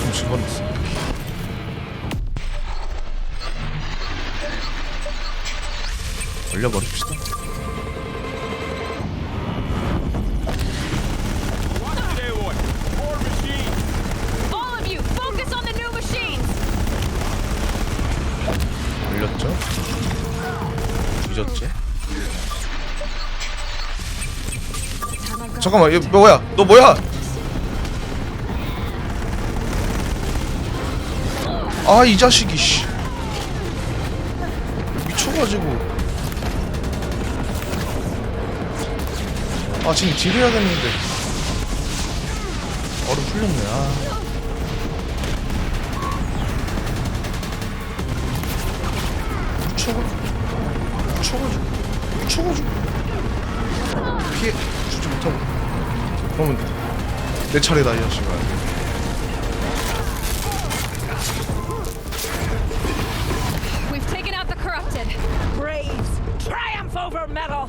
좀 집어넣었어. 올려버립시다. All of you, focus on the new machines. 올렸죠? 뒤졌지? 잠깐만, 얘 뭐야? 너 뭐야? 아, 이 자식이 씨. 미쳐가지고. 아, 지금 딜 해야겠는데. 얼음 풀렸네. 아. 미쳐가지고 피해 주지 못하고. 그러면 내 차례다, 이 자식아. We've taken out the corrupted. Braves, triumph over metal!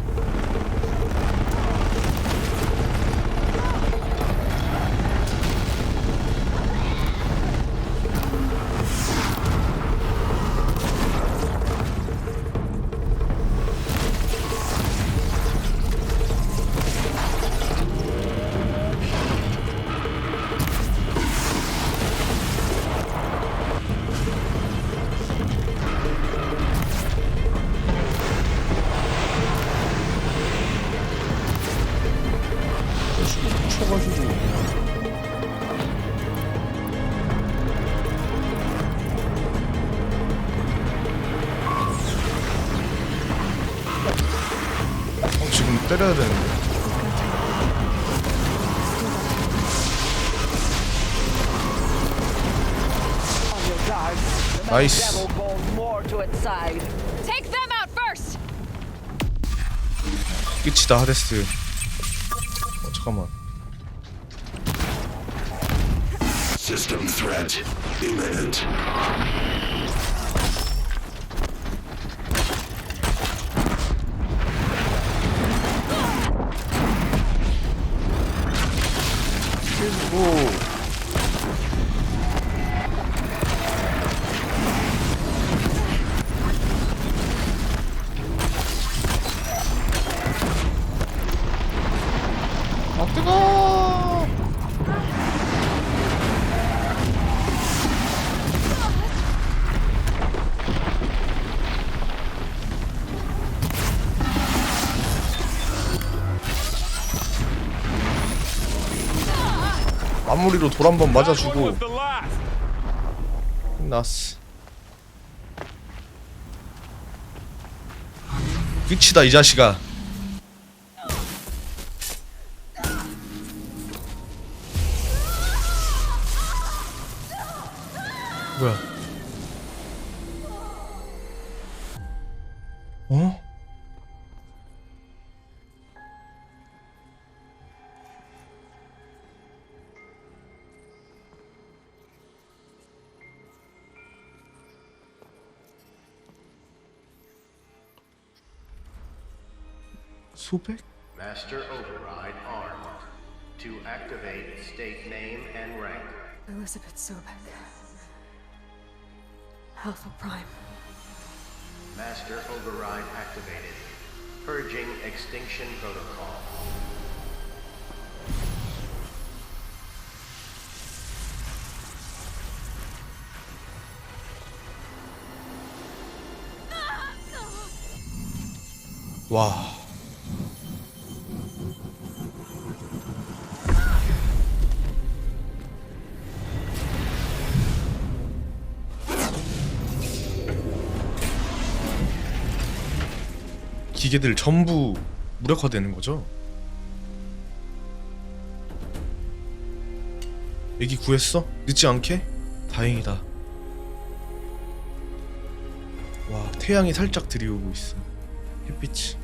지금 때려야 되는데. 나이스. Take them out first. 끝이다, 하데스. 잠깐만. System threat imminent. 오. 아, 뜨거워. 마무리로 돌 한 번 맞아주고 끝났어. 끝이다, 이 자식아. 뭐야? 어? 소백? Master override armed. To activate state name and rank. Elizabeth Sobek. Alpha Prime. Master override activated. Purging extinction protocol. 와. 기계들 전부 무력화되는 거죠? 애기 구했어? 늦지 않게? 다행이다. 와, 태양이 살짝 들이오고 있어. 햇빛이.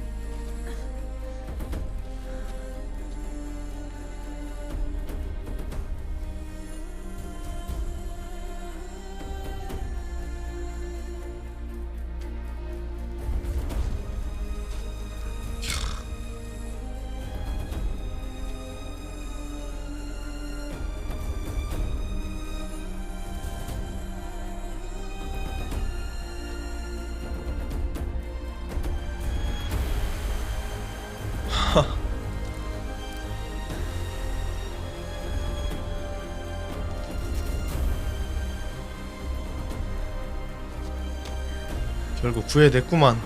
결국 구해냈구만.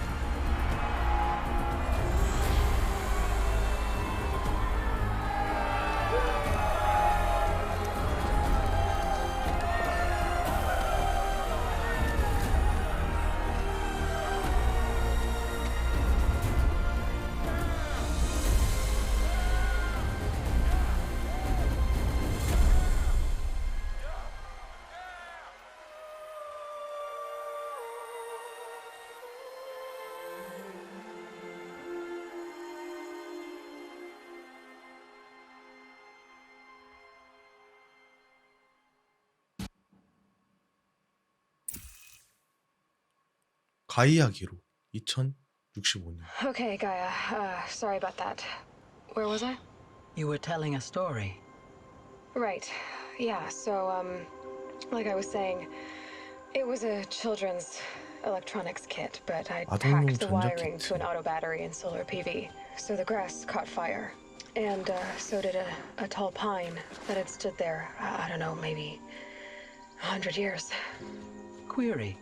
가이아 기록 2065년. Okay, Gaia. Sorry about that. Where was I? You were telling a story. Right. Yeah, so, like I was saying, it was a children's electronics kit, but I hacked the wiring to an auto battery and solar PV. So the grass caught fire. And, so did a tall pine that had stood there, I don't know, maybe 100 years. Query.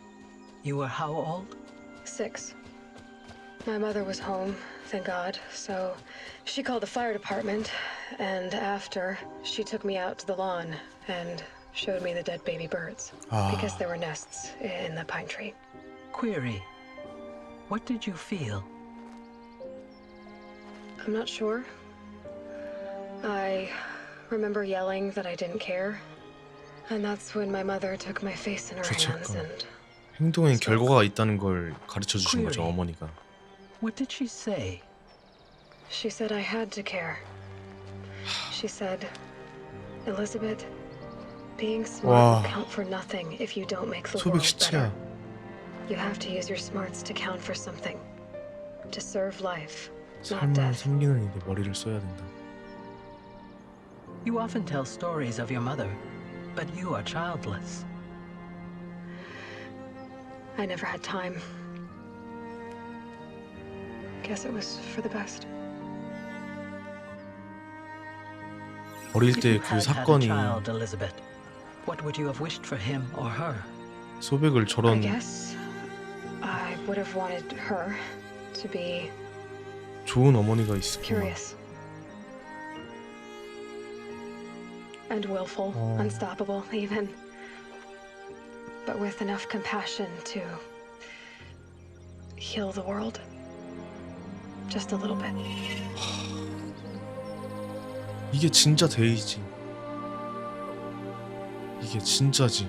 You were how old? 6. My mother was home, thank God, so she called the fire department, and after, she took me out to the lawn and showed me the dead baby birds, because there were nests in the pine tree. Query. What did you feel? I'm not sure. I remember yelling that I didn't care, and that's when my mother took my face in her hands and... 행동엔 결과가 있다는 걸 가르쳐 주신 거죠, 어머니가. What did she say? She said I had to care. She said, Elizabeth, being smart will count for nothing if you don't make the world better. You have to use your smarts to count for something. To serve life, not 삶을 death. 섬기는 일에 머리를 써야 된다. You often tell stories of your mother, but you are childless. I never had time. Guess it was for the best. 어릴 때 그 사건이 Elizabeth, what would you have wished for him or her? 소백을 I 저런 guess I would have wanted her to be 좋은 어머니가 있었구만. curious and willful, unstoppable even. But with enough compassion to heal the world. Just a little bit. 이게 진짜 데이지. 이게 진짜지.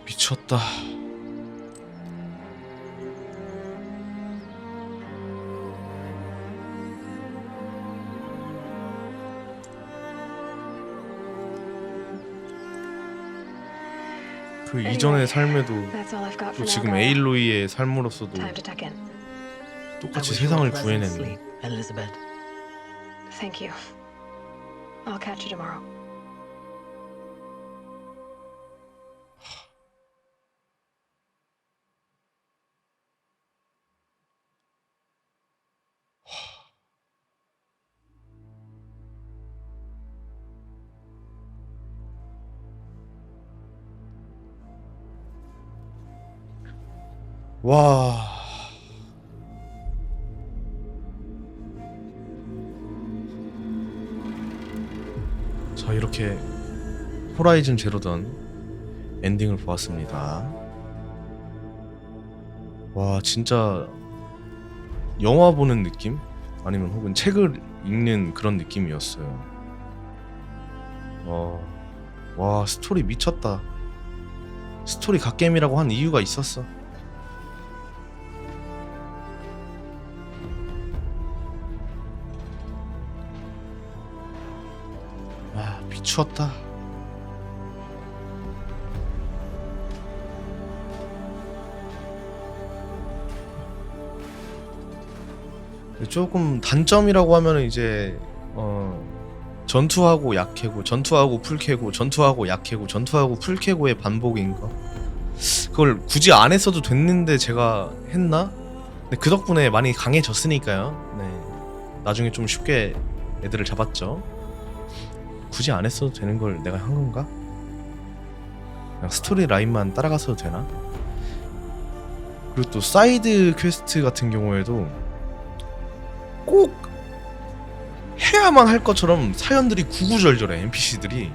미쳤다. 그 이전의 삶에도 또 지금 에일로이의 삶으로서도 똑같이 세상을 구해낸. sleep, Elizabeth. Thank you. I'll catch you tomorrow. 와. 자, 이렇게 호라이즌 제로던 엔딩을 보았습니다. 와, 진짜 영화 보는 느낌? 아니면 혹은 책을 읽는 그런 느낌이었어요. 와, 스토리 미쳤다. 스토리 갓겜이라고 한 이유가 있었어. 아, 미쳤다. 조금 단점이라고 하면은 이제 전투하고 약해고, 전투하고 풀캐고, 전투하고 약해고, 전투하고 풀캐고의 반복인 거. 그걸 굳이 안 했어도 됐는데 제가 했나? 근데 그 덕분에 많이 강해졌으니까요. 네, 나중에 좀 쉽게 애들을 잡았죠. 굳이 안 했어도 되는 걸 내가 한 건가? 그냥 스토리 라인만 따라갔어도 되나? 그리고 또 사이드 퀘스트 같은 경우에도 꼭 해야만 할 것처럼 사연들이 구구절절해. NPC들이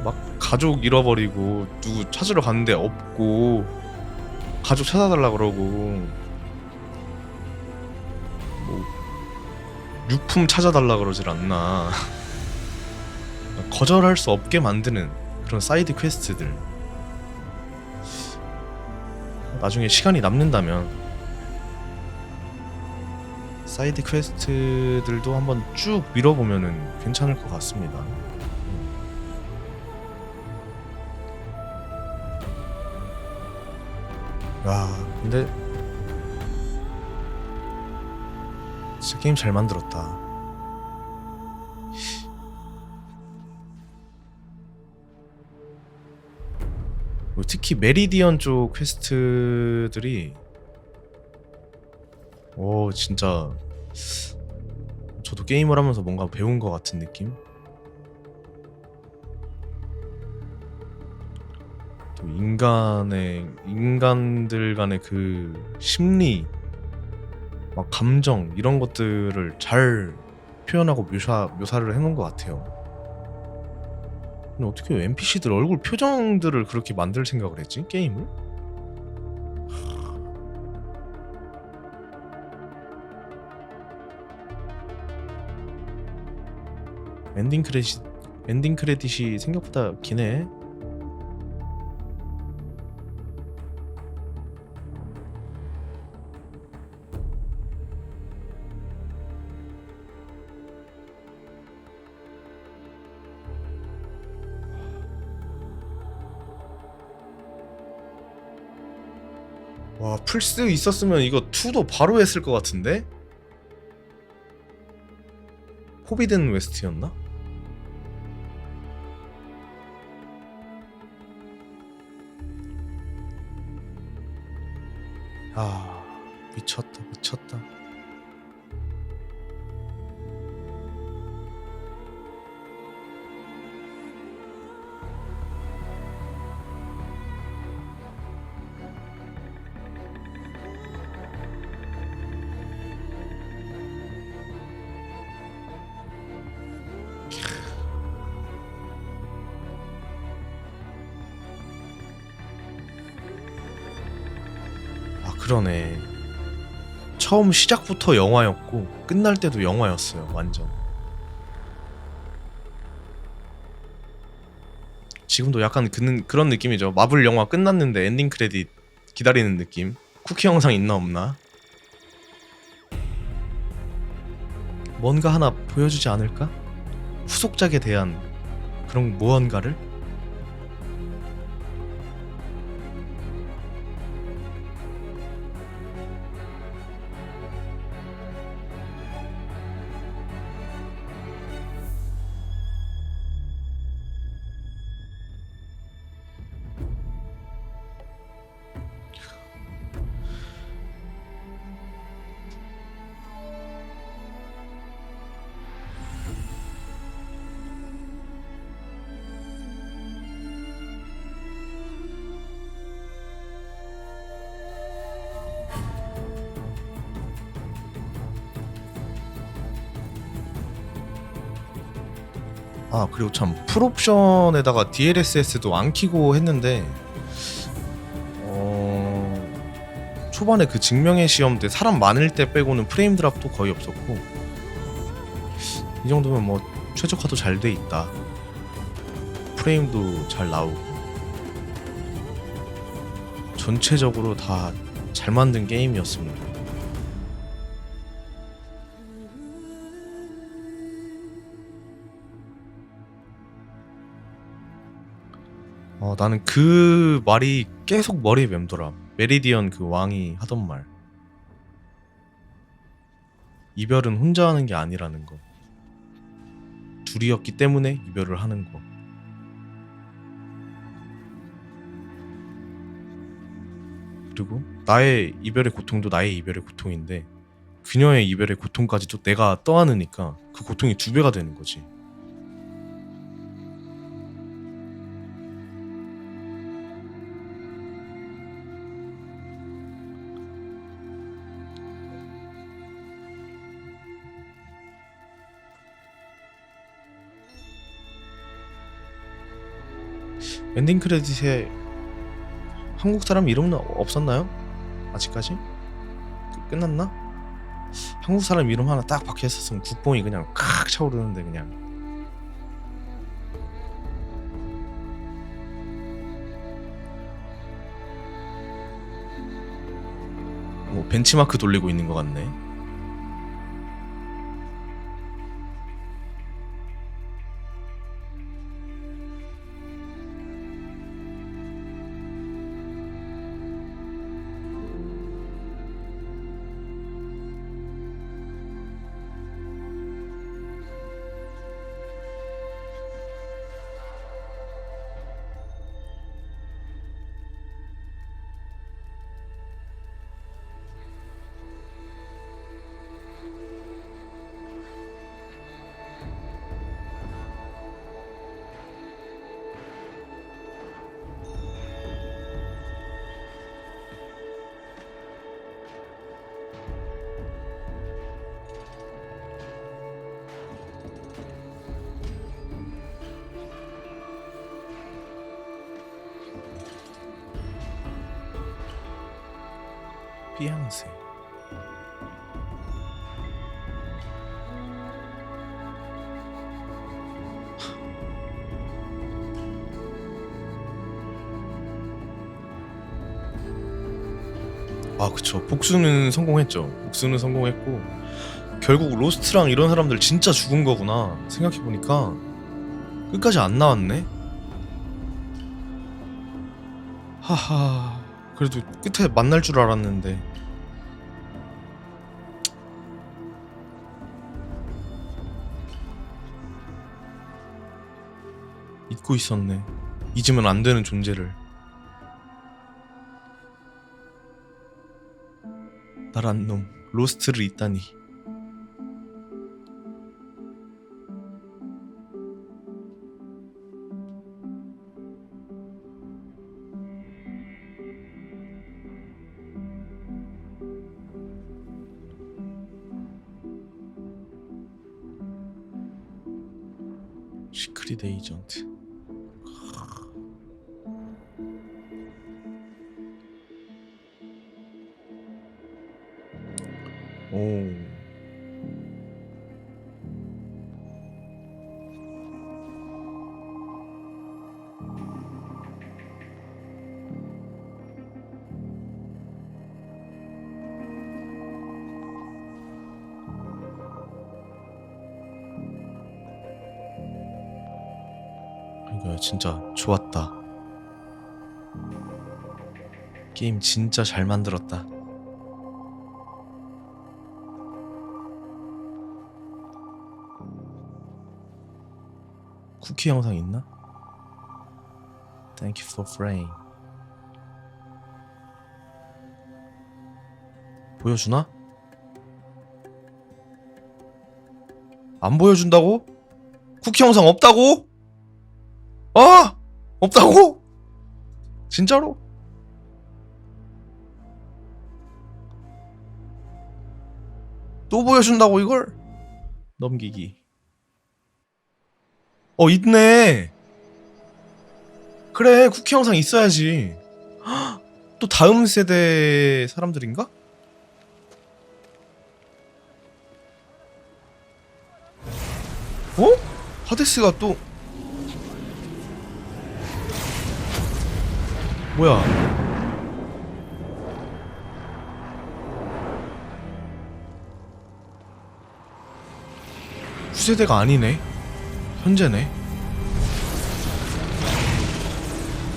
막 가족 잃어버리고 누구 찾으러 갔는데 없고 가족 찾아달라 그러고 뭐 유품 찾아달라 그러질 않나. 거절할 수 없게 만드는 그런 사이드 퀘스트들. 나중에 시간이 남는다면 사이드 퀘스트들도 한번 쭉 밀어보면은 괜찮을 것 같습니다. 야, 근데 진짜 게임 잘 만들었다. 특히 메리디언 쪽 퀘스트들이 진짜 저도 게임을 하면서 뭔가 배운 것 같은 느낌? 또 인간들 간의 그 심리, 막 감정 이런 것들을 잘 표현하고 묘사를 해놓은 것 같아요. 근데 어떻게 NPC들 얼굴 표정들을 그렇게 만들 생각을 했지? 게임을? 엔딩 크레딧이 생각보다 기네. 와, 플스 있었으면 이거 2도 바로 했을 것 같은데? 포비든 웨스트였나? 아, 미쳤다. 그러네. 처음 시작부터 영화였고 끝날 때도 영화였어요. 완전. 지금도 약간 그런 느낌이죠. 마블 영화 끝났는데 엔딩 크레딧 기다리는 느낌. 쿠키 영상 있나 없나? 뭔가 하나 보여주지 않을까? 후속작에 대한 그런 무언가를? 아 그리고 참 풀옵션에다가 DLSS도 안 키고 했는데 초반에 그 증명의 시험 때 사람 많을 때 빼고는 프레임 드랍도 거의 없었고 이 정도면 뭐 최적화도 잘 돼 있다. 프레임도 잘 나오고 전체적으로 다 잘 만든 게임이었습니다. 나는 그 말이 계속 머리에 맴돌아. 메리디언 그 왕이 하던 말. 이별은 혼자 하는 게 아니라는 거. 둘이었기 때문에 이별을 하는 거. 그리고 나의 이별의 고통도 나의 이별의 고통인데 그녀의 이별의 고통까지도 내가 떠안으니까 그 고통이 2배가 되는 거지. 엔딩 크레딧에 한국 사람 이름은 없었나요? 아직까지? 끝났나? 한국 사람 이름 하나 딱 박혀 있었으면 국뽕이 그냥 칵 차오르는데 그냥. 뭐 벤치마크 돌리고 있는 것 같네. 피앙세. 아 그쵸, 복수는 성공했죠. 복수는 성공했고 결국 로스트랑 이런 사람들 진짜 죽은 거구나 생각해보니까 끝까지 안 나왔네. 하하, 그래도 끝에 만날 줄 알았는데. 잊고 있었네. 잊으면 안 되는 존재를. 나란 놈, 로스트를 잊다니. 시크릿 에이전트. 오. 이거 진짜 좋았다. 게임 진짜 잘 만들었다. 쿠키 영상 있나? Thank you for frame. 보여주나? 안 보여준다고? 쿠키 영상 없다고? 아! 없다고? 진짜로? 또 보여준다고 이걸? 넘기기. 있네. 그래, 쿠키 영상 있어야지. 헉, 또 다음 세대 사람들인가? 하데스가 또 뭐야? 후세대가 아니네. 현재네.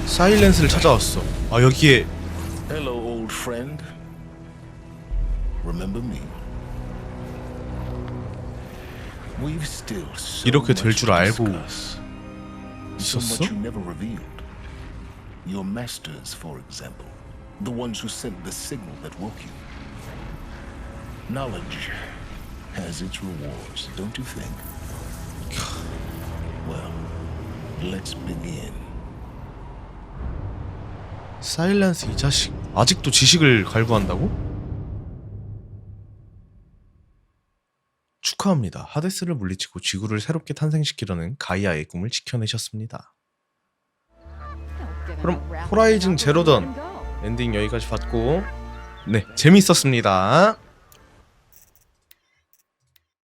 사일렌스를 찾아왔어. 아, 여기에 Hello, old friend. Remember me? We've still so 이렇게 될 much 줄 to 알고 discuss. So 있었어? much you never revealed. Your masters, for example, the ones who sent the signal that woke you. Knowledge has its rewards, don't you think? Well, let's begin. 사일렌스 이 자식 아직도 지식을 갈구한다고? 축하합니다. 하데스를 물리치고 지구를 새롭게 탄생시키려는 가이아의 꿈을 지켜내셨습니다. 그럼 호라이즌 제로던 엔딩 여기까지 봤고 네, 재밌었습니다.